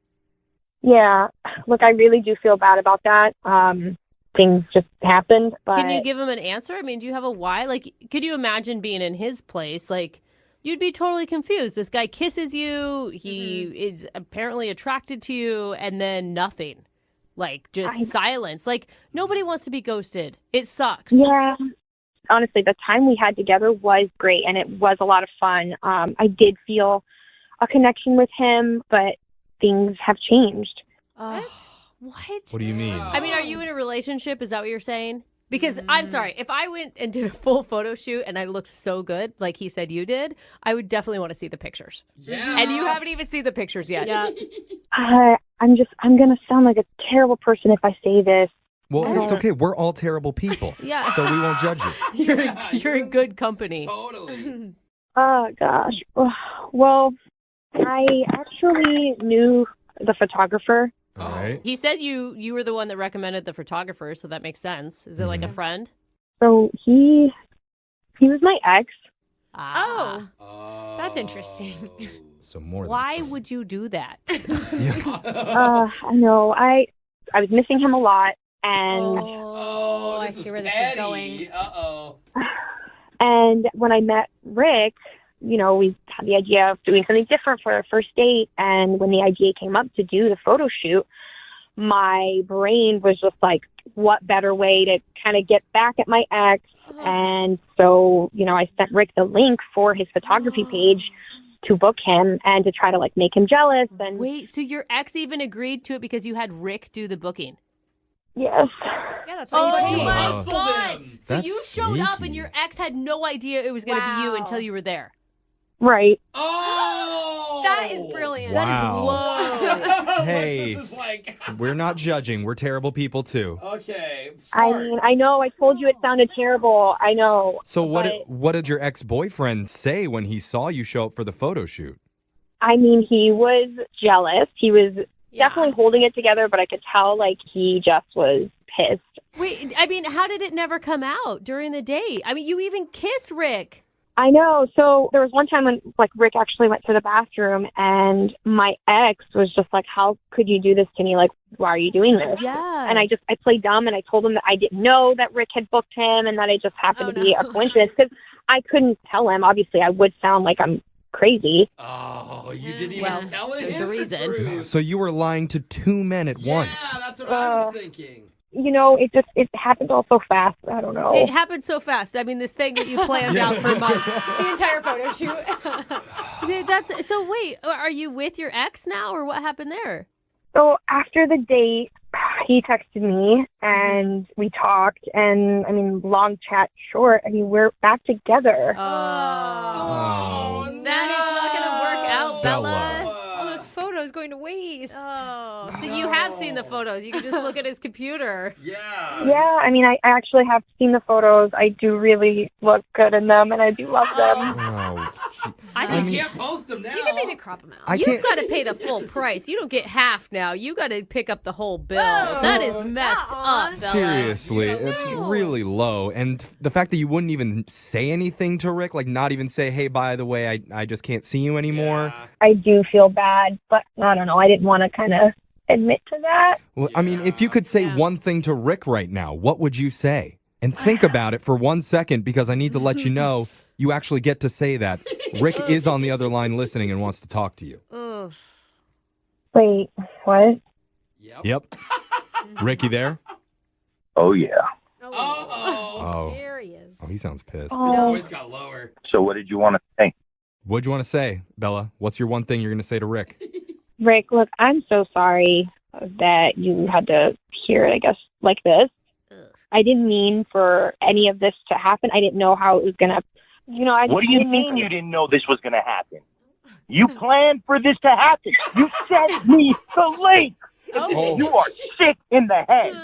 D: Yeah. Look, I really do feel bad about that. Things just happened, but
B: Can you give him an answer? I mean, do you have a why? Like, could you imagine being in his place? Like, you'd be totally confused. This guy kisses you. He is apparently attracted to you, and then nothing. Like, just silence. Like, nobody wants to be ghosted. It sucks.
D: Yeah. Honestly, the time we had together was great, and it was a lot of fun. I did feel a connection with him, but things have changed.
B: What?
A: What do you mean?
B: I mean, are you in a relationship? Is that what you're saying? Because I'm sorry, if I went and did a full photo shoot and I looked so good, like he said you did, I would definitely want to see the pictures.
C: Yeah.
B: And you haven't even seen the pictures yet.
Q: Yeah.
D: I'm going to sound like a terrible person if I say this,
A: Well, it's okay. We're all terrible people.
B: Yeah.
A: So we won't judge you.
B: You're in good company.
C: Totally.
D: Oh, gosh. Well, I actually knew the photographer.
A: All right.
B: He said you were the one that recommended the photographer, so that makes sense. Is it like a friend?
D: So he was my ex.
B: Ah.
Q: Oh, that's interesting.
A: So more than
B: Why would you do that?
D: I know. I was missing him a lot, and
Q: I see where this is going.
C: Uh-oh.
D: and when I met Rick, we had the idea of doing something different for our first date. And when the idea came up to do the photo shoot, my brain was just like, what better way to kind of get back at my ex? And so, I sent Rick the link for his photography page to book him and to try to make him jealous. And
B: Wait, so your ex even agreed to it because you had Rick do the booking?
D: Yes.
Q: Yeah, that's
B: Oh
Q: what
B: my God. So
A: That's
B: you showed up
A: sneaky.
B: and your ex had no idea it was going to be you until you were there.
D: Right.
C: Oh!
Q: That is brilliant.
A: Wow. Hey,
C: This is like...
A: we're not judging. We're terrible people too.
C: Okay,
D: I
C: smart.
D: mean, I know I told you it sounded terrible. I know.
A: So
D: but,
A: what did your ex-boyfriend say when he saw you show up for the photo shoot?
D: I mean, he was jealous. He was definitely holding it together, but I could tell he just was pissed.
B: Wait, I mean, how did it never come out during the date? I mean, you even kissed Rick.
D: I know. So there was one time when Rick actually went to the bathroom, and my ex was just like, how could you do this to me? Why are you doing this?
B: Yeah.
D: And I played dumb, and I told him that I didn't know that Rick had booked him and that it just happened to be a coincidence, because I couldn't tell him. Obviously, I would sound like I'm crazy.
C: Oh, you didn't even tell him?
B: There's a reason.
A: So you were lying to two men at once.
C: Yeah, that's what I was thinking.
D: It happened all so fast. I don't know.
B: It happened so fast. I mean, this thing that you planned out for months.
Q: The entire photo shoot.
B: So wait, are you with your ex now, or what happened there?
D: So after the date, he texted me and we talked, and I mean, long chat short, I mean, we're back together.
B: Oh, that is not going to work out, Bella.
Q: All those photos going to waste.
B: Oh, so you have seen the photos. You can just look at his computer.
D: Yeah, I mean, I actually have seen the photos. I do really look good in them, and I do love them.
A: Oh,
C: You can't post them now.
Q: You can maybe crop them out.
B: You've got to pay the full price. You don't get half now. You got to pick up the whole bill. That is messed up, Bella.
A: Seriously, it's really low. And the fact that you wouldn't even say anything to Rick, not even say, hey, by the way, I just can't see you anymore.
D: I do feel bad, but I don't know. I didn't want to kind of admit to that.
A: Well, I mean, if you could say one thing to Rick right now, what would you say? And think about it for 1 second, because I need to let you know you actually get to say that. Rick is on the other line listening and wants to talk to you.
D: Wait, what?
A: Yep. Rick, you there?
P: Oh, yeah.
A: Oh.
Q: There he is.
A: Oh, he sounds pissed.
C: His voice got lower.
P: So what did you want to say?
A: What'd you want to say, Bella? What's your one thing you're going to say to Rick?
D: Rick, look, I'm so sorry that you had to hear it, I guess, like this. I didn't mean for any of this to happen. I didn't know how it was going to,
P: What do you mean you didn't know this was going to happen? You planned for this to happen. You sent me the link.
A: Oh.
P: You are sick in the head.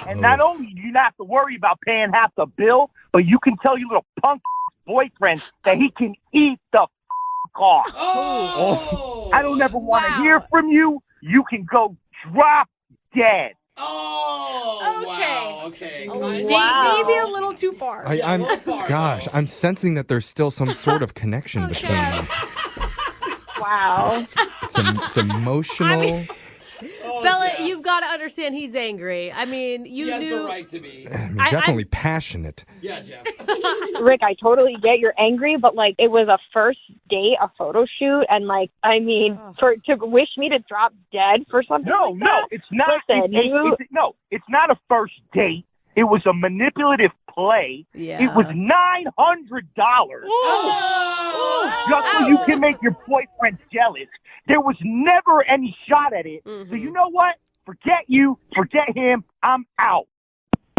P: And not only do you not have to worry about paying half the bill, but you can tell your little punk boyfriend that he can eat the car. I don't ever want to hear from you. You can go drop dead.
C: Okay.
Q: Maybe a little too far.
A: I'm sensing that there's still some sort of connection between them.
D: Wow.
A: It's emotional.
B: Bella, you've got to understand he's angry. I mean, you
C: he has
B: knew.
C: the right to be.
A: I mean, definitely passionate.
C: Yeah, Jeff.
D: Rick, I totally get you're angry, but it was a first date, a photo shoot, and to wish me to drop dead for something like that?
P: No, it's not.
D: Listen,
P: it's not a first date. It was a manipulative play.
B: Yeah.
P: It was $900. Just so you can make your boyfriend jealous. There was never any shot at it. So you know what? Forget you. Forget him. I'm out.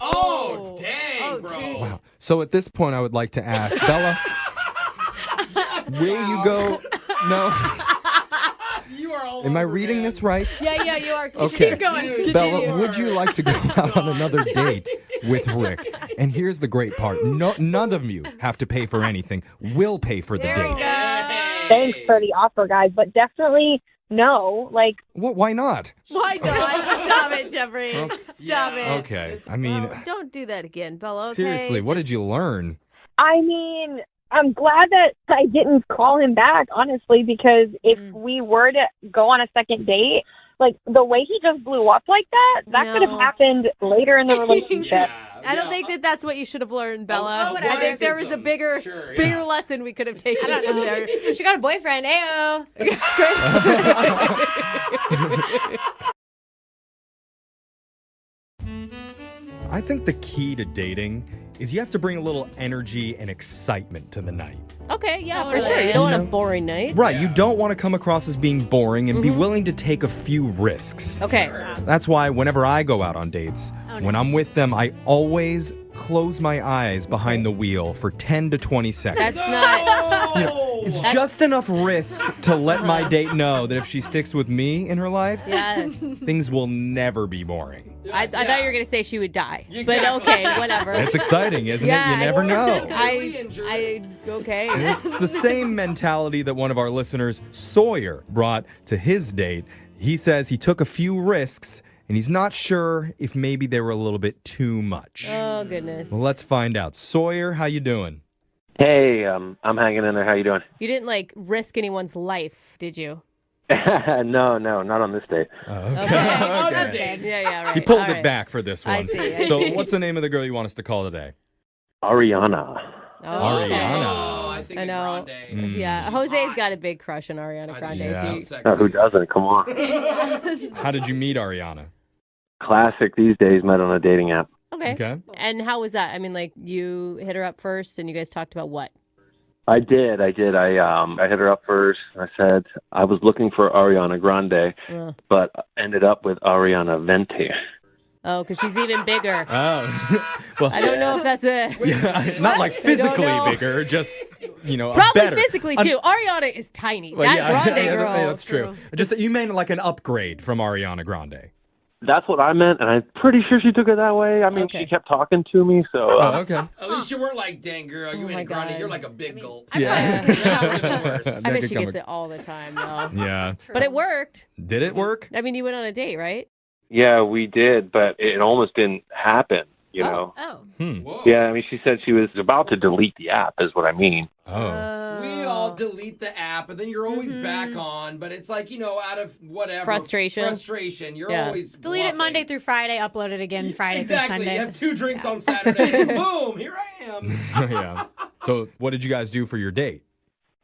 C: Oh, dang, bro.
A: Wow. So at this point, I would like to ask, Bella, will you go? No.
C: You are all
A: Am I
C: over,
A: reading
C: man.
A: this right?
B: Yeah, you are.
A: Okay.
B: Keep going.
A: Bella,
B: Continue.
A: would you like to go out on another date with Rick? And here's the great part. No, none of you have to pay for anything. We'll pay for the date.
D: Thanks for the offer, guys, but definitely no. Like,
A: What? Why not?
B: Why not? Stop it, Jeffrey. Stop it.
A: Okay. I mean,
B: Don't do that again, Bella. Okay?
A: seriously, what did you learn?
D: I mean, I'm glad that I didn't call him back, honestly, because if we were to go on a second date, like the way he just blew up like that could have happened later in the relationship.
B: I don't think that that's what you should have learned, Bella.
Q: Oh,
B: I think there was a bigger lesson we could have taken from there.
Q: She got a boyfriend. Ayo.
A: I think the key to dating is you have to bring a little energy and excitement to the night.
B: Okay, yeah, for sure. You don't want a boring night.
A: Right, you don't want to come across as being boring and be willing to take a few risks.
B: Okay.
A: That's why whenever I go out on dates, when I'm with them, I always close my eyes behind the wheel for 10 to 20 seconds.
B: That's not.
A: You know, it's just enough risk to let my date know that if she sticks with me in her life, things will never be boring.
B: I thought you were going to say she would die. But okay, whatever.
A: It's exciting, isn't it? You never know.
B: Okay.
A: It's the same mentality that one of our listeners, Sawyer, brought to his date. He says he took a few risks and he's not sure if maybe they were a little bit too much.
B: Oh, goodness.
A: Well, let's find out. Sawyer, how you doing?
R: Hey, I'm hanging in there. How you doing?
B: You didn't, risk anyone's life, did you?
R: No, not on this date.
B: Okay. Yeah, right.
A: He pulled
B: All
A: it
B: right.
A: back for this one.
B: I see.
A: So what's the name of the girl you want us to call today?
R: Ariana.
A: Ariana.
B: I know. Yeah, Jose's got a big crush on Ariana Grande.
A: Yeah.
R: Who doesn't? Come on.
A: How did you meet Ariana?
R: Classic these days, met on a dating app.
B: Okay. And how was that? I mean, you hit her up first and you guys talked about what?
R: I did. I hit her up first. I said I was looking for Ariana Grande, but ended up with Ariana Venti.
B: Oh, because she's even bigger.
A: Oh. Well,
B: I don't know if that's a...
A: not like physically
B: know.
A: bigger, just,
B: Probably
A: better.
B: physically, too. Ariana is tiny.
A: Well,
B: that Grande girl.
A: That's true. Just that you meant like an upgrade from Ariana Grande.
R: That's what I meant, and I'm pretty sure she took it that way. I mean, she kept talking to me, so...
A: okay.
C: At least you weren't like, dang girl, you ain't a grande. You're like a big gulp.
A: Yeah.
B: I bet she gets it all the time, though.
A: Yeah.
B: But it worked.
A: Did it work?
B: I mean, you went on a date, right?
R: Yeah, we did, but it almost didn't happen, you know?
B: Oh.
R: Yeah, I mean, she said she was about to delete the app, is what I mean.
C: We all delete the app, and then you're always back on. But it's like, out of whatever.
Q: Frustration.
C: You're always
Q: delete it Monday through Friday, upload it again Friday
C: exactly.
Q: through Sunday.
C: You have 2 drinks on Saturday, and boom, here I am.
A: Yeah. So what did you guys do for your date?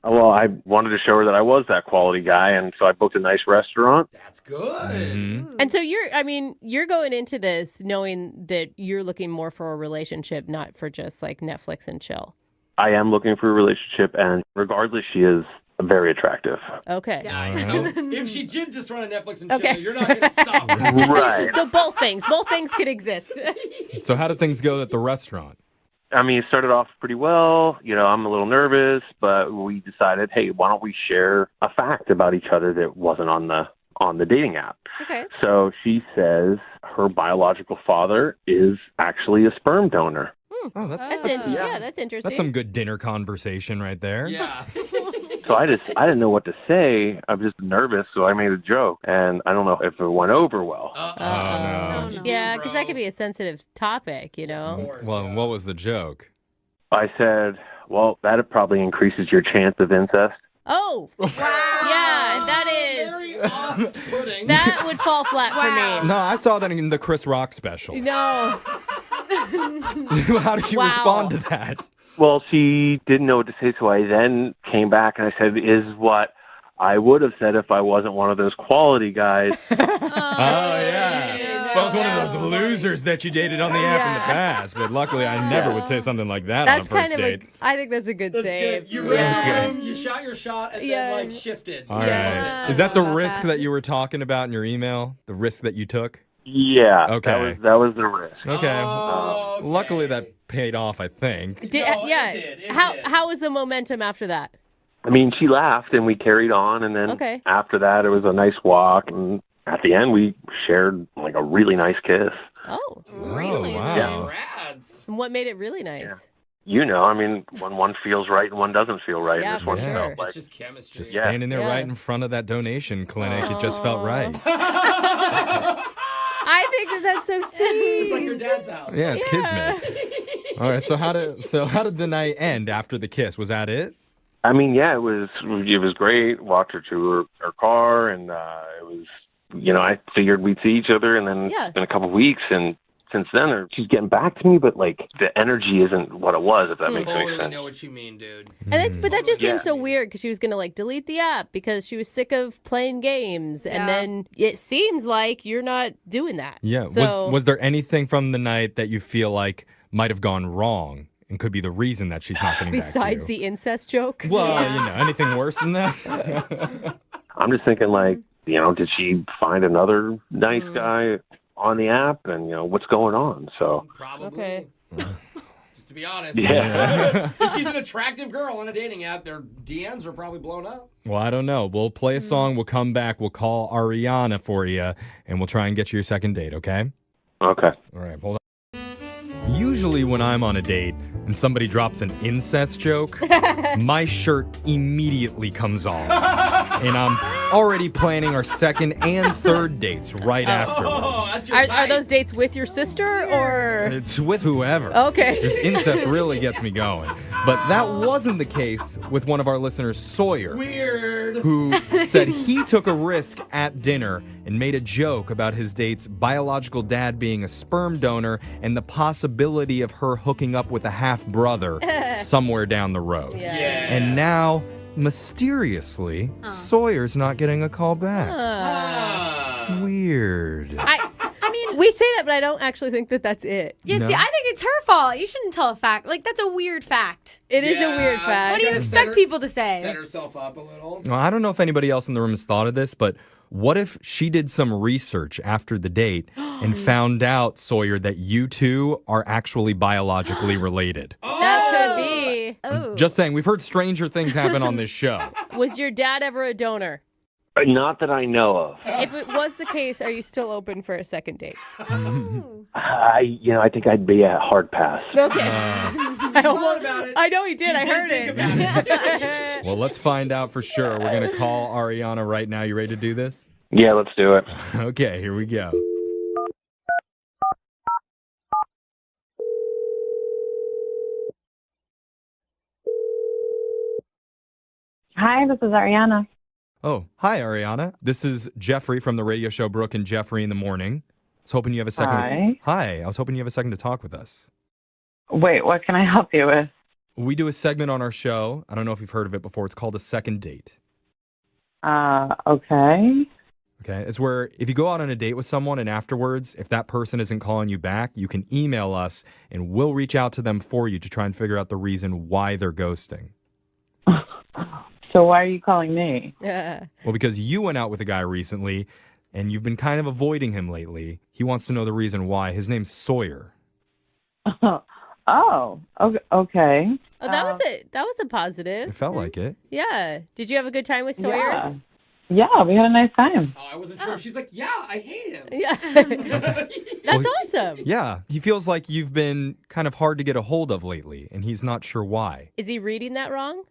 R: Well, I wanted to show her that I was that quality guy, and so I booked a nice restaurant.
C: That's good.
B: And so you're going into this knowing that you're looking more for a relationship, not for just Netflix and chill.
R: I am looking for a relationship, and regardless, she is very attractive.
B: Okay.
C: So if she did just run a Netflix and chill, you're not going to stop her.
R: Right.
B: So both things could exist.
A: So how did things go at the restaurant?
R: I mean, it started off pretty well. I'm a little nervous, but we decided, hey, why don't we share a fact about each other that wasn't on the dating app?
B: Okay.
R: So she says her biological father is actually a sperm donor.
A: Oh, that's
B: interesting.
A: That's some good dinner conversation right there.
C: Yeah.
R: So I didn't know what to say. I was just nervous, so I made a joke, and I don't know if it went over well.
A: Oh, no.
B: Yeah, because that could be a sensitive topic,
A: Well, what was the joke?
R: I said, well, that probably increases your chance of incest.
B: Oh, wow. Yeah, that is.
C: Very off-putting.
B: That would fall flat for me.
A: No, I saw that in the Chris Rock special.
B: No.
A: How did you respond to that?
R: Well, she didn't know what to say, so I then came back and I said, is what I would have said if I wasn't one of those quality guys.
A: Oh, yeah. Well, I was one of those losers that you dated on the app in the past, but luckily I never would say something like that on a first date.
B: I think that's a good save.
C: Good. You read the room, you shot your shot, and then shifted.
A: All right. Is that the risk that you were talking about in your email? The risk that you took?
R: Yeah.
A: Okay.
R: That was the risk.
A: Okay. Luckily that paid off, I think.
B: How was the momentum after that?
R: I mean, she laughed and we carried on, and then after that, it was a nice walk, and at the end, we shared like a really nice kiss.
B: Oh,
A: really? Wow.
R: Yeah.
B: And what made it really nice?
R: You know, I mean, when one feels right and one doesn't feel right.
B: Yeah,
R: and this one
B: for sure.
R: felt like
C: It's just chemistry.
A: Just standing there right in front of that donation clinic. It just felt right.
B: I think that's so sweet.
C: It's like your dad's house.
A: Yeah, it's kismet. All right, so how did the night end after the kiss? Was that it?
R: I mean, yeah, it was great. Walked her to her car, and it was, you know, I figured we'd see each other, and then it's been a couple of weeks, and since then, she's getting back to me, but like the energy isn't what it was, if that makes any sense.
C: I know what you mean, dude.
B: And but that just seems so weird because she was gonna like delete the app because she was sick of playing games, and then it seems like you're not doing that.
A: Yeah.
B: So,
A: Was there anything from the night that you feel like might have gone wrong and could be the reason that she's not getting back to
B: besides
A: you?
B: the incest joke?
A: Well, you know, anything worse than that?
R: I'm just thinking, like, you know, did she find another nice guy on the app, and you know what's going on? So
C: probably. Just to be honest.
R: Yeah.
C: If she's an attractive girl on a dating app, their DMs are probably blown up.
A: Well, I don't know. We'll play a song. We'll come back. We'll call Ariana for you, and we'll try and get you your second date, okay?
R: Okay.
A: All right, hold on. Usually when I'm on a date and somebody drops an incest joke, my shirt immediately comes off. And I'm already planning our second and third dates right afterwards.
B: Are those dates with your sister or?
A: It's with whoever.
B: Okay.
A: Just incest really gets me going. But that wasn't the case with one of our listeners, Sawyer.
C: Weird.
A: Who said he took a risk at dinner and made a joke about his date's biological dad being a sperm donor and the possibility of her hooking up with a half-brother somewhere down the road.
B: Yeah.
A: And now, mysteriously, Sawyer's not getting a call back. Weird.
Q: I mean,
B: we say that, but I don't actually think that that's it.
Q: You
A: No?
Q: see, I think it's her fault. You shouldn't tell a fact. Like, that's a weird fact.
B: It is a weird fact.
Q: What do you expect people to say?
C: Set herself up a little.
A: Well, I don't know if anybody else in the room has thought of this, but what if she did some research after the date and found out, Sawyer, that you two are actually biologically related?
B: That could be.
A: Just saying, we've heard stranger things happen on this show.
B: Was your dad ever a donor?
R: Not that I know of.
B: If it was the case, are you still open for a second date?
R: I think I'd be a hard pass.
B: Okay. I know he did. I heard it.
A: Well, let's find out for sure. We're going to call Ariana right now. You ready to do this?
R: Yeah, let's do it.
A: Okay, here we go.
D: Hi, this is Ariana.
A: Oh, hi, Ariana. This is Jeffrey from the radio show Brooke and Jeffrey in the Morning. I was hoping you have a second. Hi. I was hoping you have a second to talk with us.
D: Wait, what can I help you with?
A: We do a segment on our show. I don't know if you've heard of it before. It's called a second date.
D: Okay.
A: Okay. It's where if you go out on a date with someone and afterwards, if that person isn't calling you back, you can email us and we'll reach out to them for you to try and figure out the reason why they're ghosting.
D: So why are you calling me?
A: Well, because you went out with a guy recently and you've been kind of avoiding him lately. He wants to know the reason why. His name's Sawyer.
D: Oh, okay.
B: Oh, that was a positive.
A: It felt like it.
B: Yeah. Did you have a good time with Sawyer?
D: Yeah, we had a nice time.
C: Oh, I wasn't sure. She's like, yeah, I hate him.
B: Yeah. That's awesome.
A: Yeah. He feels like you've been kind of hard to get a hold of lately, and he's not sure why.
B: Is he reading that wrong?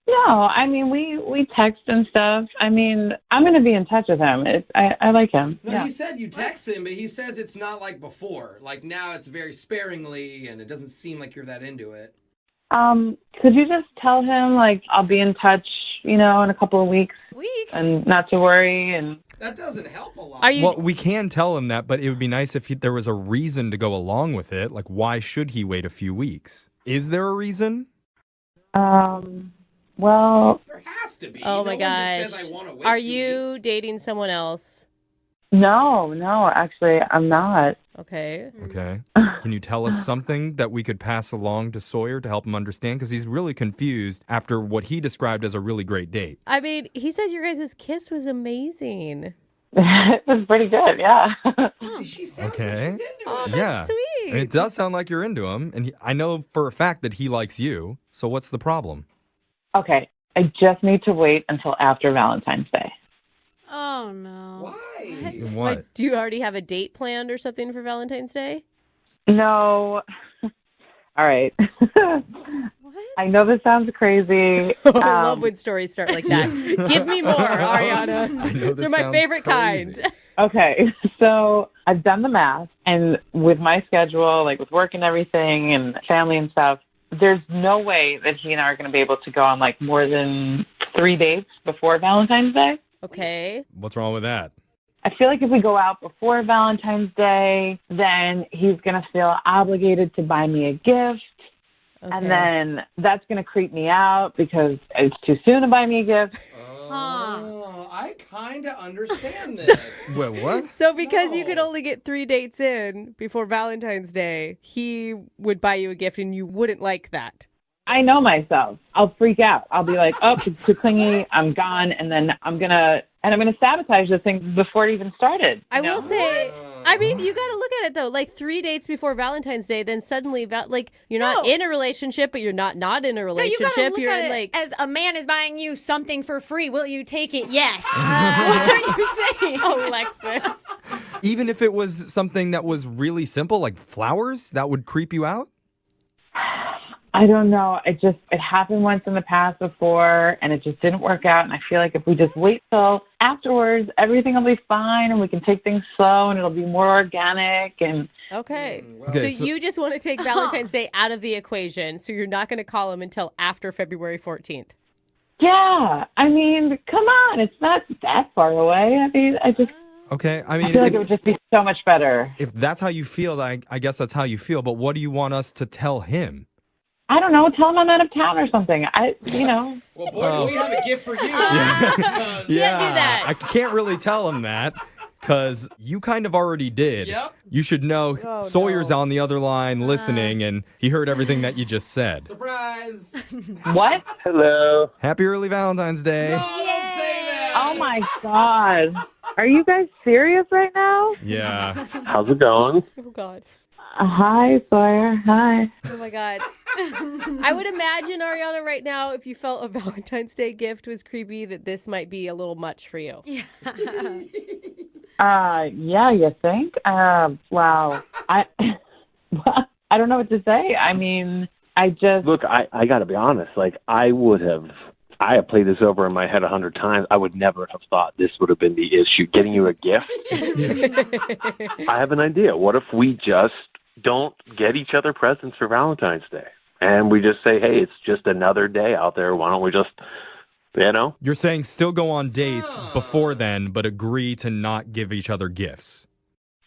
D: No, I mean, we text and stuff. I mean, I'm going to be in touch with him. I like him.
C: No, he said you text him, but he says it's not like before. Like now it's very sparingly, and it doesn't seem like you're that into it.
D: Could you just tell him, like, I'll be in touch, in a couple of weeks? And not to worry, and...
C: That doesn't help a lot.
A: Well, we can tell him that, but it would be nice if there was a reason to go along with it. Like, why should he wait a few weeks? Is there a reason?
D: Well...
C: There has to be.
B: Oh, my gosh.
C: Just says, I want to wait
B: Are
C: 2
B: you
C: weeks.
B: dating someone else?
D: No, actually, I'm not.
B: Okay.
A: Okay. Can you tell us something that we could pass along to Sawyer to help him understand? Because he's really confused after what he described as a really great date.
B: I mean, he says your guys' kiss was amazing.
D: It was pretty good, yeah.
C: She sounds
A: Okay.
C: like she's into
B: Oh,
C: it.
B: that's
A: Yeah.
B: sweet.
A: And it does sound like you're into him. And I know for a fact that he likes you. So what's the problem?
D: Okay,
S: I just need to wait until after Valentine's Day.
Q: Oh, no.
C: Why?
A: What?
B: But do you already have a date planned or something for Valentine's Day?
S: No. All right. I know this sounds crazy.
B: I love when stories start like that. Give me more, Ariana.
A: I know this
B: They're my
A: sounds
B: favorite
A: crazy.
B: kind.
S: Okay, so I've done the math, and with my schedule, like with work and everything and family and stuff, there's no way that he and I are going to be able to go on like more than 3 dates before Valentine's Day.
B: Okay.
A: What's wrong with that?
S: I feel like if we go out before Valentine's Day, then he's going to feel obligated to buy me a gift.
B: Okay.
S: And then that's going to creep me out because it's too soon to buy me a gift.
C: Oh, I kind of understand this.
A: Wait, what?
B: So because you could only get 3 dates in before Valentine's Day, he would buy you a gift and you wouldn't like that.
S: I know myself. I'll freak out. I'll be like, oh, it's too clingy. I'm gone. And then I'm going to sabotage this thing before it even started.
B: I will say, I mean, you got to look at it though. Like 3 dates before Valentine's Day, then suddenly, you're not in a relationship, but you're not in a relationship.
Q: No, you gotta look
B: you're
Q: at
B: in
Q: it as a man is buying you something for free. Will you take it? Yes. What are you saying, Alexis?
A: Even if it was something that was really simple, like flowers, that would creep you out?
S: I don't know. It happened once in the past before, and it just didn't work out. And I feel like if we just wait till afterwards, everything will be fine, and we can take things slow, and it'll be more organic. And
B: Okay.
A: Okay,
B: So you just want to take Valentine's Day out of the equation, so you're not going to call him until after February 14th.
S: yeah, I mean, come on, it's not that far away. I mean,
A: Okay, I
S: I
A: mean,
S: feel like it would just be so much better.
A: if that's how you feel, I guess that's how you feel. But what do you want us to tell him?
S: I don't know. Tell him I'm out of town or something.
C: Well, boy, do we have a gift for you.
A: Yeah,
B: do that.
A: I can't really tell him that because you kind of already did.
C: Yep.
A: You should know Sawyer's on the other line listening, and he heard everything that you just said.
C: Surprise.
S: What?
R: Hello.
A: Happy early Valentine's Day.
C: No, don't say that.
S: Oh my God. Are you guys serious right now?
A: Yeah.
R: How's it going?
B: Oh, God.
S: Hi, Sawyer. Hi.
B: Oh, my God. I would imagine, Ariana, right now, if you felt a Valentine's Day gift was creepy, that this might be a little much for you.
Q: Yeah.
S: Yeah, you think? Wow. I don't know what to say. I mean,
R: Look, I got to be honest. Like, I have played this over in my head 100 times. I would never have thought this would have been the issue. Getting you a gift? I have an idea. What if we just don't get each other presents for Valentine's Day? And we just say, hey, it's just another day out there. Why don't we just,
A: You're saying still go on dates before then, but agree to not give each other gifts.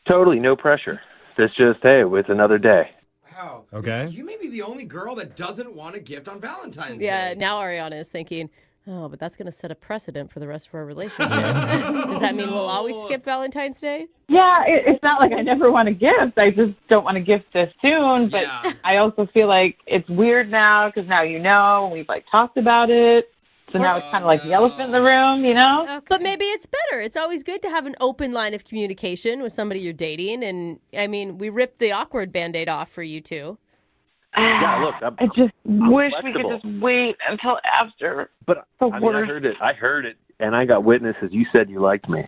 R: Totally, no pressure. It's just, hey, it's another day.
C: Wow.
A: Okay.
C: You may be the only girl that doesn't want a gift on Valentine's
B: Yeah,
C: Day.
B: now Ariana is thinking, oh, but that's going to set a precedent for the rest of our relationship. Does that mean we'll always skip Valentine's Day?
S: Yeah, it's not like I never want a gift. I just don't want a gift this soon. But I also feel like it's weird now because now we've talked about it. So now it's kind of like the elephant in the room,
B: Okay. But maybe it's better. It's always good to have an open line of communication with somebody you're dating. And, I mean, we ripped the awkward Band-Aid off for you two.
R: Yeah, look,
S: I just wish
R: flexible.
S: we could just wait until after.
R: But
S: The
R: I
S: worst.
R: I heard it, and I got witnesses. You said you liked me.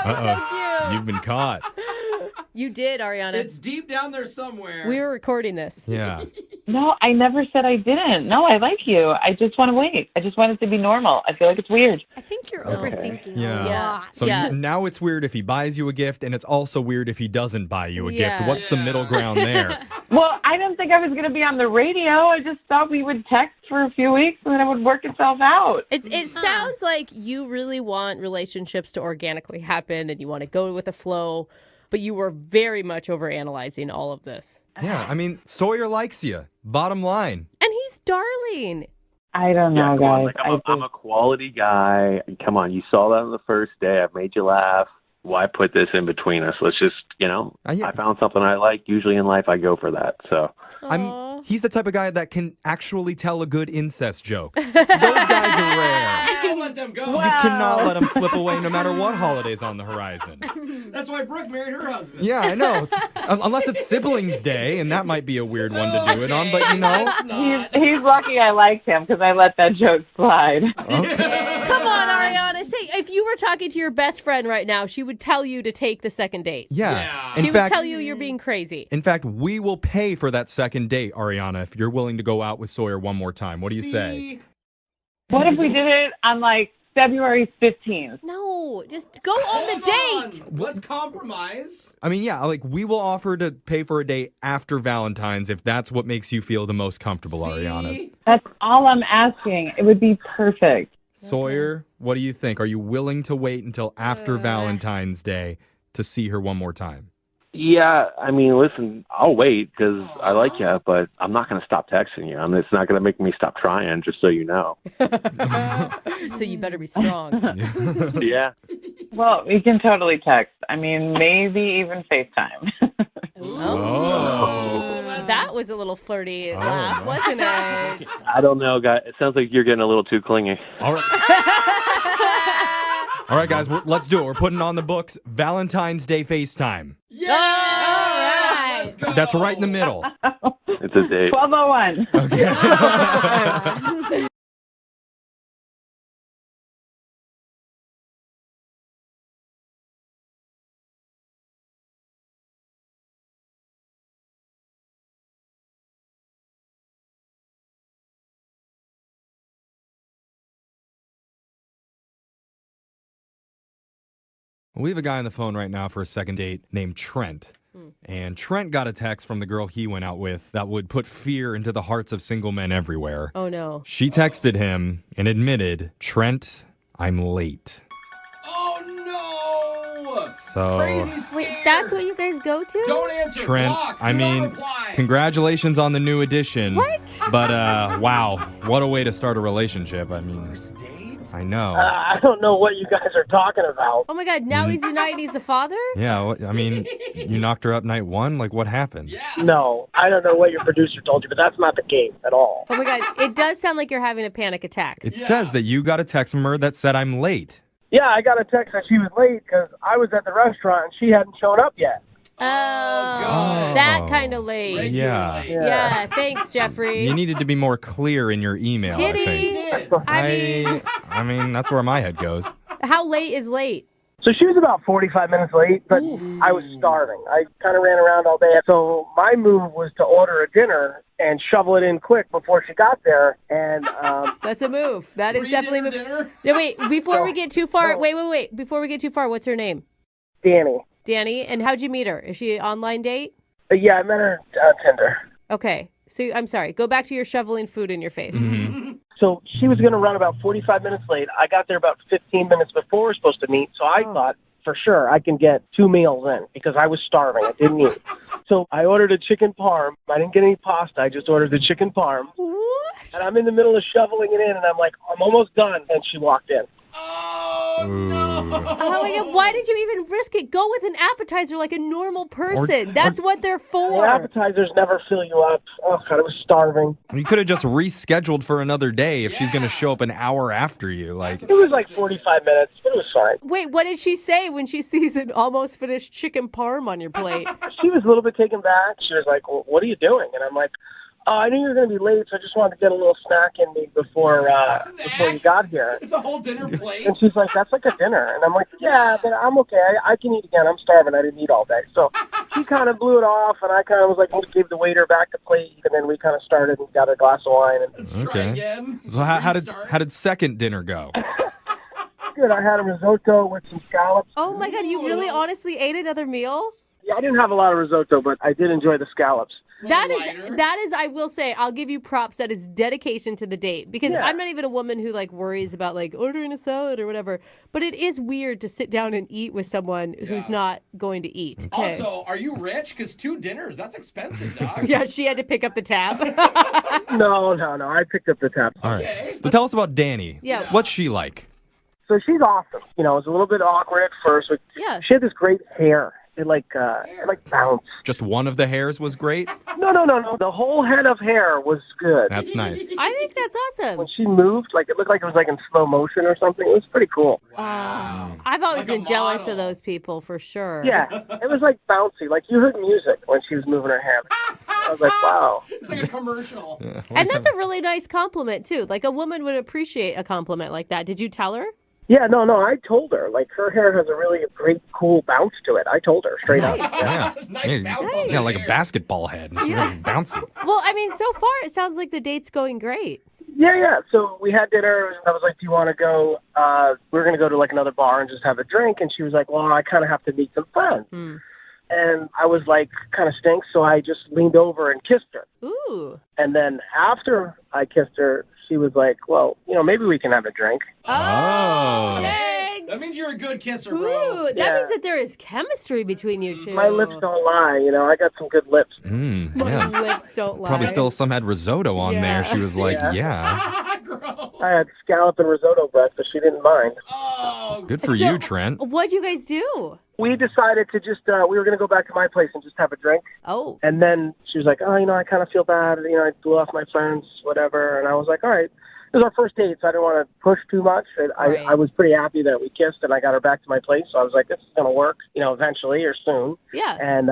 A: Uh-oh. You've been caught.
B: You did, Ariana.
C: It's deep down there somewhere.
B: We were recording this.
A: Yeah.
S: No, I never said I didn't. No, I like you. I just want to wait. I just want it to be normal. I feel like it's weird.
Q: I think you're overthinking
A: Yeah.
Q: a lot.
A: So now it's weird if he buys you a gift, and it's also weird if he doesn't buy you a gift. What's the middle ground there?
S: Well, I didn't think I was going to be on the radio. I just thought we would text for a few weeks and then it would work itself out.
B: It sounds like you really want relationships to organically happen and you want to go with the flow, but you were very much overanalyzing all of this.
A: Yeah, I mean, Sawyer likes you. Bottom line.
B: And he's darling.
S: I don't know,
R: come on,
S: guys.
R: I'm a quality guy. Come on, you saw that on the first day. I've made you laugh. Why put this in between us? Let's just, I found something I like. Usually in life, I go for that. So
A: He's the type of guy that can actually tell a good incest joke. Those guys are rare.
C: let them go.
A: You cannot let them slip away no matter what holiday's on the horizon.
C: That's why Brooke married her husband.
A: Yeah, I know. Unless it's Siblings Day, and that might be a weird one to do it on, but you know.
S: He's lucky I liked him because I let that joke slide.
A: Okay.
B: Come on, Ariana. Say, if you were talking to your best friend right now, she would tell you to take the second date.
A: Yeah.
B: She would tell you you're being crazy.
A: In fact, we will pay for that second date, Ariana, if you're willing to go out with Sawyer one more time. What do you say?
S: What if we did it on like February 15th?
B: No, just go on the date.
C: Let's compromise.
A: I mean, yeah, like we will offer to pay for a date after Valentine's if that's what makes you feel the most comfortable, Ariana.
S: That's all I'm asking. It would be perfect.
A: Sawyer, what do you think? Are you willing to wait until after Valentine's Day to see her one more time?
R: Yeah, I mean, listen, I'll wait because I like you, but I'm not going to stop texting you. I mean, it's not going to make me stop trying, just so you know.
B: So you better be strong.
R: Yeah.
S: Well, we can totally text. I mean, maybe even FaceTime.
B: Oh. That was a little flirty laugh, wasn't it?
R: I don't know, guys. It sounds like you're getting a little too clingy.
A: All right, guys, let's do it. We're putting on the books Valentine's Day FaceTime.
C: Yeah! All right.
A: That's right in the middle.
R: It's a date.
S: 12:01.
A: Okay. We have a guy on the phone right now for a second date named Trent. And Trent got a text from the girl he went out with that would put fear into the hearts of single men everywhere.
B: Oh, no.
A: She texted him and admitted, "Trent, I'm late."
C: Oh, no!
A: So,
B: Wait, that's what you guys go to?
C: Don't answer.
A: Trent,
C: Block.
A: I
C: Do not
A: mean,
C: reply.
A: congratulations on the new edition.
B: What?
A: But, wow, what a way to start a relationship. I mean, I know.
T: I don't know what you guys are talking about.
B: Oh, my God. Now he's denying he's the father?
A: Yeah, I mean, you knocked her up night one? Like, what happened?
T: No, I don't know what your producer told you, but that's not the case at all.
B: Oh, my God. It does sound like you're having a panic attack.
A: It says that you got a text from her that said, "I'm late."
T: Yeah, I got a text that she was late because I was at the restaurant and she hadn't shown up yet.
B: Oh, that kind of late.
A: Yeah.
B: Yeah, thanks, Jeffrey.
A: You needed to be more clear in your email,
B: Did
A: I
B: he?
A: think.
B: I mean,
A: that's where my head goes.
B: how late is late?
T: So she was about 45 minutes late, but I was starving. I kind of ran around all day. So my move was to order a dinner and shovel it in quick before she got there. And
B: That's a move. That is definitely a move. No, wait, before we get too far, wait. Before we get too far, what's her name?
T: Danny.
B: Danny, and how'd you meet her? Is she an online date?
T: Yeah, I met her on Tinder.
B: Okay, so I'm sorry. Go back to your shoveling food in your face.
T: So she was going to run about 45 minutes late. I got there about 15 minutes before we were supposed to meet, so I thought for sure I can get 2 meals in because I was starving. I didn't eat. So I ordered a chicken parm. I didn't get any pasta. I just ordered the chicken parm.
B: What?
T: And I'm in the middle of shoveling it in, and I'm like, I'm almost done. And she walked in.
B: Oh my God, why did you even risk it? Go with an appetizer like a normal person. That's what they're for.
T: Well, appetizers never fill you up. Oh, God, I was starving.
A: You could have just rescheduled for another day if she's going to show up an hour after you. Like,
T: It was like 45 minutes, but it was fine.
B: Wait, what did she say when she sees an almost finished chicken parm on your plate?
T: She was a little bit taken back. She was like, well, what are you doing? And I'm like, oh, I knew you were going to be late, so I just wanted to get a little snack in me before you got here.
C: It's a whole dinner plate.
T: And she's like, that's like a dinner. And I'm like, yeah, but I'm okay. I can eat again. I'm starving. I didn't eat all day. So she kind of blew it off, and I kind of was like, gave the waiter back the plate, and then we kind of started and got a glass of wine. And
A: okay. So how did second dinner go?
T: Good. I had a risotto with some scallops.
B: Oh my God, you really honestly ate another meal?
T: Yeah, I didn't have a lot of risotto, but I did enjoy the scallops.
B: That is, I will say, I'll give you props. That is dedication to the date, because I'm not even a woman who like worries about like ordering a salad or whatever. But it is weird to sit down and eat with someone who's not going to eat. Okay.
C: Also, are you rich? Because 2 dinners, that's expensive, dog.
B: Yeah, she had to pick up the tab.
T: No. I picked up the tab.
A: All right. So tell us about Danny.
B: Yeah.
A: What's she like?
T: So she's awesome. You know, it was a little bit awkward at first. But
B: yeah.
T: She had this great hair. It like bounced.
A: Just one of the hairs was great?
T: No. The whole head of hair was good.
A: That's nice.
B: I think that's awesome.
T: When she moved, like it looked like it was like in slow motion or something. It was pretty cool.
B: I've always been jealous of those people for sure.
T: Yeah, it was like bouncy. Like you heard music when she was moving her hair. I was like, wow.
C: It's like a commercial.
A: Yeah.
B: And that's a really nice compliment, too. Like, a woman would appreciate a compliment like that. Did you tell her?
T: Yeah, no, I told her. Like, her hair has a really great, cool bounce to it. I told her straight up.
A: Yeah. Yeah, like a basketball head. It's really bouncy.
B: Well, I mean, so far, it sounds like the date's going great.
T: Yeah. So we had dinner, and I was like, do you want to go? We were going to go to, like, another bar and just have a drink. And she was like, well, I kind of have to meet some friends. And I was like, kind of stinks, so I just leaned over and kissed her.
B: Ooh.
T: And then after I kissed her, she was like, well, maybe we can have a drink.
A: Oh.
B: Dang.
C: That means you're a good kisser, bro.
B: Ooh, that means that there is chemistry between you two.
T: My lips don't lie, I got some good lips.
B: My lips don't lie.
A: Probably still some had risotto on there. She was like, yeah.
T: I had scallop and risotto breath, but she didn't mind.
A: Good for you, Trent.
B: What'd you guys do?
T: We decided to just, we were going to go back to my place and just have a drink.
B: Oh.
T: And then she was like, I kind of feel bad. I blew off my friends, whatever. And I was like, all right. It was our first date, so I didn't want to push too much. I was pretty happy that we kissed, and I got her back to my place. So I was like, this is going to work, eventually or soon.
B: Yeah.
T: And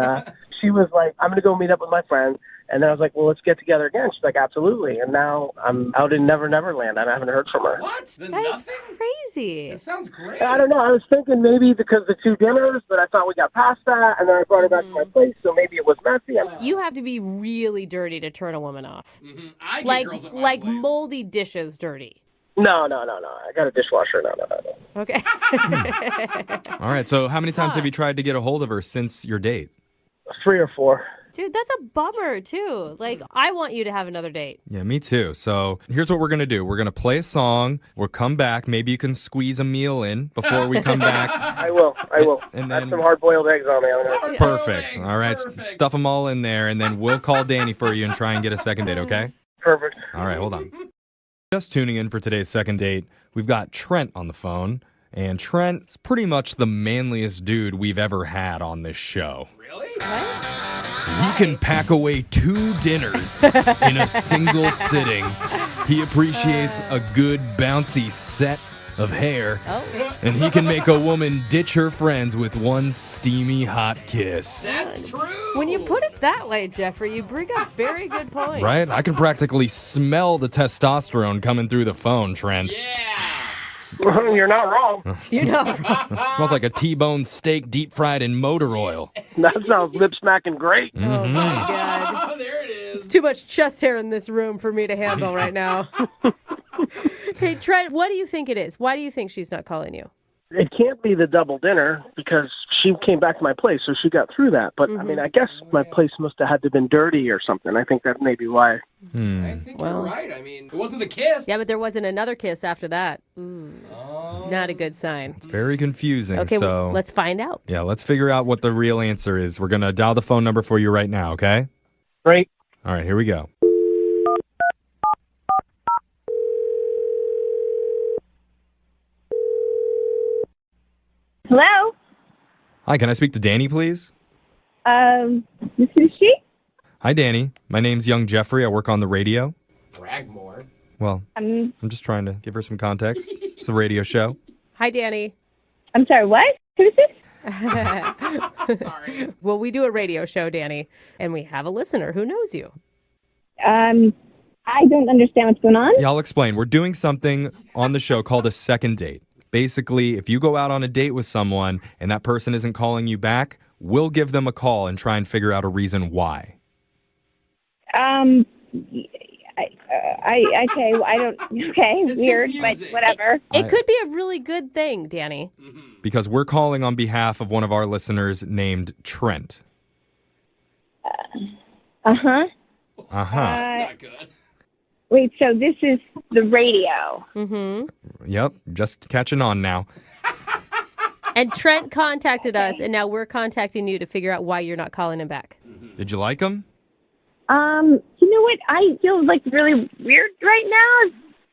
T: she was like, I'm going to go meet up with my friend. And then I was like, well, let's get together again. She's like, absolutely. And now I'm out in Never Never Land. I haven't heard from her.
C: What?
B: That is crazy.
C: It sounds great.
T: I don't know. I was thinking maybe because the 2 dinners, but I thought we got past that. And then I brought her back to my place, so maybe it was messy.
B: You have to be really dirty to turn a woman off.
C: I get girls at my place.
B: Moldy dishes dirty.
T: No. I got a dishwasher. No.
B: Okay.
A: All right, so how many times have you tried to get a hold of her since your date?
T: 3 or 4.
B: Dude, that's a bummer, too. Like, I want you to have another date.
A: Yeah, me too. So here's what we're going to do. We're going to play a song. We'll come back. Maybe you can squeeze a meal in before we come back.
T: I will.
A: And
T: I
A: then
T: have some hard-boiled eggs on me.
A: Perfect. All right, stuff them all in there, and then we'll call Danny for you and try and get a second date, okay?
T: Perfect.
A: All right, hold on. Just tuning in for today's second date, we've got Trent on the phone. And Trent's pretty much the manliest dude we've ever had on this show.
C: Really?
A: He can pack away 2 dinners in a single sitting. He appreciates a good bouncy set of hair. And he can make a woman ditch her friends with one steamy hot kiss.
C: That's true.
B: When you put it that way, Jeffrey, you bring up very good points.
A: Right? I can practically smell the testosterone coming through the phone, Trent.
T: You're not wrong.
A: Smells like a T-bone steak deep fried in motor oil.
T: That sounds lip-smacking great.
B: Oh, my God.
C: There it is.
B: It's too much chest hair in this room for me to handle right now. Hey, Trent, what do you think it is? Why do you think she's not calling you?
T: It can't be the double dinner because she came back to my place, so she got through that. But, I mean, I guess my place must have had to have been dirty or something. I think that may be why.
C: I think you're right. I mean, it wasn't the kiss.
B: Yeah, but there wasn't another kiss after that. Not a good sign.
A: It's very confusing.
B: Okay,
A: so
B: let's find out.
A: Yeah, let's figure out what the real answer is. We're going to dial the phone number for you right now, okay?
T: Great.
A: All right, here we go.
U: Hello?
A: Hi, can I speak to Danny, please?
U: This is she?
A: Hi, Danny. My name's Young Jeffrey. I work on the radio.
C: Brag more.
A: Well, I'm just trying to give her some context. It's a radio show.
B: Hi, Danny.
U: I'm sorry, what? Who is this?
B: Sorry. Well, we do a radio show, Danny, and we have a listener who knows you.
U: I don't understand what's going on.
A: Yeah, I'll explain. We're doing something on the show called a second date. Basically, if you go out on a date with someone and that person isn't calling you back, we'll give them a call and try and figure out a reason why.
U: Weird, but whatever.
B: It could be a really good thing, Danny.
A: Because we're calling on behalf of one of our listeners named Trent.
U: Uh-huh.
A: Uh-huh.
C: That's not good.
U: Wait, so this is the radio.
B: Mm-hmm.
A: Yep, just catching on now.
B: And Trent contacted us, and now we're contacting you to figure out why you're not calling him back.
A: Did you like him?
U: You know what? I feel really weird right now.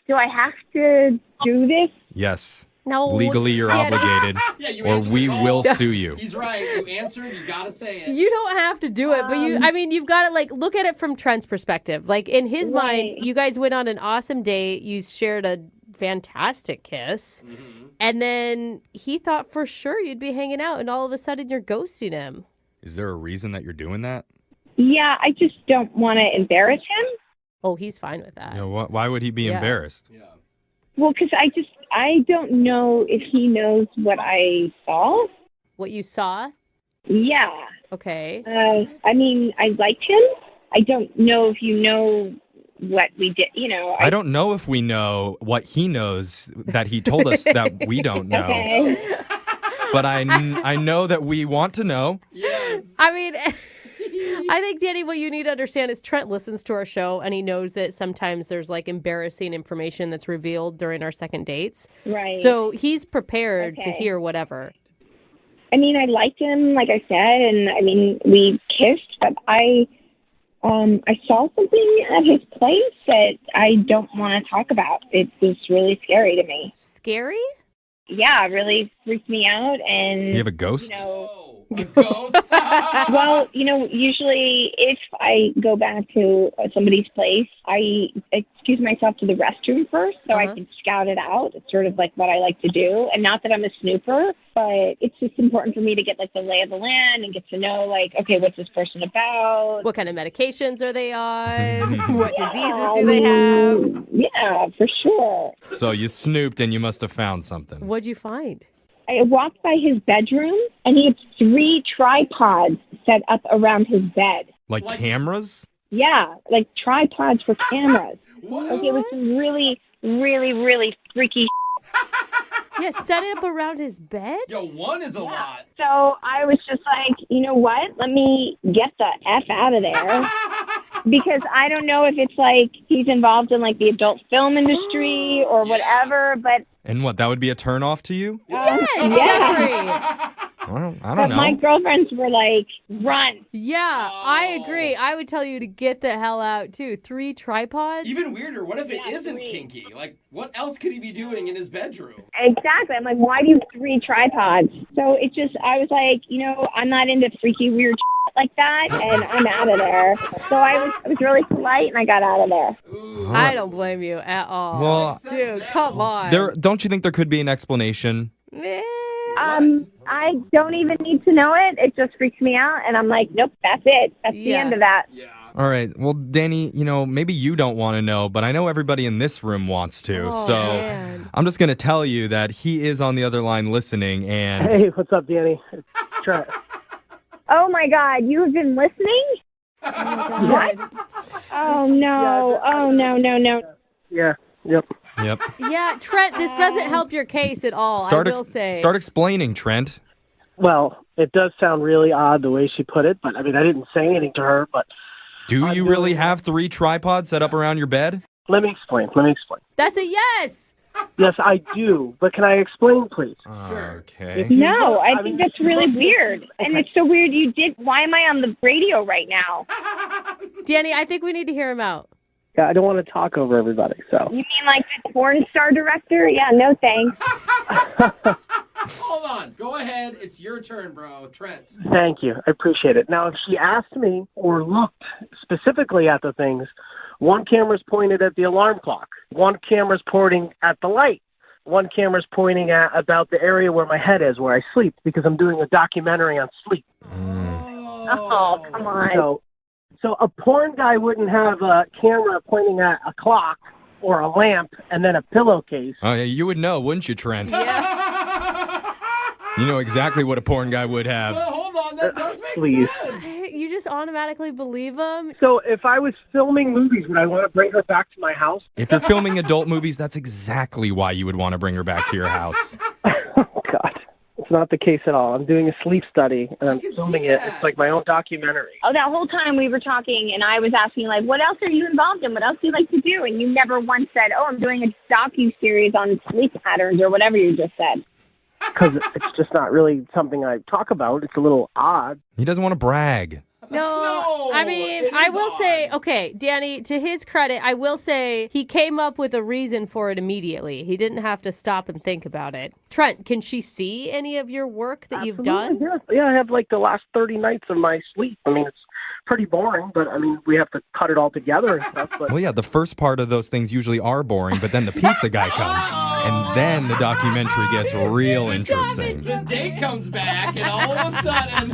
U: Do I have to do this?
A: Yes.
B: No.
A: Legally, you're obligated, or we will sue you.
C: He's right. You answered, you gotta say it.
B: You don't have to do it, but you've got to look at it from Trent's perspective. Like in his mind, you guys went on an awesome date. You shared a fantastic kiss. And then he thought for sure you'd be hanging out, and all of a sudden you're ghosting him.
A: Is there a reason that you're doing that?
U: Yeah, I just don't want to embarrass him.
B: Oh, he's fine with that.
A: Why would he be embarrassed?
U: Well, because I don't know if he knows what I saw.
B: What you saw?
U: Yeah.
B: Okay.
U: I mean, I liked him. I don't know if you know what we did,
A: I don't know if we know what he knows that he told us that we don't know.
U: Okay.
A: But I know that we want to know.
C: Yes.
B: I mean, I think, Danny, what you need to understand is Trent listens to our show, and he knows that sometimes there's embarrassing information that's revealed during our second dates.
U: Right.
B: So he's prepared to hear whatever.
U: I mean, I liked him, like I said, and I mean, we kissed, but I saw something at his place that I don't want to talk about. It was really scary to me.
B: Scary?
U: Yeah, it really freaked me out. And
A: You have a ghost?
C: A ghost?
U: Well, usually if I go back to somebody's place, I excuse myself to the restroom first so I can scout it out. It's sort of like what I like to do. And not that I'm a snooper, but it's just important for me to get the lay of the land and get to know okay, what's this person about?
B: What kind of medications are they on? What diseases do they have?
U: Yeah, for sure.
A: So you snooped and you must have found something.
B: What'd you find?
U: I walked by his bedroom, and he had 3 tripods set up around his bed.
A: Like cameras?
U: Yeah, like tripods for cameras. It was some really, really, really freaky.
B: Yeah, set it up around his bed?
C: Yo, 1 is a lot.
U: So I was just like, you know what? Let me get the F out of there. Because I don't know if it's he's involved in the adult film industry or whatever, but...
A: And what, that would be a turnoff to you?
B: Yes,
U: yeah.
A: Well, I
U: But
A: don't know.
U: my girlfriends were like, run.
B: Yeah, I agree. I would tell you to get the hell out, too. 3 tripods?
C: Even weirder, what if it isn't kinky? What else could he be doing in his bedroom?
U: Exactly. I'm like, why do you have 3 tripods? So I was like, I'm not into freaky, weird like that, and I'm out of there. So I was really polite, and I got out of there.
B: I don't blame you at all.
A: Well,
B: dude, come on.
A: Don't you think there could be an explanation?
U: I don't even need to know it. It just freaks me out, and I'm like, nope, that's it. That's the end of that.
C: Yeah.
A: All right. Well, Danny, maybe you don't want to know, but I know everybody in this room wants to.
B: Man.
A: I'm just going to tell you that he is on the other line listening, and...
T: Hey, what's up, Danny? It's Trent.
U: Oh, my God. You have been listening?
B: Oh, my God.
U: What? Oh, no. Oh, no.
T: Yeah. Yep.
B: Yeah, Trent, this doesn't help your case at all, I will say.
A: Start explaining, Trent.
T: Well, it does sound really odd the way she put it, but I mean, I didn't say anything to her, but...
A: Do you really have 3 tripods set up around your bed?
T: Let me explain.
B: That's a yes!
T: Yes, I do, but can I explain, please?
C: Sure.
A: Okay.
U: No, I think that's really weird. And it's so weird why am I on the radio right now?
B: Danny, I think we need to hear him out.
T: Yeah, I don't want to talk over everybody, so...
U: You mean the porn star director? Yeah, no thanks.
C: Hold on. Go ahead. It's your turn, bro. Trent.
T: Thank you. I appreciate it. Now, if she asked me or looked specifically at the things, one camera's pointed at the alarm clock. One camera's pointing at the light. One camera's pointing at about the area where my head is, where I sleep, because I'm doing a documentary on sleep.
U: Oh, come on.
T: So a porn guy wouldn't have a camera pointing at a clock or a lamp and then a pillowcase.
A: Oh, yeah, you would know, wouldn't you, Trent?
B: Yeah.
A: You know exactly what a porn guy would have.
C: Well, hold on. That does make
T: Please.
C: sense.
B: You just automatically believe him?
T: So if I was filming movies, would I want to bring her back to my house?
A: If you're filming adult movies, that's exactly why you would want to bring her back to your house.
T: Oh, God. It's not the case at all. I'm doing a sleep study, and I'm filming it. It's like my own documentary.
U: Oh, that whole time we were talking, and I was asking, what else are you involved in? What else do you like to do? And you never once said, I'm doing a docu-series on sleep patterns or whatever you just said.
T: Because it's just not really something I talk about. It's a little odd.
A: He doesn't want to brag.
B: No, I mean, I will say, okay, Danny, to his credit, I will say he came up with a reason for it immediately. He didn't have to stop and think about it. Trent, can she see any of your work that you've done?
T: Yeah, I have like the last 30 nights of my sleep. I mean, it's pretty boring, but I mean, we have to cut it all together and stuff. But
A: Well, yeah, the first part of those things usually are boring, but then the pizza guy comes, and then the documentary gets real interesting.
C: The date comes back, and all of a sudden,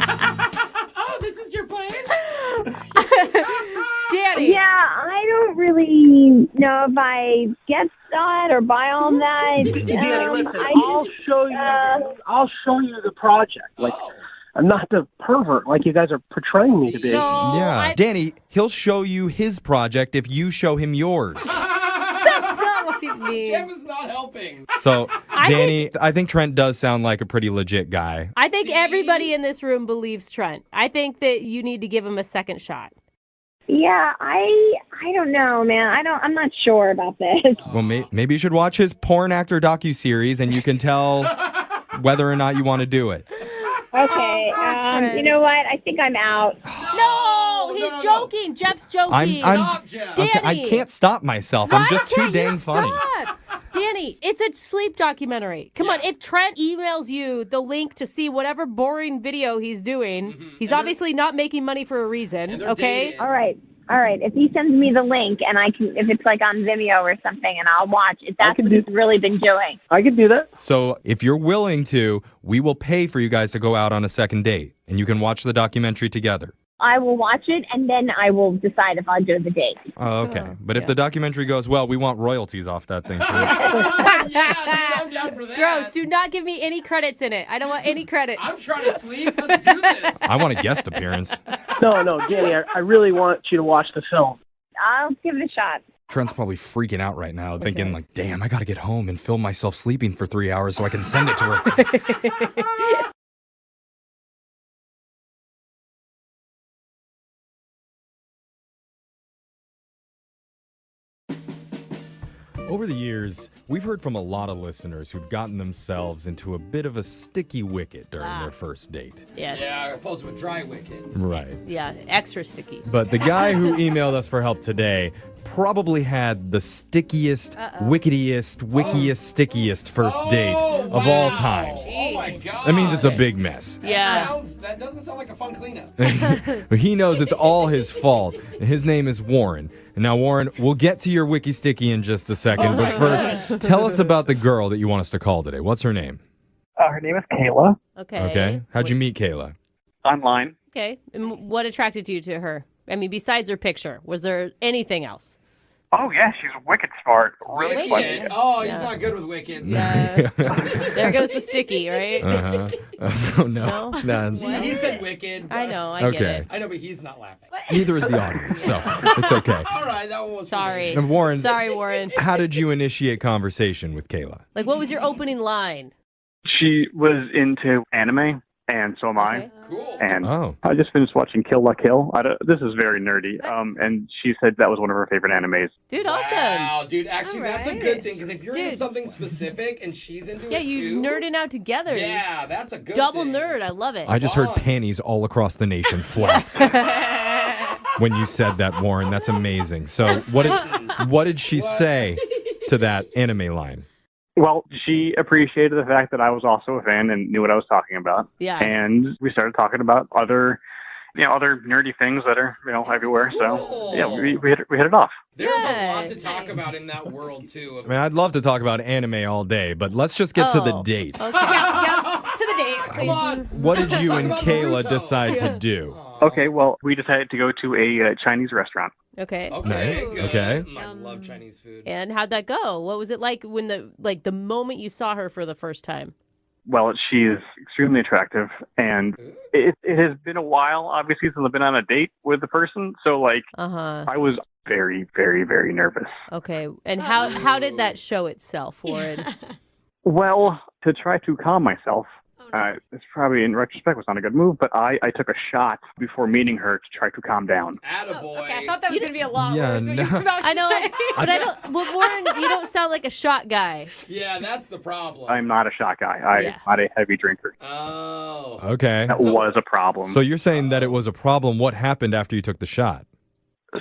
C: oh, this is your place?
B: Danny.
U: Yeah, I don't really know if I get that or buy all that.
T: Danny, listen, I'll show you the project. Like, I'm not the pervert like you guys are portraying me to be.
A: Danny, he'll show you his project if you show him yours.
B: That's not what he means.
C: Jeff is not helping.
A: So, Danny, I think Trent does sound like a pretty legit guy.
B: I think everybody in this room believes Trent. I think that you need to give him a second shot.
U: Yeah, I don't know, man. I'm not sure about this.
A: Well, maybe you should watch his porn actor docuseries, and you can tell whether or not you want to do it.
U: Okay, you know what? I think I'm out.
B: No, he's joking. Jeff's joking.
A: Stop,
B: Jeff.
A: Danny. I can't stop myself. I'm just too dang funny.
B: Stop. Danny, it's a sleep documentary. Come on, if Trent emails you the link to see whatever boring video he's doing, he's obviously not making money for a reason, okay?
U: All right. If he sends me the link and if it's like on Vimeo or something, and I'll watch, if that's what he's really been doing.
T: I can do that.
A: So if you're willing to, we will pay for you guys to go out on a second date, and you can watch the documentary together.
U: I will watch it, and then I will decide if I'll do the date.
A: Oh, okay. But if the documentary goes well, we want royalties off that thing, too.
C: I'm down for that.
B: Gross, do not give me any credits in it. I don't want any credits.
C: I'm trying to sleep. Let's do this.
A: I want a guest appearance.
T: No, Danny, I really want you to watch the film.
U: I'll give it a shot.
A: Trent's probably freaking out right now, thinking like, damn, I got to get home and film myself sleeping for 3 hours so I can send it to her. Over the years, we've heard from a lot of listeners who've gotten themselves into a bit of a sticky wicket during their first date.
B: Yes.
C: Yeah, opposed to a dry wicket.
A: Right.
B: Yeah, extra sticky.
A: But the guy who emailed us for help today probably had the stickiest, wickiest, stickiest first date of all time.
C: Oh my God.
A: That means it's a big mess.
B: Yeah.
C: That doesn't sound like a fun cleanup.
A: He knows it's all his fault. And his name is Warren. And now, Warren, we'll get to your wiki sticky in just a second. But first, tell us about the girl that you want us to call today. What's her name?
G: Her name is Kayla.
A: Okay. How'd you meet Kayla?
G: Online.
B: Okay. And what attracted you to her? I mean, besides her picture, was there anything else?
G: Oh, yeah, she's wicked smart. Really funny.
C: Oh, he's not good with wickets.
B: There goes the sticky, right?
A: Oh, no. No.
C: He said wicked.
B: I know, I get it.
C: I know, but he's not laughing.
A: Neither is the audience, so it's okay.
C: All right, that one was
B: Sorry.
A: And Warren,
B: Sorry, Warren.
A: How did you initiate conversation with Kayla?
B: Like, what was your opening line?
G: She was into anime, and so am I.
C: Cool.
G: And I just finished watching Kill La Kill. This is very nerdy. And she said that was one of her favorite animes.
B: Dude, awesome.
C: Wow, dude, actually, that's a good thing, because if you're into something specific and she's into it
B: you nerding out together.
C: Yeah, that's a good
B: Double
C: thing.
B: nerd. I love it.
A: I just heard panties all across the nation flap when you said that, Warren. That's amazing. So what did she say to that anime line?
G: Well, she appreciated the fact that I was also a fan and knew what I was talking about.
B: Yeah.
G: And we started talking about other nerdy things that are, everywhere. So, yeah, we hit it off.
C: There's a lot to talk about in that world, too.
A: I mean, I'd love to talk about anime all day, but let's just get to the date.
Q: Okay. Yeah, to the date, please.
C: Come on.
A: What did you and Kayla decide to do?
G: Okay, well, we decided to go to a Chinese restaurant.
B: Okay.
A: Nice.
C: Good.
A: Okay.
C: I love Chinese food.
B: And how'd that go? What was it like when the moment you saw her for the first time?
G: Well, she's extremely attractive, and it has been a while, obviously, since I've been on a date with the person. So, I was very, very, very nervous.
B: Okay. And how did that show itself, Warren?
G: Well, to try to calm myself, It's probably, in retrospect, was not a good move, but I took a shot before meeting her to try to calm down.
C: Attaboy.
Q: Okay, I thought that was going to be a lot
A: Yeah,
Q: worse. What
A: no.
Q: you were about to
B: I know,
Q: say.
B: but I don't. Well, Warren, you don't sound like a shot guy.
C: Yeah, that's the problem.
G: I'm not a shot guy. I'm not a heavy drinker.
C: Oh.
A: Okay.
G: That was a problem.
A: So you're saying that it was a problem. What happened after you took the shot?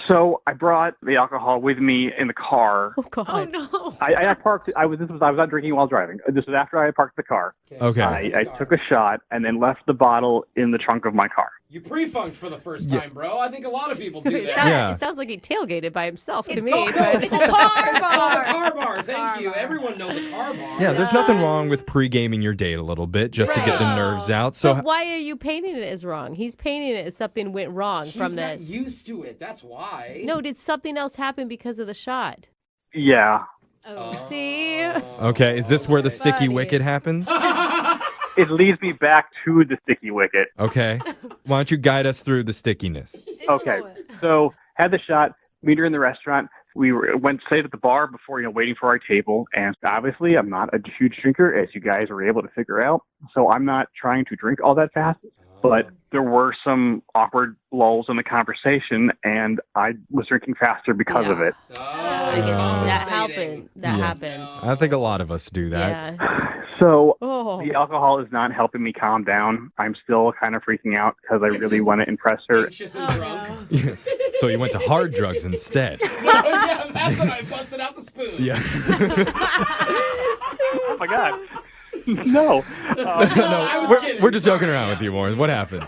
G: So I brought the alcohol with me in the car.
B: Oh God!
Q: Oh no!
G: I parked. I was not drinking while driving. This was after I parked the car.
A: Okay.
G: I took a shot and then left the bottle in the trunk of my car.
C: You pre-funked for the first time, bro. I think a lot of people do
B: It
C: that.
B: sounds like he tailgated by himself to me.
C: called-
B: but-
Q: It's a car bar.
C: A car bar. Thank you. Everyone knows a car bar.
A: Yeah, there's nothing wrong with pre-gaming your date a little bit just to get the nerves out. So
B: But why are you painting it as wrong? He's painting it as something went wrong
C: He's
B: from
C: not
B: this.
C: used to it. That's why.
B: No, did something else happen because of the shot?
G: Yeah.
B: See?
A: okay, is this where the sticky wicket happens?
G: It leads me back to the sticky wicket.
A: Okay. Why don't you guide us through the stickiness?
G: Okay. So had the shot, meet her in the restaurant. We stayed at the bar before, waiting for our table. And obviously, I'm not a huge drinker, as you guys were able to figure out. So I'm not trying to drink all that fast. But there were some awkward lulls in the conversation, and I was drinking faster because of it.
B: I get that happens. That happens.
A: I think a lot of us do that.
B: Yeah.
G: So
B: Oh.
G: the alcohol is not helping me calm down. I'm still kind of freaking out because I really want to impress her.
C: Anxious and drunk.
A: So you went to hard drugs instead.
C: Yeah, that's when I busted out the spoon.
A: Yeah.
G: Oh my God. No.
A: We're just joking around with you, Warren. What happened?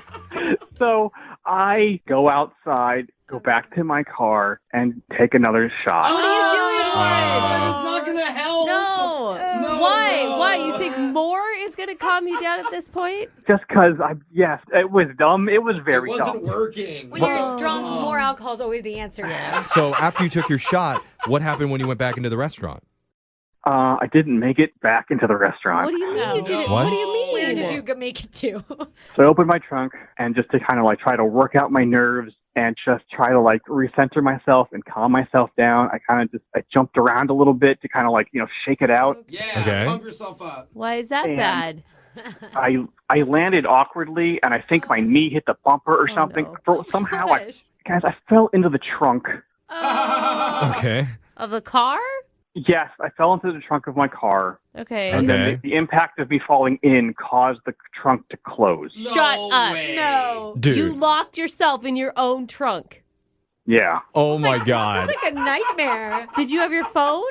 G: So I go outside, go back to my car, and take another shot.
B: What are you doing, Warren?
C: It's not going to help.
B: No. Why? Why? You think more is going to calm you down at this point?
G: Just because it was dumb. It was very
C: It wasn't
G: dumb.
C: working.
Q: When you're drunk, more alcohol is always the answer. Yeah.
A: So after you took your shot, what happened when you went back into the restaurant?
G: I didn't make it back into the restaurant.
B: What do you mean you didn't?
A: What?
B: What do you mean?
Q: Where did you make it to?
G: So I opened my trunk, and just to kind of try to work out my nerves and just try to recenter myself and calm myself down, I jumped around a little bit to kind of shake it out.
C: Yeah,
A: Okay.
C: pump yourself up.
B: Why is that
G: And-
B: bad?
G: I landed awkwardly, and I think my knee hit the bumper or something.
B: no.
G: Somehow, I fell into the trunk.
A: Okay.
B: Of the car?
G: Yes, I fell into the trunk of my car.
B: Okay.
G: And then the impact of me falling in caused the trunk to close.
B: Shut up.
Q: No.
A: Dude.
B: You locked yourself in your own trunk.
G: Yeah.
A: Oh my God.
Q: It's like a nightmare.
B: Did you have your phone?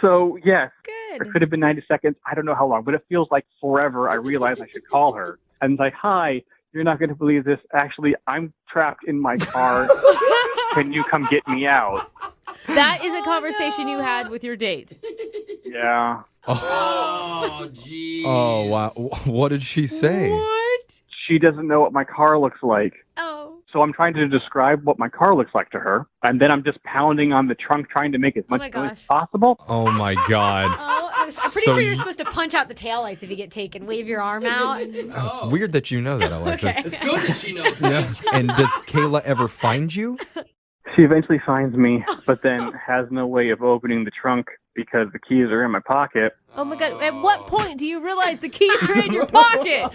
G: So, yes,
Q: Good.
G: it could have been 90 seconds. I don't know how long, but it feels like forever. I realized I should call her. And it's like, hi, you're not going to believe this. Actually, I'm trapped in my car. Can you come get me out?
B: That is a conversation you had with your date.
G: Yeah.
C: Oh, geez.
A: Oh, wow. What did she say?
B: What?
G: She doesn't know what my car looks like.
Q: Oh.
G: So I'm trying to describe what my car looks like to her. And then I'm just pounding on the trunk trying to make as much
Q: my
G: noise
Q: gosh.
G: as possible.
A: Oh my God.
Q: Oh, I'm pretty
A: So
Q: sure you're
A: you-
Q: supposed to punch out the taillights if you get taken. Wave your arm out.
A: Oh, it's weird that you know that, Alexis.
Q: Okay.
C: It's good that she knows
A: Yeah.
C: that.
A: And does Kayla ever find you?
G: She eventually finds me, but then has no way of opening the trunk because the keys are in my pocket.
B: Oh my God. At what point do you realize the keys are in your pocket?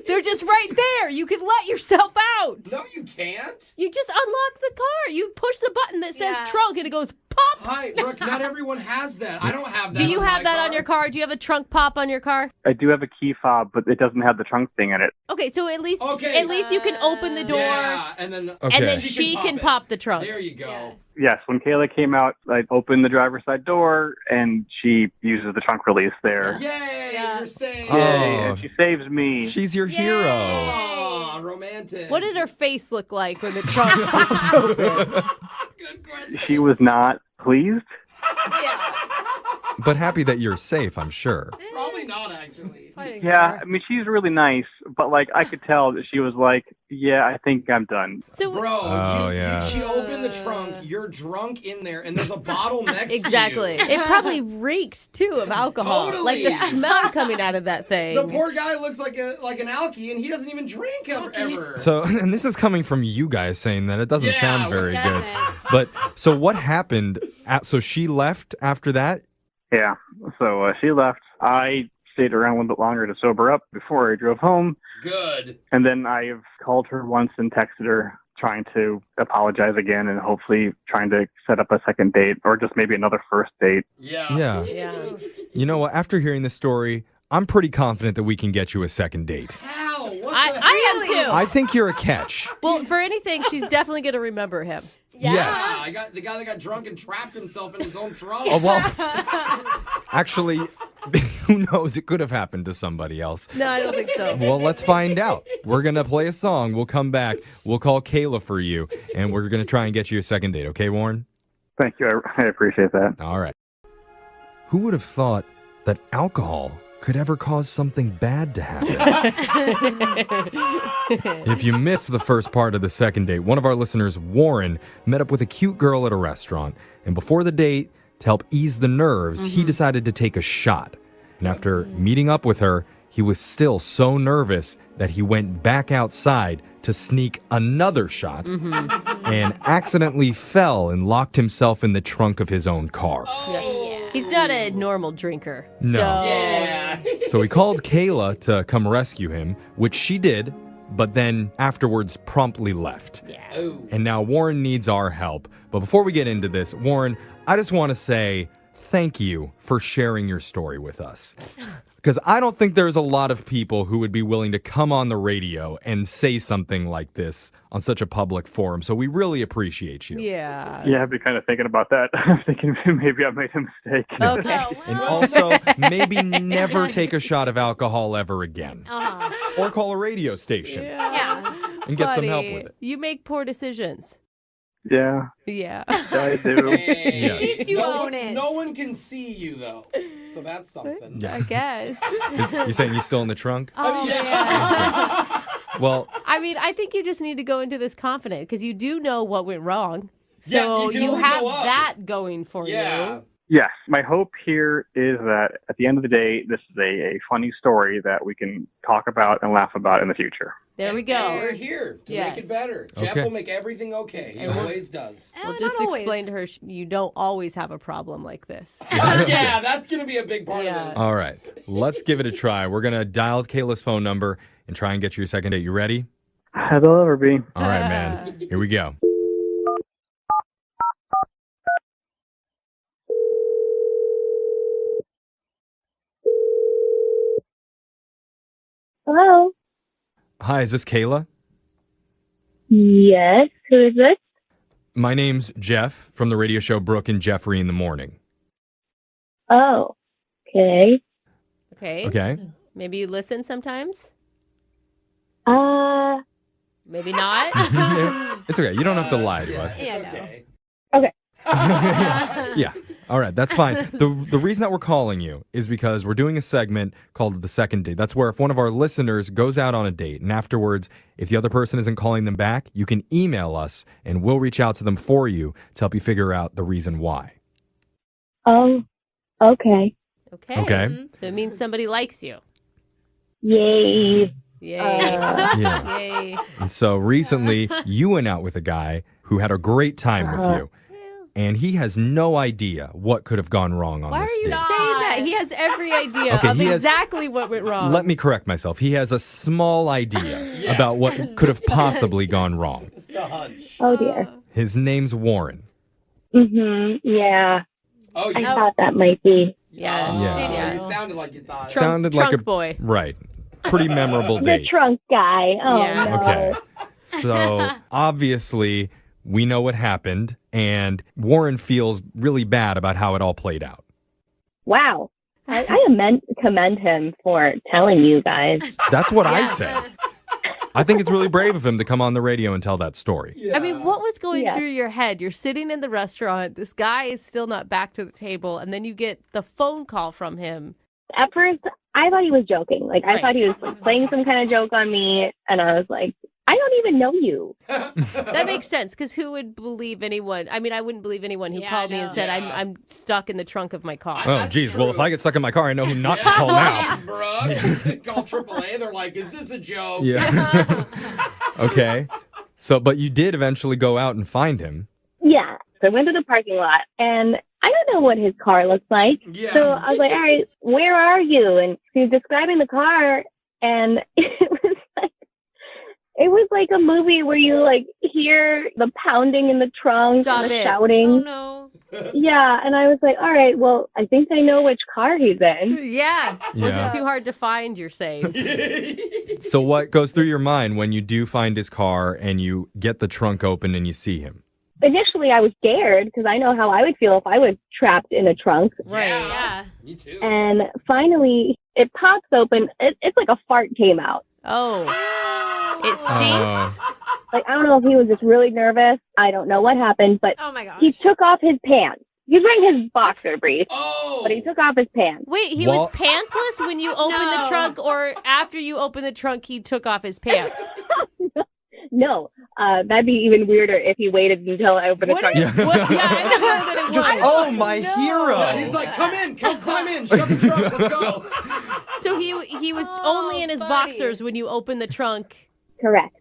B: They're just right there. You can let yourself out.
C: No, you can't.
B: You just unlock the car. You push the button that says
Q: Yeah.
B: trunk and it goes pop.
C: Hi, Brooke, not everyone has that. I don't have that.
B: Do you
C: on
B: have
C: my
B: that on
C: car.
B: your car? Do you have a trunk pop on your car?
G: I do have a key fob, but it doesn't have the trunk thing in it.
B: Okay, so at least
C: Okay.
B: you can open the door
C: Yeah, and then
A: Okay.
B: and then she can pop the trunk.
C: There you go.
G: Yes, when Kayla came out, I opened the driver's side door, and she uses the trunk release there.
C: Yay, you're safe.
A: Oh.
G: Yay, and she saves me.
A: She's your hero.
C: Oh, romantic.
B: What did her face look like when the trunk popped open?
C: Good question.
G: She was not pleased.
A: But happy that you're safe, I'm sure.
C: Probably not, actually.
G: Yeah, I mean, she's really nice, but I could tell that she was like, yeah, I think I'm done.
B: So
C: Bro,
A: Oh, yeah.
C: she opened the trunk, you're drunk in there, and there's a bottle next
B: exactly.
C: to you.
B: It probably reeked too of alcohol.
C: Totally.
B: Like the smell coming out of that thing.
C: The poor guy looks like an alkie, and he doesn't even drink ever.
A: So, and this is coming from you guys saying that. It doesn't
C: Yeah,
A: sound very
Q: it
A: good.
Q: doesn't.
A: But, so what happened? So she left after that?
G: Yeah, so she left. I stayed around a little bit longer to sober up before I drove home.
C: Good.
G: And then I've called her once and texted her trying to apologize again and hopefully trying to set up a second date or just maybe another first date.
A: Yeah. You know what? After hearing this story, I'm pretty confident that we can get you a second date.
B: I am too.
A: I think you're a catch.
B: Well, for anything, she's definitely going to remember him.
A: Yes.
C: I got the guy that got drunk and trapped himself in his own trunk.
A: Oh, well, actually, who knows? It could have happened to somebody else.
B: No, I don't think so.
A: Well, let's find out. We're going to play a song. We'll come back. We'll call Kayla for you, and we're going to try and get you a second date. Okay, Warren?
G: Thank you. I appreciate that.
A: All right. Who would have thought that alcohol could ever cause something bad to happen? If you missed the first part of the second date, one of our listeners, Warren, met up with a cute girl at a restaurant. And before the date, to help ease the nerves, he decided to take a shot. And after meeting up with her, he was still so nervous that he went back outside to sneak another shot and accidentally fell and locked himself in the trunk of his own car.
B: He's not a normal drinker.
A: No. So he called Kayla to come rescue him, which she did, but then afterwards promptly left. And now Warren needs our help. But before we get into this, Warren, I just want to say thank you for sharing your story with us. Because I don't think there's a lot of people who would be willing to come on the radio and say something like this on such a public forum. So we really appreciate you.
B: Yeah.
G: Yeah, I've been kind of thinking about that. I'm thinking maybe I made a mistake.
B: Okay.
A: And also, maybe never take a shot of alcohol ever again. Or call a radio station and get some help with it.
B: You make poor decisions.
G: Yeah.
B: Yeah.
G: I do.
C: At
B: least you own it.
C: No one can see you, though. So that's something.
A: Yeah.
B: I guess.
A: You're saying he's still in the trunk?
B: Oh, man.
A: Well,
B: I mean, I think you just need to go into this confident because you do know what went wrong.
C: Yeah,
B: So
C: you can
B: you
C: only
B: have
C: go up.
B: that going for you.
G: Yes, my hope here is that at the end of the day, this is a funny story that we can talk about and laugh about in the future.
B: There we
C: And
B: go.
C: we're here to make it better.
A: Okay.
C: Jeff will make everything okay. He always does.
B: We'll just explain to her you don't always have a problem like this.
C: Yeah, that's going to be a big part of this.
A: all right. Let's give it a try. We're going to dial Kayla's phone number and try and get you a second date. You ready?
G: As I'll ever be.
A: All right, man. Here we go.
U: Hello.
A: Hi, is this Kayla?
U: Yes. Who is this?
A: My name's Jeff from the radio show Brooke and Jeffrey in the Morning.
U: Oh. Okay.
B: Okay.
A: Okay.
B: Maybe you listen sometimes?
U: Uh.
B: Maybe not.
A: It's okay. You don't have to lie to us.
B: Yeah, okay.
U: Okay.
A: Yeah. All right. That's fine. The reason that we're calling you is because we're doing a segment called The Second Date. That's where if one of our listeners goes out on a date and afterwards, if the other person isn't calling them back, you can email us and we'll reach out to them for you to help you figure out the reason why.
U: Oh. Okay.
B: Okay.
A: Okay.
B: So it means somebody likes you.
U: Yay.
B: Yay.
A: Yeah.
B: Yay.
A: And so recently, you went out with a guy who had a great time with you. And he has no idea what could have gone wrong on
B: Why are
A: this
B: you
A: date.
B: saying that? He has every idea
A: Okay,
B: of
A: he has-
B: exactly what went wrong.
A: Let me correct myself. He has a small idea about what could have possibly gone wrong.
U: Oh dear.
A: His name's Warren.
U: Yeah.
C: Oh,
U: I thought that might be.
B: Yeah.
A: Yeah.
C: You sounded like you thought.
A: Sounded like a
B: boy.
A: Right. Pretty memorable
U: The
A: date.
U: trunk guy. Oh
B: Yeah.
U: no.
A: Okay. So obviously we know what happened and Warren feels really bad about how it all played out.
U: Wow. I commend him for telling you guys.
A: That's what I said. I think it's really brave of him to come on the radio and tell that story.
B: I mean, what was going
U: Yeah.
B: through your head? You're sitting in the restaurant. This guy is still not back to the table. And then you get the phone call from him.
U: At first, I thought he was joking. Like, I thought he was like, playing some kind of joke on me. And I was like, I don't even know you.
B: That makes sense, because who would believe anyone? I mean, I wouldn't believe anyone who called me and said, I'm stuck in the trunk of my car.
A: Oh, geez. Well, if I get stuck in my car, I know who not to call now.
C: Bruh. Call AAA. They're like, is this a joke?
A: Yeah. Okay. So, but you did eventually go out and find him.
U: Yeah. So I went to the parking lot and I don't know what his car looks like.
C: Yeah.
U: So I was like, all right, where are you? And he was describing the car, and it was like a movie where you like hear the pounding in the trunk and the shouting.
Q: Oh no.
U: Yeah, and I was like, all right, well, I think I know which car he's in.
B: Yeah. Wasn't too hard to find, you're saying.
A: So what goes through your mind when you do find his car and you get the trunk open and you see him?
U: Initially, I was scared because I know how I would feel if I was trapped in a trunk.
B: Right.
Q: Yeah.
C: Me too.
U: And finally, it pops open. It's like a fart came out.
B: Oh. It stinks?
U: Like, I don't know if he was just really nervous. I don't know what happened, but
Q: Oh my gosh.
U: he took off his pants. He's wearing his boxer briefs, but he took off his pants.
B: Wait, he was pantsless when you opened the trunk, or after you opened the trunk, he took off his pants?
U: No, that'd be even weirder if he waited until I opened the trunk.
A: Oh, my hero.
C: He's like, come in, climb in, shut the trunk, let's go.
B: So he was only in his boxers when you opened the trunk.
U: Correct.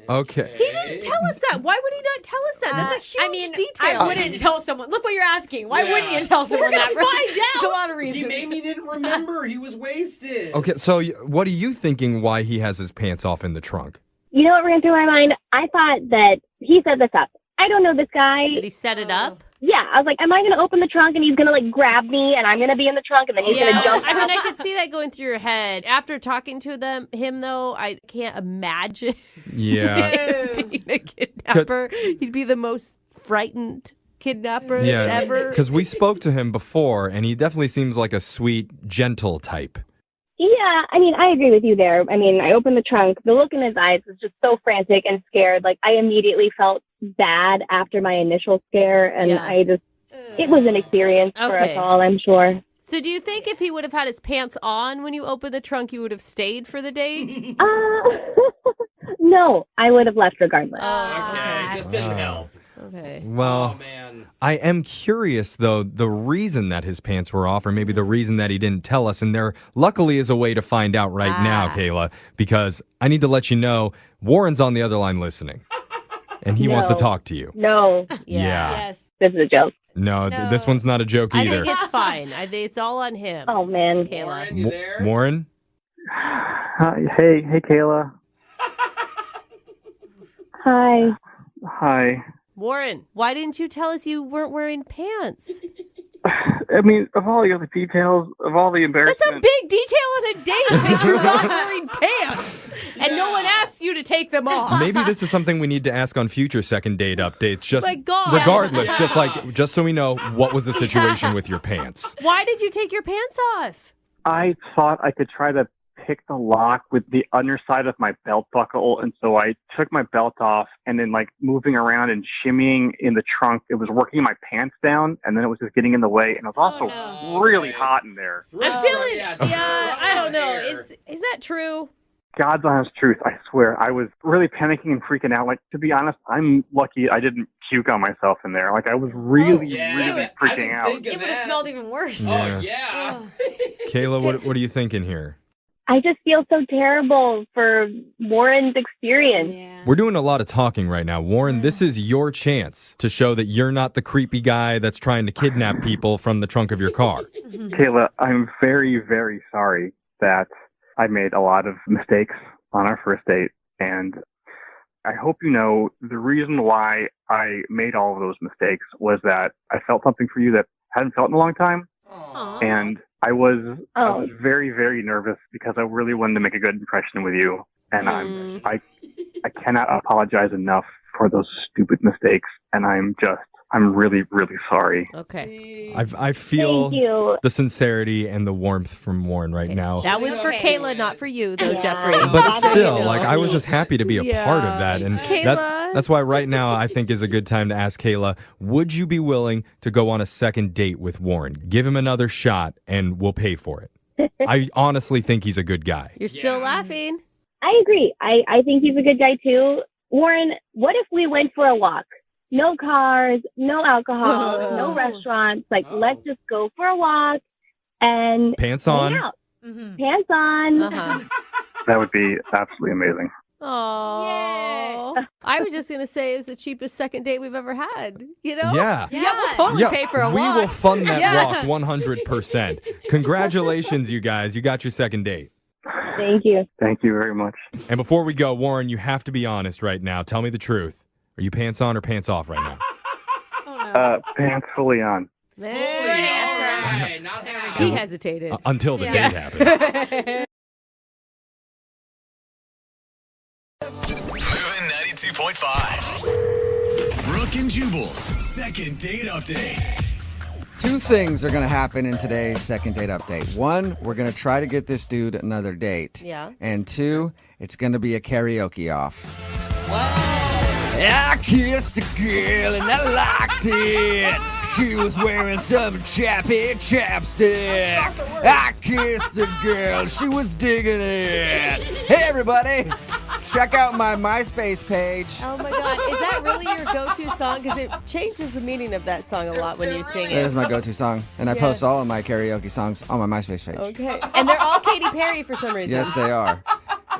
A: Okay.
B: He didn't tell us that. Why would he not tell us that? That's a huge detail.
Q: I wouldn't tell someone. Look what you're asking. Why wouldn't you tell someone
B: We're
Q: that?
B: gonna find out.
Q: There's a lot of reasons.
C: He maybe didn't remember. He was wasted.
A: Okay, so what are you thinking why he has his pants off in the trunk?
U: You know what ran through my mind? I thought that he set this up. I don't know this guy.
B: Did he set it up?
U: Yeah, I was like, am I going to open the trunk and he's going to like grab me and I'm going to be in the trunk and then he's going to jump
B: I mean,
U: out?
B: I could see that going through your head. After talking to him though, I can't imagine
A: Yeah.
B: being a kidnapper. He'd be the most frightened kidnapper
A: Yeah,
B: ever.
A: because we spoke to him before, and he definitely seems like a sweet, gentle type.
U: Yeah, I mean, I agree with you there. I mean, I opened the trunk. The look in his eyes was just so frantic and scared. Like, I immediately felt bad after my initial scare, and it was an experience for us all, I'm sure.
B: So do you think if he would have had his pants on when you opened the trunk, you would have stayed for the date?
U: No, I would have left regardless.
C: Okay, just didn't help.
B: Okay.
A: Well, I am curious, though, the reason that his pants were off, or maybe the reason that he didn't tell us. And there luckily is a way to find out right now, Kayla, because I need to let you know Warren's on the other line listening. And he wants to talk to you.
U: No.
A: Yeah.
U: Yes. This is a joke.
A: No, this one's not a joke
B: I
A: either.
B: think it's fine. I think it's all on him.
U: Oh, man.
B: Kayla.
A: Warren?
G: Hey, Kayla.
U: Hi.
G: Hi.
B: Warren, why didn't you tell us you weren't wearing pants?
G: I mean, of all the other details, of all the embarrassment.
B: That's a big detail on a date that you're not wearing pants. And no one asked you to take them off.
A: Maybe this is something we need to ask on future second date updates. Just
B: My God.
A: regardless, just so we know what was the situation with your pants.
B: Why did you take your pants off?
G: I thought I could try to pick the lock with the underside of my belt buckle, and so I took my belt off, and then like moving around and shimmying in the trunk, it was working my pants down, and then it was just getting in the way, and it was also really hot in there.
B: I'm feeling, I don't know. Is that true?
G: God's honest truth, I swear. I was really panicking and freaking out. Like, to be honest, I'm lucky I didn't puke on myself in there. Like, I was really freaking out.
Q: It would have smelled even worse.
A: Yeah. Kayla, what are you thinking here?
U: I just feel so terrible for Warren's experience.
A: We're doing a lot of talking right now. Warren, this is your chance to show that you're not the creepy guy that's trying to kidnap people from the trunk of your car.
G: Kayla, I'm very, very sorry that I made a lot of mistakes on our first date. And I hope you know the reason why I made all of those mistakes was that I felt something for you that I hadn't felt in a long time.
Q: Aww.
G: And I was very, very nervous because I really wanted to make a good impression with you. And I cannot apologize enough for those stupid mistakes. And I'm really, really sorry.
B: Okay.
A: I feel the sincerity and the warmth from Warren right now.
B: That was for Kayla, not for you, though, Jeffrey.
A: But still, like, I was just happy to be a part of that. And
B: Kayla.
A: that's why right now I think is a good time to ask Kayla, would you be willing to go on a second date with Warren? Give him another shot and we'll pay for it. I honestly think he's a good guy.
B: You're still laughing.
U: I agree. I think he's a good guy, too. Warren, what if we went for a walk? No cars, no alcohol, no restaurants. Like, let's just go for a walk and
A: pants on.
U: hang out. Pants on.
G: That would be absolutely amazing.
B: Oh, I was just going to say it was the cheapest second date we've ever had. You know?
A: Yeah.
B: Yeah, we'll totally pay for a
A: we
B: walk.
A: will fund that
B: Yeah.
A: walk 100%. Congratulations, you guys. You got your second date.
U: Thank you.
G: Thank you very much.
A: And before we go, Warren, you have to be honest right now. Tell me the truth. Are you pants on or pants off right now?
G: Pants fully on.
C: Hey, not how.
B: He hesitated.
A: Until the date happens.
J: Moving 92.5. Brooke and Jubal's second date update.
F: Two things are going to happen in today's second date update. One, we're going to try to get this dude another date.
B: Yeah.
F: And two, it's going to be a karaoke off. I kissed a girl and I liked it. She was wearing some chappy chapstick. I kissed a girl, she was digging it. Hey everybody, check out my MySpace page.
B: Oh my God. Is that really your go-to song? Because it changes the meaning of that song a lot when you sing
F: That
B: it.
F: is my go-to song, and I
B: Yeah.
F: post all of my karaoke songs on my MySpace page.
B: Okay. And they're all Katy Perry for some reason.
F: Yes, they are.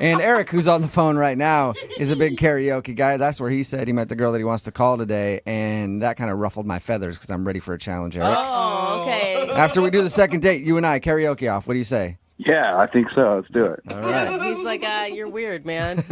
F: And Eric, who's on the phone right now, is a big karaoke guy. That's where he said he met the girl that he wants to call today, and that kind of ruffled my feathers because I'm ready for a challenge, Eric.
B: Oh, okay.
F: After we do the second date, you and I, karaoke off. What do you say?
G: Yeah, I think so. Let's do it.
F: All right.
B: He's like, you're weird, man.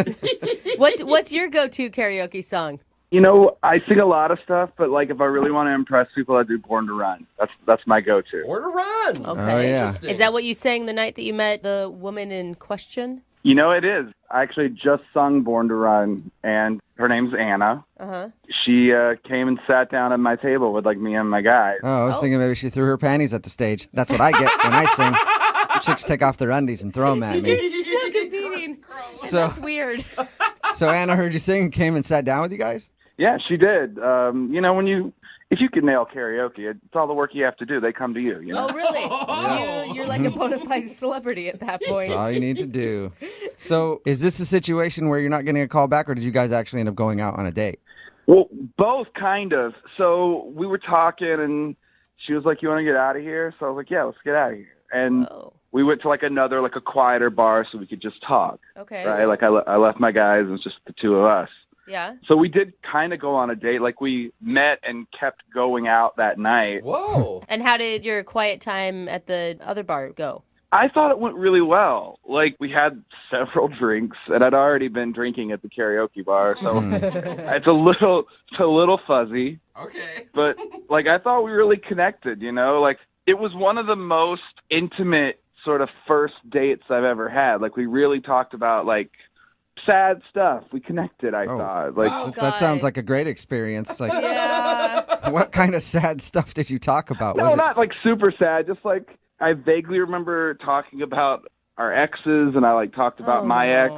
B: What's your go-to karaoke song?
G: You know, I sing a lot of stuff, but like if I really want to impress people, I do Born to Run. That's my go-to.
C: Born to Run.
B: Okay.
F: Oh, yeah.
C: Interesting.
B: Is that what you sang the night that you met the woman in question?
G: You know, it is. I actually just sung Born to Run, and her name's Anna.
B: Uh-huh.
G: She came and sat down at my table with like me and my guys.
F: Oh, I was thinking maybe she threw her panties at the stage. That's what I get when I sing. Chicks take off their undies and throw them at me.
B: So competing.
F: So,
B: That's weird.
F: so Anna heard you sing and came and sat down with you guys?
G: Yeah, she did. You know, if you can nail karaoke, it's all the work you have to do. They come to you. You know?
B: Oh, really? You're like a bona fide celebrity at that point.
F: That's all you need to do. So is this a situation where you're not getting a call back, or did you guys actually end up going out on a date?
G: Well, both kind of. So we were talking, and she was like, "You want to get out of here?" So I was like, "Yeah, let's get out of here." And we went to like another, like a quieter bar, so we could just talk.
B: Okay.
G: Right? Like I left my guys, and it was just the two of us.
B: Yeah.
G: So we did kind of go on a date. Like we met and kept going out that night.
C: Whoa.
B: And how did your quiet time at the other bar go?
G: I thought it went really well. Like we had several drinks, and I'd already been drinking at the karaoke bar, so it's a little fuzzy.
C: Okay.
G: But like I thought we really connected. You know, like it was one of the most intimate sort of first dates I've ever had. Like we really talked about like sad stuff. We connected, I thought. Like
F: that sounds like a great experience. Like, what kind of sad stuff did you talk about?
G: No, not like super sad. Just like I vaguely remember talking about our exes, and I like talked about my ex.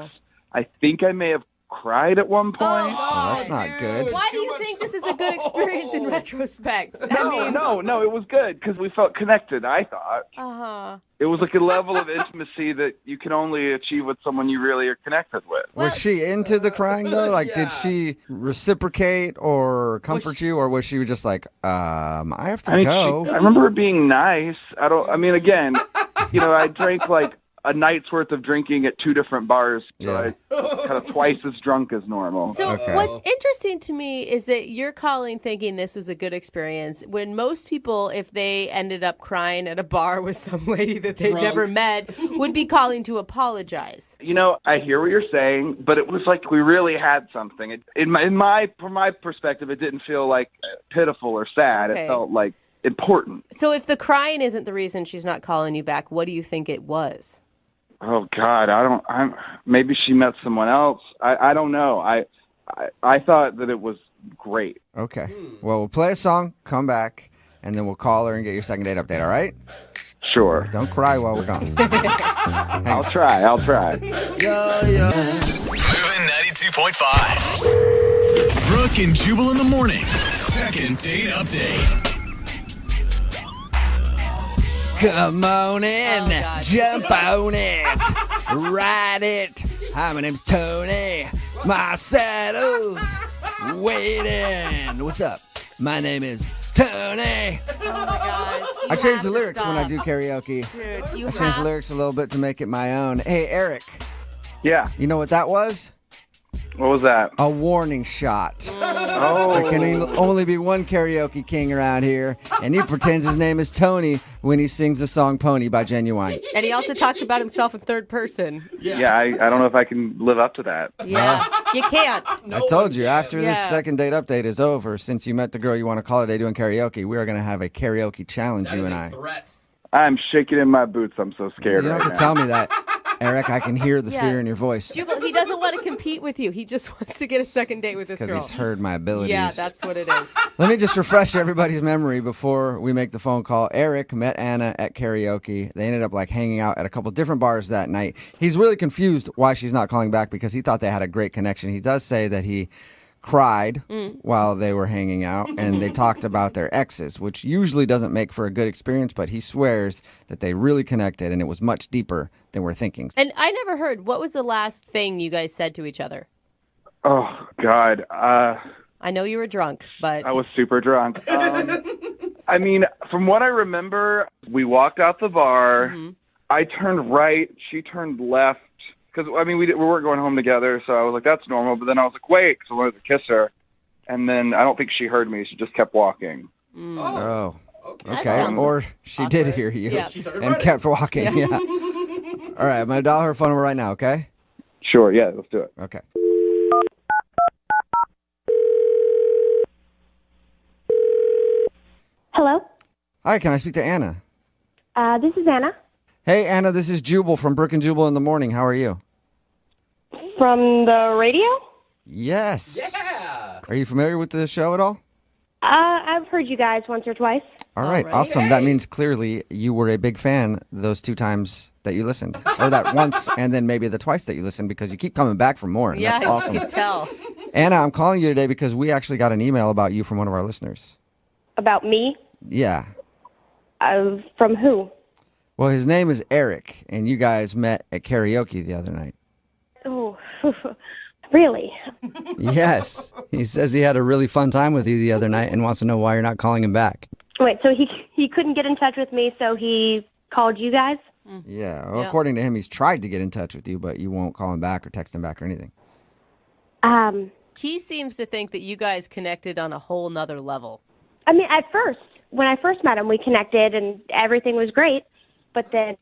G: I think I may have cried at one point.
F: Oh, that's not good.
B: Why do you think this is a good experience in retrospect?
G: No, it was good because we felt connected, I thought.
B: Uh-huh.
G: It was like a level of intimacy that you can only achieve with someone you really are connected with.
F: Was she into the crying though? Like, did she reciprocate or comfort you, or was she just like, I have to go?
G: I remember her being nice. Again, I drank like a night's worth of drinking at two different bars, so I kind of twice as drunk as normal.
B: So what's interesting to me is that you're calling thinking this was a good experience when most people, if they ended up crying at a bar with some lady that they've never met, would be calling to apologize.
G: I hear what you're saying, but it was like we really had something. From my perspective, it didn't feel like pitiful or sad.
B: Okay.
G: It felt like important.
B: So if the crying isn't the reason she's not calling you back, what do you think it was?
G: Oh God, maybe she met someone else. I don't know. I thought that it was great.
F: Okay. Well, we'll play a song, come back, and then we'll call her and get your second date update, all right?
G: Sure.
F: Don't cry while we're gone.
G: I'll try.
J: Moving 92.5. Brooke and Jubal in the mornings. Second date update.
F: Come on in, jump on it, ride it. Hi, my name's Tony. My saddle's waiting. What's up? My name is Tony.
B: Oh my gosh.
F: I change the lyrics when I do karaoke.
B: Dude,
F: I change the lyrics a little bit to make it my own. Hey, Eric.
G: Yeah.
F: You know what that was?
G: What was that?
F: A warning shot.
G: Oh.
F: There can only be one karaoke king around here, and he pretends his name is Tony when he sings the song Pony by Genuine.
B: And he also talks about himself in third person.
G: Yeah, I don't know if I can live up to that.
B: Yeah, you can't.
F: I told you, after this second date update is over, since you met the girl you want to call today doing karaoke, we are going to have a karaoke challenge, you and I.
C: Threat.
G: I'm shaking in my boots. I'm so scared.
F: You don't have to tell me that, Eric. I can hear the fear in your voice.
B: Jubal, he doesn't want to compete with you. He just wants to get a second date with this girl.
F: Because he's heard my abilities.
B: Yeah, that's what it is.
F: Let me just refresh everybody's memory before we make the phone call. Eric met Anna at karaoke. They ended up hanging out at a couple different bars that night. He's really confused why she's not calling back because he thought they had a great connection. He does say that he cried while they were hanging out, and they talked about their exes, which usually doesn't make for a good experience, but he swears that they really connected, and it was much deeper than we're thinking.
B: And I never heard, what was the last thing you guys said to each other?
G: Oh, God.
B: I know you were drunk, but...
G: I was super drunk. I mean, from what I remember, we walked out the bar. I turned right. She turned left. Because, I mean, we weren't going home together, so I was like, that's normal. But then I was like, wait, because I wanted to kiss her. And then I don't think she heard me. She just kept walking.
F: Oh. Okay. Or she did hear you and kept walking. Yeah. All right. I'm going to dial her phone number right now, okay?
G: Sure. Yeah, let's do it.
F: Okay.
D: Hello?
F: Hi, can I speak to Anna?
D: This is Anna.
F: Hey, Anna, this is Jubal from Brooke Jubal in the Morning. How are you?
D: From the radio?
F: Yes. Yeah. Are you familiar with the show at all?
D: I've heard you guys once or twice.
F: All right. Awesome. That means clearly you were a big fan those 2 times that you listened. Or that once and then maybe the twice that you listened because you keep coming back for more. And that's awesome.
B: You can tell.
F: Anna, I'm calling you today because we actually got an email about you from one of our listeners.
D: About me?
F: Yeah.
D: From who?
F: Well, his name is Eric, and you guys met at karaoke the other night.
D: Oh, really?
F: Yes. He says he had a really fun time with you the other night and wants to know why you're not calling him back.
D: Wait, so he couldn't get in touch with me, so he called you guys?
F: Yeah. Well, according to him, he's tried to get in touch with you, but you won't call him back or text him back or anything.
B: He seems to think that you guys connected on a whole nother level.
D: I mean, at first, when I first met him, we connected and everything was great. But then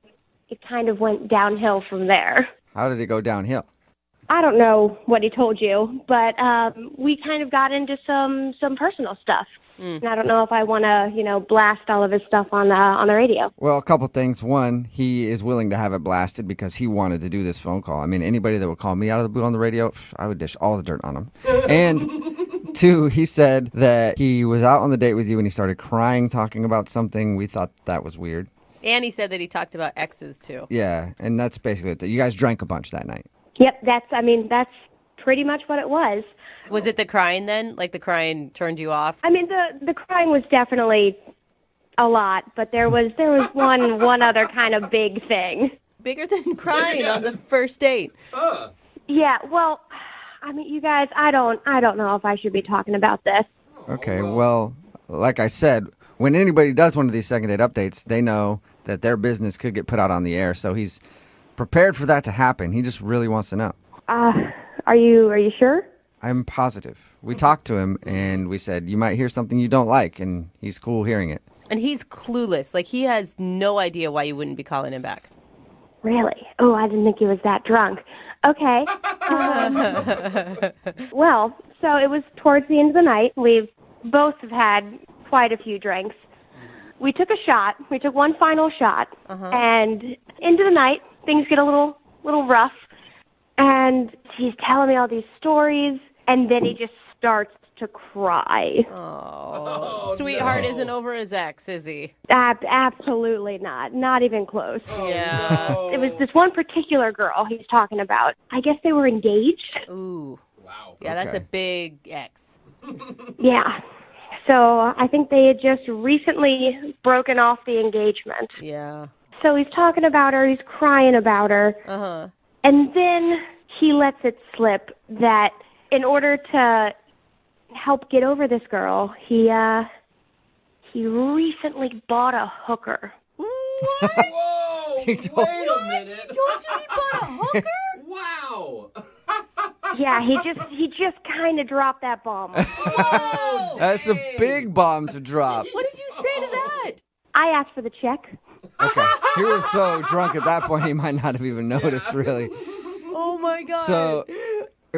D: it kind of went downhill from there.
F: How did it go downhill?
D: I don't know what he told you, but we kind of got into some personal stuff. And I don't know if I want to, blast all of his stuff on the radio.
F: Well, a couple things. One, he is willing to have it blasted because he wanted to do this phone call. I mean, anybody that would call me out of the blue on the radio, I would dish all the dirt on him. And 2, he said that he was out on the date with you and he started crying, talking about something. We thought that was weird.
B: And he said that he talked about exes, too.
F: Yeah, and that's basically it. You guys drank a bunch that night.
D: Yep, that's pretty much what it was.
B: Was it the crying then? Like the crying turned you off?
D: I mean, the crying was definitely a lot, but there was one other kind of big thing.
B: Bigger than crying on the first date.
D: Yeah, well, I mean, you guys, I don't know if I should be talking about this.
F: Okay, well, like I said, when anybody does one of these second date updates, they know that their business could get put out on the air. So he's prepared for that to happen. He just really wants to know.
D: Are you sure?
F: I'm positive. We talked to him and we said, you might hear something you don't like, and he's cool hearing it.
B: And he's clueless. Like, he has no idea why you wouldn't be calling him back.
D: Really? Oh, I didn't think he was that drunk. Okay. Well, so it was towards the end of the night. We've both have had quite a few drinks. We took a shot. We took one final shot. And into the night, things get a little rough. And he's telling me all these stories, and then he just starts to cry.
B: Oh, sweetheart isn't over his ex, is he?
D: Absolutely not. Not even close.
B: Yeah.
D: It was this one particular girl he's talking about. I guess they were engaged.
B: Ooh. Wow. Yeah, that's a big ex.
D: Yeah. So I think they had just recently broken off the engagement.
B: Yeah.
D: So he's talking about her. He's crying about her. And then he lets it slip that in order to help get over this girl, he recently bought a hooker.
C: Whoa! Wait a minute.
B: Don't you he bought a hooker?
C: Wow.
E: Yeah, he just kind of dropped that bomb.
F: That's a big bomb to drop.
B: What did you say to that?
E: I asked for the check.
F: Okay. He was so drunk at that point, he might not have even noticed, really.
B: Oh, my God.
F: So,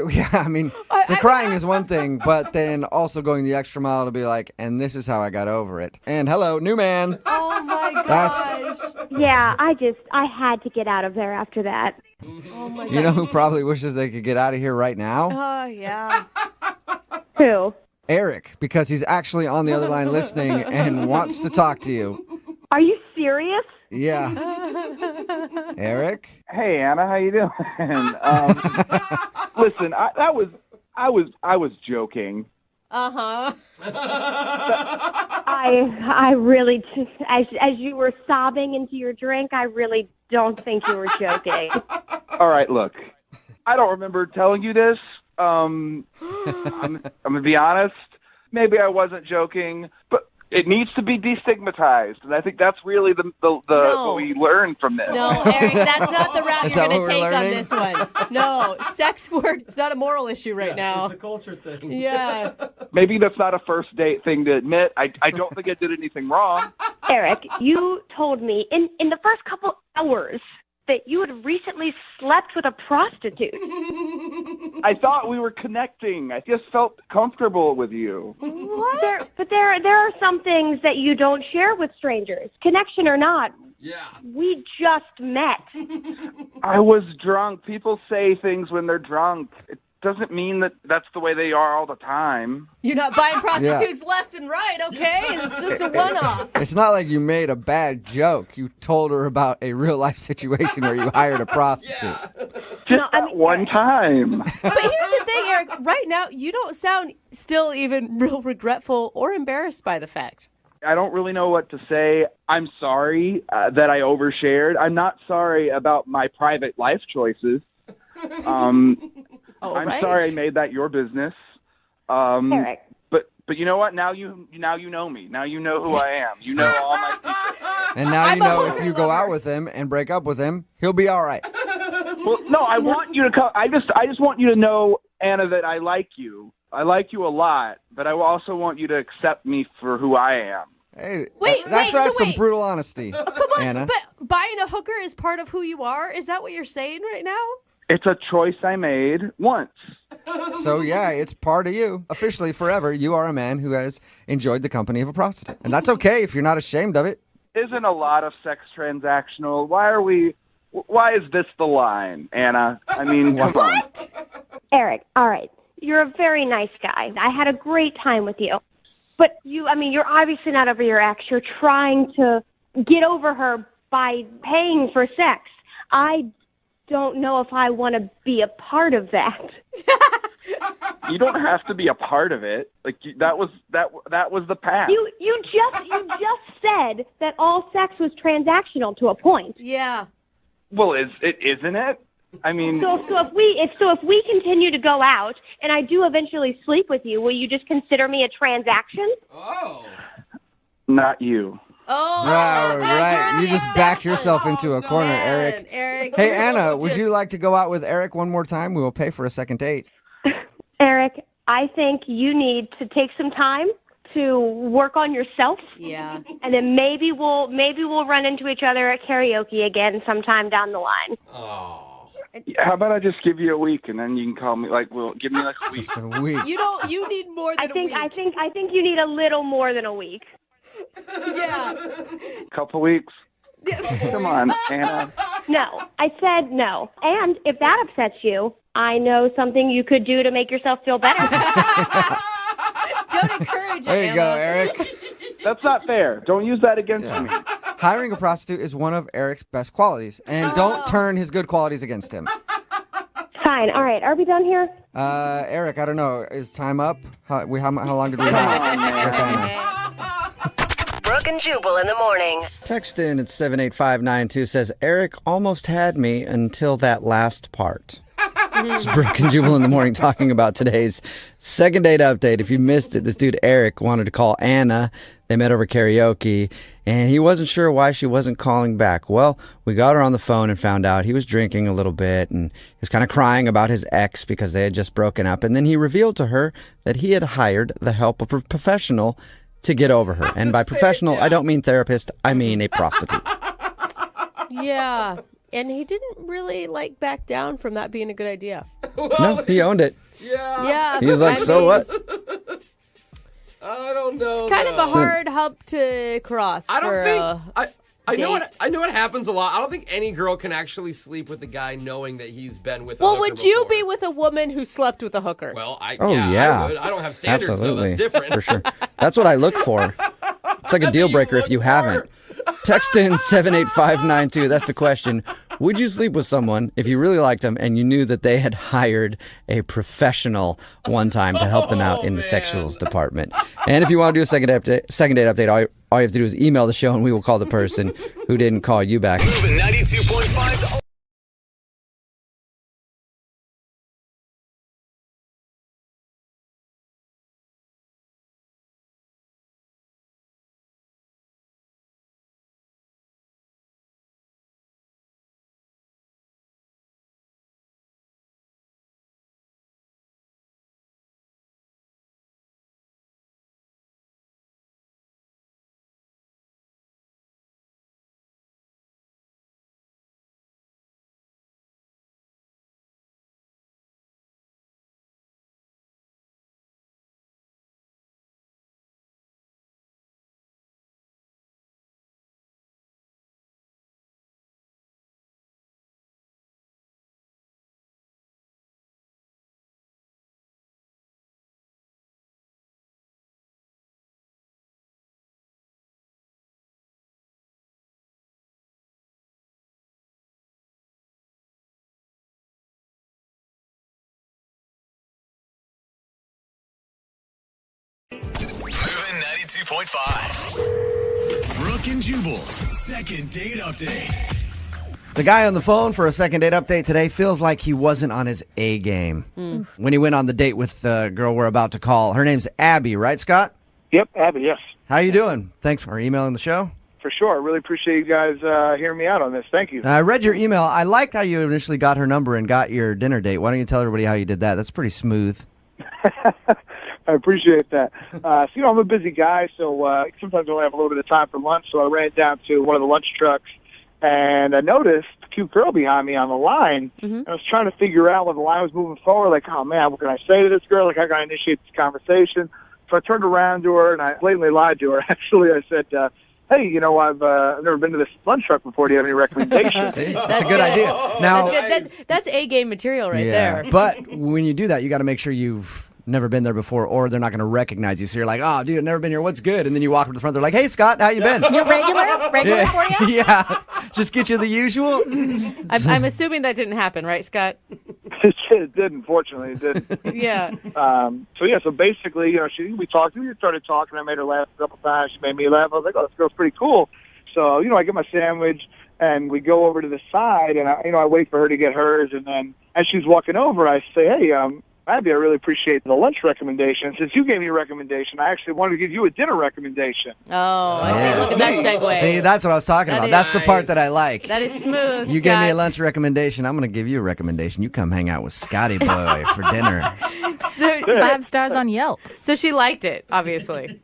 F: yeah, I mean, the crying is one thing, but then also going the extra mile to be like, and this is how I got over it. And hello, new man.
B: Oh, my gosh.
E: Yeah, I had to get out of there after that.
B: Oh, my God.
F: You know who probably wishes they could get out of here right now?
B: Oh, yeah.
E: Who?
F: Eric, because he's actually on the other line listening and wants to talk to you.
E: Are you serious?
F: Yeah. Eric?
V: Hey, Anna, how you doing? Listen, I was joking.
B: Uh-huh.
E: I really just, as you were sobbing into your drink, I really don't think you were joking.
V: All right, look, I don't remember telling you this. I'm gonna be honest. Maybe I wasn't joking, but it needs to be destigmatized, and I think that's really the what we learned from this.
B: No, Eric, that's not the route
F: Is
B: you're
F: that
B: going to
F: what we're
B: take on
F: learning?
B: this one. No, sex work, it's not a moral issue right now.
C: It's a culture thing.
B: Yeah.
V: Maybe that's not a first date thing to admit. I don't think I did anything wrong.
E: Eric, you told me in the first couple hours that you had recently slept with a prostitute.
V: I thought we were connecting. I just felt comfortable with you.
E: What? There are some things that you don't share with strangers, connection or not.
C: Yeah.
E: We just met.
V: I was drunk. People say things when they're drunk. It doesn't mean that that's the way they are all the time.
B: You're not buying prostitutes left and right, okay? It's just a one-off.
F: It's not like you made a bad joke. You told her about a real-life situation where you hired a prostitute.
V: Just one time.
B: But here's the thing, Eric. Right now, you don't sound still even real regretful or embarrassed by the fact.
V: I don't really know what to say. I'm sorry that I overshared. I'm not sorry about my private life choices. I'm sorry I made that your business.
E: Eric.
V: But you know what? Now you know me. Now you know who I am. You know all my secrets.
F: And now you know if you go out with him and break up with him, he'll be all right.
V: Well, no, I want you to come. I just want you to know, Anna, that I like you. I like you a lot, but I also want you to accept me for who I am.
F: Hey,
B: Wait,
F: that's
B: so
F: some
B: wait.
F: brutal honesty.
B: Oh, come on,
F: Anna.
B: but buying a hooker is part of who you are? Is that what you're saying right now?
V: It's a choice I made once.
F: So, yeah, it's part of you. Officially, forever, you are a man who has enjoyed the company of a prostitute. And that's okay if you're not ashamed of it.
V: Isn't a lot of sex transactional? Why is this the line, Anna? I mean, come on.
E: Eric, all right. You're a very nice guy. I had a great time with you. But you're obviously not over your ex. You're trying to get over her by paying for sex. I don't know if I want to be a part of that.
V: You don't have to be a part of it. Like that was the past.
E: You just said that all sex was transactional to a point.
B: Yeah.
V: Well, isn't it? I mean,
E: so if we continue to go out and I do eventually sleep with you, will you just consider me a transaction?
C: Oh.
V: Not you.
B: Oh,
F: right. You just backed yourself into a corner, Eric. Hey, Anna, would you like to go out with Eric one more time? We will pay for a second date.
E: Eric, I think you need to take some time to work on yourself.
B: Yeah.
E: And then maybe we'll run into each other at karaoke again sometime down the line.
C: Oh.
V: How about I just give you a week and then you can call me? Give me like a week.
F: Just a week.
B: You need more than a week.
E: I think you need a little more than a week.
B: Yeah.
V: Couple weeks. Come on, Anna.
E: No, I said no. And if that upsets you, I know something you could do to make yourself feel better.
B: Don't encourage it,
F: There you
B: Anna.
F: go, Eric.
V: That's not fair. Don't use that against me.
F: Hiring a prostitute is one of Eric's best qualities, and don't turn his good qualities against him.
E: Fine. All right. Are we done here?
F: Eric, I don't know. Is time up? How long did we have?
L: Brooke and Jubal in the morning.
F: Text in at 78592 says, Eric almost had me until that last part. It's Brooke and Jubal in the morning talking about today's second date update. If you missed it, this dude Eric wanted to call Anna. They met over karaoke, and he wasn't sure why she wasn't calling back. Well, we got her on the phone and found out he was drinking a little bit, and he was kind of crying about his ex because they had just broken up. And then he revealed to her that he had hired the help of a professional to get over her. And by professional, I don't mean therapist. I mean a prostitute.
B: Yeah. And he didn't really back down from that being a good idea.
F: No, he owned it.
B: Yeah.
F: He was like, so what?
C: I don't know.
B: It's kind of a hard hump to cross.
C: I don't think I know
B: date.
C: what happens a lot. I don't think any girl can actually sleep with a guy knowing that he's been with.
B: Well, would you be with a woman who slept with a hooker?
C: Well, I would. I don't have standards
F: Absolutely.
C: though. That's different.
F: For sure. That's what I look for. It's like a deal breaker if you haven't. Text in 78592. That's the question. Would you sleep with someone if you really liked them and you knew that they had hired a professional one time to help them out in the sexuals department? And if you want to do a second date update, all you have to do is email the show and we will call the person who didn't call you back.
J: Moving 92.5. Moving 92.5. Brooke and Jubal's second date update.
F: The guy on the phone for a second date update today feels like he wasn't on his A game when he went on the date with the girl we're about to call. Her name's Abby, right, Scott?
V: Yep, Abby, yes.
F: How you doing? Thanks for emailing the show.
V: For sure. I really appreciate you guys hearing me out on this. Thank you.
F: I read your email. I like how you initially got her number and got your dinner date. Why don't you tell everybody how you did that? That's pretty smooth.
V: I appreciate that. I'm a busy guy, so sometimes I only have a little bit of time for lunch, so I ran down to one of the lunch trucks, and I noticed a cute girl behind me on the line, and I was trying to figure out when the line was moving forward, like, oh, man, what can I say to this girl? Like, how can I initiate this conversation? So I turned around to her, and I blatantly lied to her. Actually, I said, hey, I've never been to this lunch truck before. Do you have any recommendations?
F: That's a good idea. Now,
B: that's A-game material right there.
F: But when you do that, you got to make sure you've never been there before, or they're not going to recognize you. So you're like, oh, dude, I've never been here. What's good? And then you walk up to the front. They're like, hey, Scott, how you been?
Q: You're regular for you?
F: Yeah. Just get you the usual.
B: I'm assuming that didn't happen, right, Scott?
V: It didn't, fortunately. It didn't.
B: Yeah.
V: So basically, we started talking. I made her laugh a couple times. She made me laugh. I was like, oh, this girl's pretty cool. So, I get my sandwich, and we go over to the side, and I wait for her to get hers. And then as she's walking over, I say, hey, Abby, I really appreciate the lunch recommendation. Since you gave me a recommendation, I actually wanted to give you a dinner recommendation.
B: Oh, I see. Look at that segue.
F: See, that's what I was talking about. That's the part that I like.
B: That is smooth.
F: You gave me a lunch recommendation. I'm going to give you a recommendation. You come hang out with Scotty Boy for dinner.
N: 5 stars on Yelp.
B: So she liked it, obviously.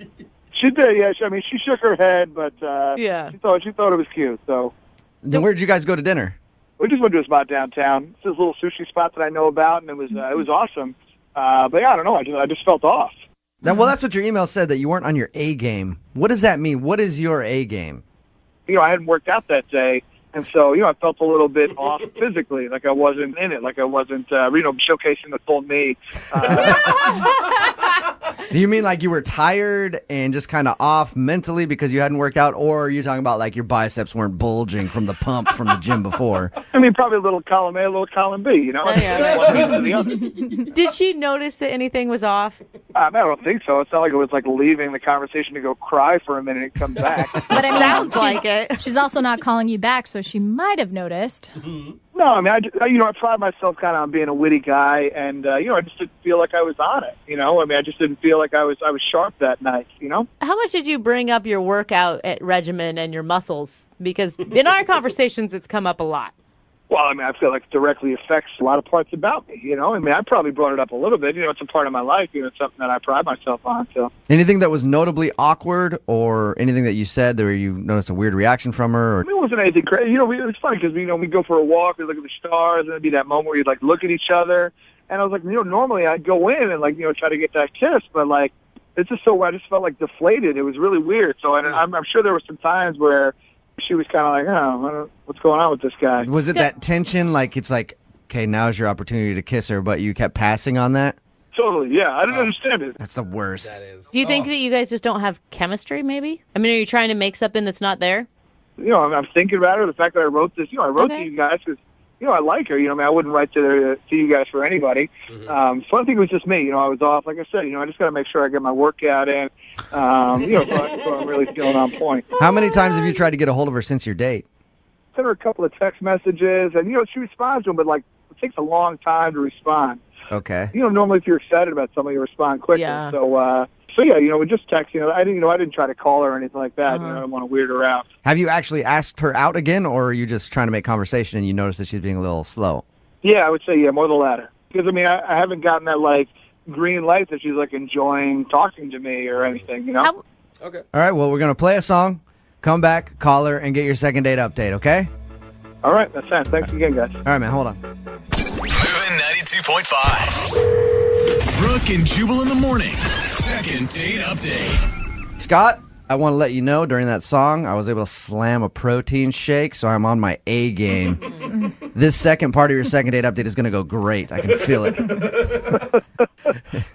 V: She did, yeah. She shook her head, but
B: yeah,
V: she thought it was cute. So,
F: then where did you guys go to dinner?
V: We just went to a spot downtown. It's this little sushi spot that I know about, and it was awesome. But yeah, I don't know. I just felt off.
F: Well, that's what your email said, that you weren't on your A game. What does that mean? What is your A game?
V: I hadn't worked out that day, and so I felt a little bit off physically, like I wasn't in it, like I wasn't showcasing the full me.
F: Do you mean like you were tired and just kind of off mentally because you hadn't worked out, or are you talking about like your biceps weren't bulging from the pump from the gym before?
V: I mean, probably a little column A, a little column B, One leads to the other.
B: Did she notice that anything was off?
V: I don't think so. It's not like it was like leaving the conversation to go cry for a minute and come back.
N: But I mean,
B: sounds like it.
N: She's also not calling you back, so she might have noticed.
V: No, I mean, I pride myself kind of on being a witty guy, and I just didn't feel like I was on it. I mean, I just didn't feel like I was sharp that night.
B: How much did you bring up your workout regimen and your muscles? Because in our conversations, it's come up a lot.
V: Well, I mean, I feel like it directly affects a lot of parts about me, I mean, I probably brought it up a little bit. It's a part of my life. It's something that I pride myself on. So,
F: anything that was notably awkward or anything that you said where you noticed a weird reaction from her? Or...
V: I mean, it wasn't anything crazy. It's funny because, we go for a walk, we look at the stars, and it'd be that moment where you'd, look at each other. And I was like, normally I'd go in and, try to get that kiss. But, it's just I just felt, deflated. It was really weird. So, I'm sure there were some times where she was kind of like, oh, what's going on with this guy?
F: Was it that tension? It's like, okay, now's your opportunity to kiss her, but you kept passing on that?
V: Totally, yeah. I didn't understand it.
F: That's the worst.
C: That is.
B: Do you think that you guys just don't have chemistry, maybe? I mean, are you trying to make something that's not there?
V: I'm thinking about her. The fact that I wrote this, I wrote to you guys because, I like her. I wouldn't write to you guys for anybody. So I think it was just me. I was off. Like I said, I just got to make sure I get my workout in, so I'm really feeling on point.
F: How many times have you tried to get a hold of her since your date?
V: Sent her a couple of text messages, and, she responds to them, but, it takes a long time to respond.
F: Okay.
V: Normally if you're excited about something, you respond quickly.
B: Yeah.
V: So yeah, we just text. I didn't try to call her or anything like that. I don't want to weird her out.
F: Have you actually asked her out again, or are you just trying to make conversation and you notice that she's being a little slow?
V: Yeah, I would say more the latter. Because I haven't gotten that green light that she's enjoying talking to me or anything.
C: Okay.
F: All right. Well, we're gonna play a song, come back, call her, and get your second date update. Okay.
V: All right. That's fine. Thanks again, guys.
F: All right, man. Hold on.
J: Moving 92.5. Brooke and Jubal in the mornings. Second date update.
F: Scott, I want to let you know during that song, I was able to slam a protein shake, so I'm on my A game. This second part of your second date update is going to go great. I can feel it.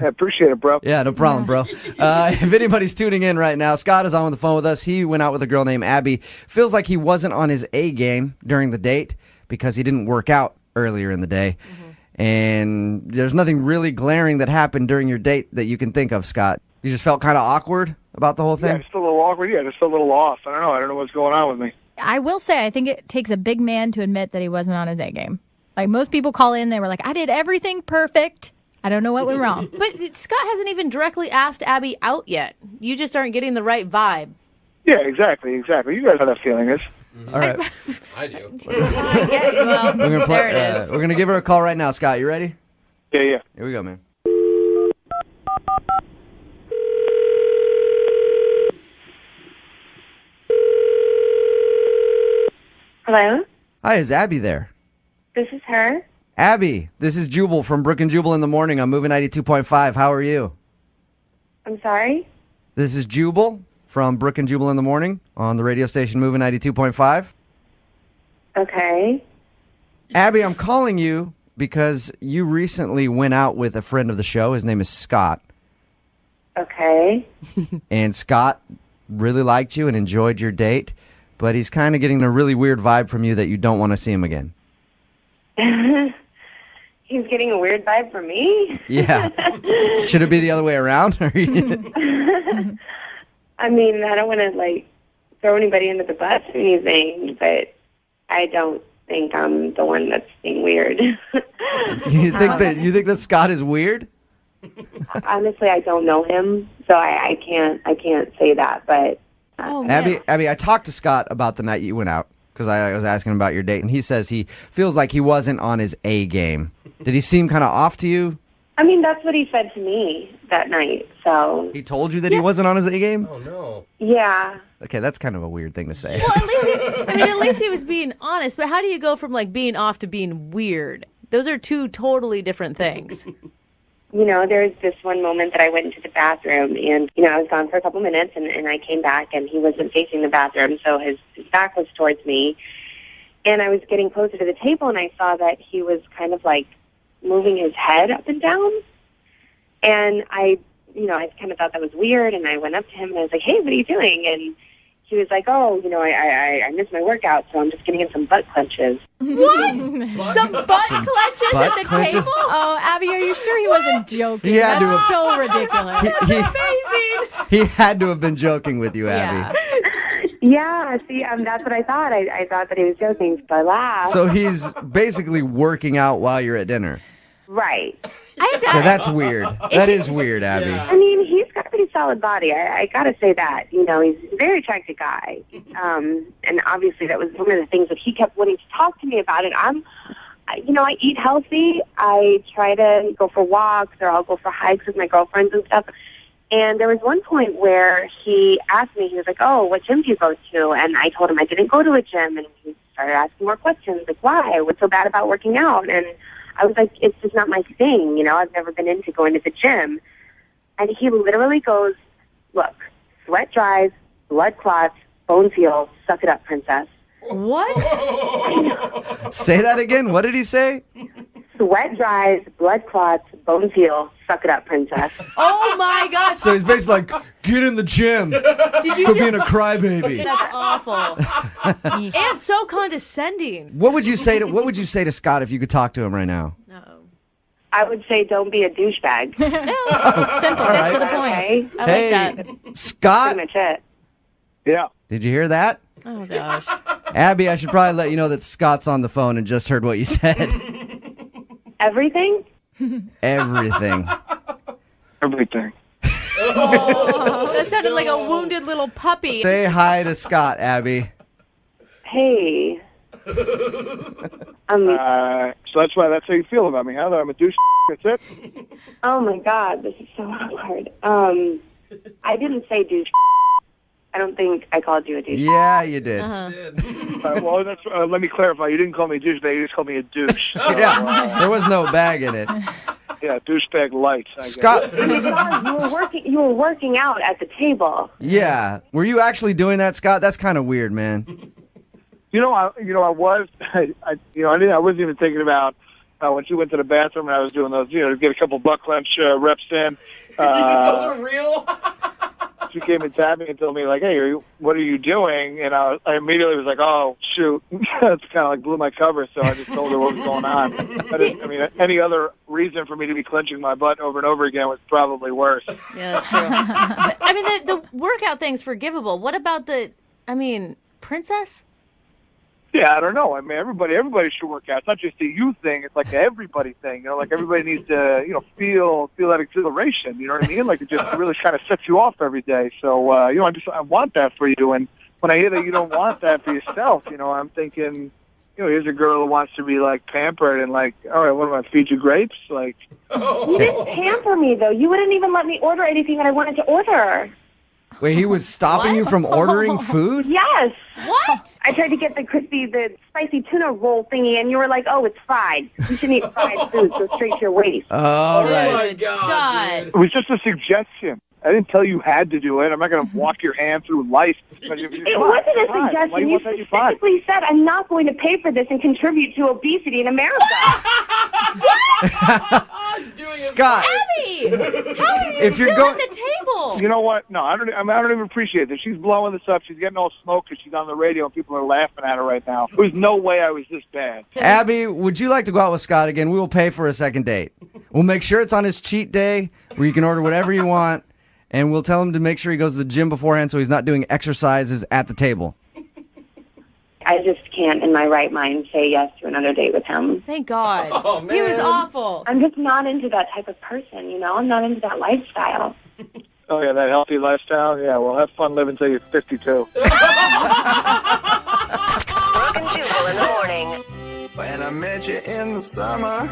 V: I appreciate it, bro.
F: Yeah, no problem, bro. If anybody's tuning in right now, Scott is on the phone with us. He went out with a girl named Abby. Feels like he wasn't on his A game during the date because he didn't work out earlier in the day. And there's nothing really glaring that happened during your date that you can think of, Scott. You just felt kind of awkward about the whole thing?
V: Yeah, just a little awkward. Yeah, just a little off. I don't know what's going on with me.
N: I will say, I think it takes a big man to admit that he wasn't on his A game. Most people call in, they were like, I did everything perfect. I don't know what went wrong.
B: But Scott hasn't even directly asked Abby out yet. You just aren't getting the right vibe.
V: Yeah, exactly. You guys know how that feeling is.
F: All right.
C: I do.
B: Well, there it is.
F: We're gonna give her a call right now, Scott. You ready?
V: Yeah.
F: Here we go, man.
H: Hello?
F: Hi, is Abby there?
H: This is her.
F: Abby, this is Jubal from Brooke and Jubal in the morning. I'm moving 92.5. How are you?
H: I'm sorry?
F: This is Jubal from Brooke and Jubal in the morning on the radio station Moving 92.5.
H: Okay.
F: Abby, I'm calling you because you recently went out with a friend of the show. His name is Scott.
H: Okay.
F: And Scott really liked you and enjoyed your date, but he's kind of getting a really weird vibe from you that you don't want to see him again.
H: He's getting a weird vibe from me?
F: Yeah. Should it be the other way around?
H: I mean, I don't want to, throw anybody under the bus or anything, but I don't think I'm the one that's being weird.
F: You think that Scott is weird?
H: Honestly, I don't know him, so I can't say that, but...
F: Abby, I talked to Scott about the night you went out because I was asking him about your date, and he says he feels like he wasn't on his A game. Did he seem kind of off to you?
H: I mean, that's what he said to me that night, so...
F: He told you that he wasn't on his A game?
C: Oh, no.
H: Yeah.
F: Okay, that's kind of a weird thing to say.
B: Well, at least he was being honest, but how do you go from, being off to being weird? Those are two totally different things.
H: There was this one moment that I went into the bathroom, and, I was gone for a couple minutes, and I came back, and he wasn't facing the bathroom, so his back was towards me. And I was getting closer to the table, and I saw that he was kind of, moving his head up and down. And I kind of thought that was weird, and I went up to him, and I was like, hey, what are you doing? And he was like, oh, I missed my workout, so I'm just getting in some butt clenches.
B: What? Some butt clenches at the table?
N: Oh, Abby, are you sure he wasn't joking? That's so ridiculous.
F: He had to have been joking with you, Abby.
N: Yeah.
H: Yeah, see, that's what I thought. I thought that he was joking, so I laughed.
F: So he's basically working out while you're at dinner.
H: Right.
F: Yeah, that's weird. That is weird, Abby.
H: I mean, he's got a pretty solid body. I got to say that. You know, he's a very attractive guy. And obviously that was one of the things that he kept wanting to talk to me about. And I eat healthy. I try to go for walks or I'll go for hikes with my girlfriends and stuff. And there was one point where he asked me, he was like, oh, what gym do you go to? And I told him I didn't go to a gym. And he started asking more questions, like, why? What's so bad about working out? And I was like, it's just not my thing. You know, I've never been into going to the gym. And he literally goes, look, sweat dries, blood clots, bones heal, suck it up, princess.
B: What?
F: Say that again. What did he say?
H: Sweat dries, blood clots, bones heal, suck it up, princess.
B: Oh my gosh.
F: So he's basically like, get in the gym.
B: Did you
F: Quit being a crybaby.
B: That's awful. And so condescending.
F: What would you say to Scott if you could talk to him right now?
H: I would say don't be a douchebag.
B: Simple. That's to the point.
H: Okay.
B: I like that.
F: Scott?
H: Pretty much it.
V: Yeah.
F: Did you hear that?
B: Oh, gosh.
F: Abby, I should probably let you know that Scott's on the phone and just heard what you said.
H: Everything?
F: Everything.
V: Everything.
B: Oh, that sounded like a wounded little puppy.
F: Say hi to Scott, Abby.
H: Hey.
V: So that's how you feel about me, huh? That I'm a douche. That's it?
H: Oh, my God. This is so awkward. I didn't say douche. I don't think I called you a douche.
F: Yeah, you did.
V: Well, let me clarify. You didn't call me a douchebag. You just called me a douche.
F: Yeah, there was no bag in it.
V: Yeah, douchebag lights.
F: Scott.
H: You were working out at the table.
F: Yeah. Were you actually doing that, Scott? That's kind of weird, man.
V: I was. I wasn't even thinking about when she went to the bathroom and I was doing those, to get a couple butt clench reps in.
C: Those are real?
V: She came and tapped me and told me, like, hey, what are you doing? And I immediately was like, oh, shoot. It's kind of like blew my cover, so I just told her what was going on. Any other reason for me to be clenching my butt over and over again was probably worse.
B: Yeah, that's true. But, I mean, the workout thing's forgivable. What about princess?
V: Yeah, I don't know. I mean, everybody should work out. It's not just a you thing. It's like an everybody thing. Like everybody needs to, feel that exhilaration. You know what I mean? Like it just really kind of sets you off every day. So, I want that for you. And when I hear that you don't want that for yourself, I'm thinking, here's a girl who wants to be like pampered and like, all right, what am I, feed you grapes? Like,
H: you didn't pamper me though. You wouldn't even let me order anything that I wanted to order.
F: Wait, he was stopping you from ordering food?
H: Yes.
B: What?
H: I tried to get the spicy tuna roll thingy, and you were like, oh, it's fried. You shouldn't eat fried food. Go straight to your waist.
F: All right.
B: Oh, my God.
V: It was just a suggestion. I didn't tell you had to do it. I'm not going to walk your hand through life.
H: It wasn't a suggestion. You specifically said, I'm not going to pay for this and contribute to obesity in America.
F: Scott.
B: Abby! How are you
F: If you're
B: still
F: going-
B: at the table?
V: You know what? No, I don't even appreciate this. She's blowing this up. She's getting all smoke because she's on the radio and people are laughing at her right now. There's no way I was this bad.
F: Abby, would you like to go out with Scott again? We will pay for a second date. We'll make sure it's on his cheat day where you can order whatever you want, and we'll tell him to make sure he goes to the gym beforehand so he's not doing exercises at the table.
H: I just can't, in my right mind, say yes to another date with him.
B: Thank God.
C: Oh, man.
B: He was awful.
H: I'm just not into that type of person, I'm not into that lifestyle.
V: Oh, yeah, that healthy lifestyle? Yeah, well, have fun living till you're 52.
L: Brooke and Jubal in the morning.
I: When I met you in the summer.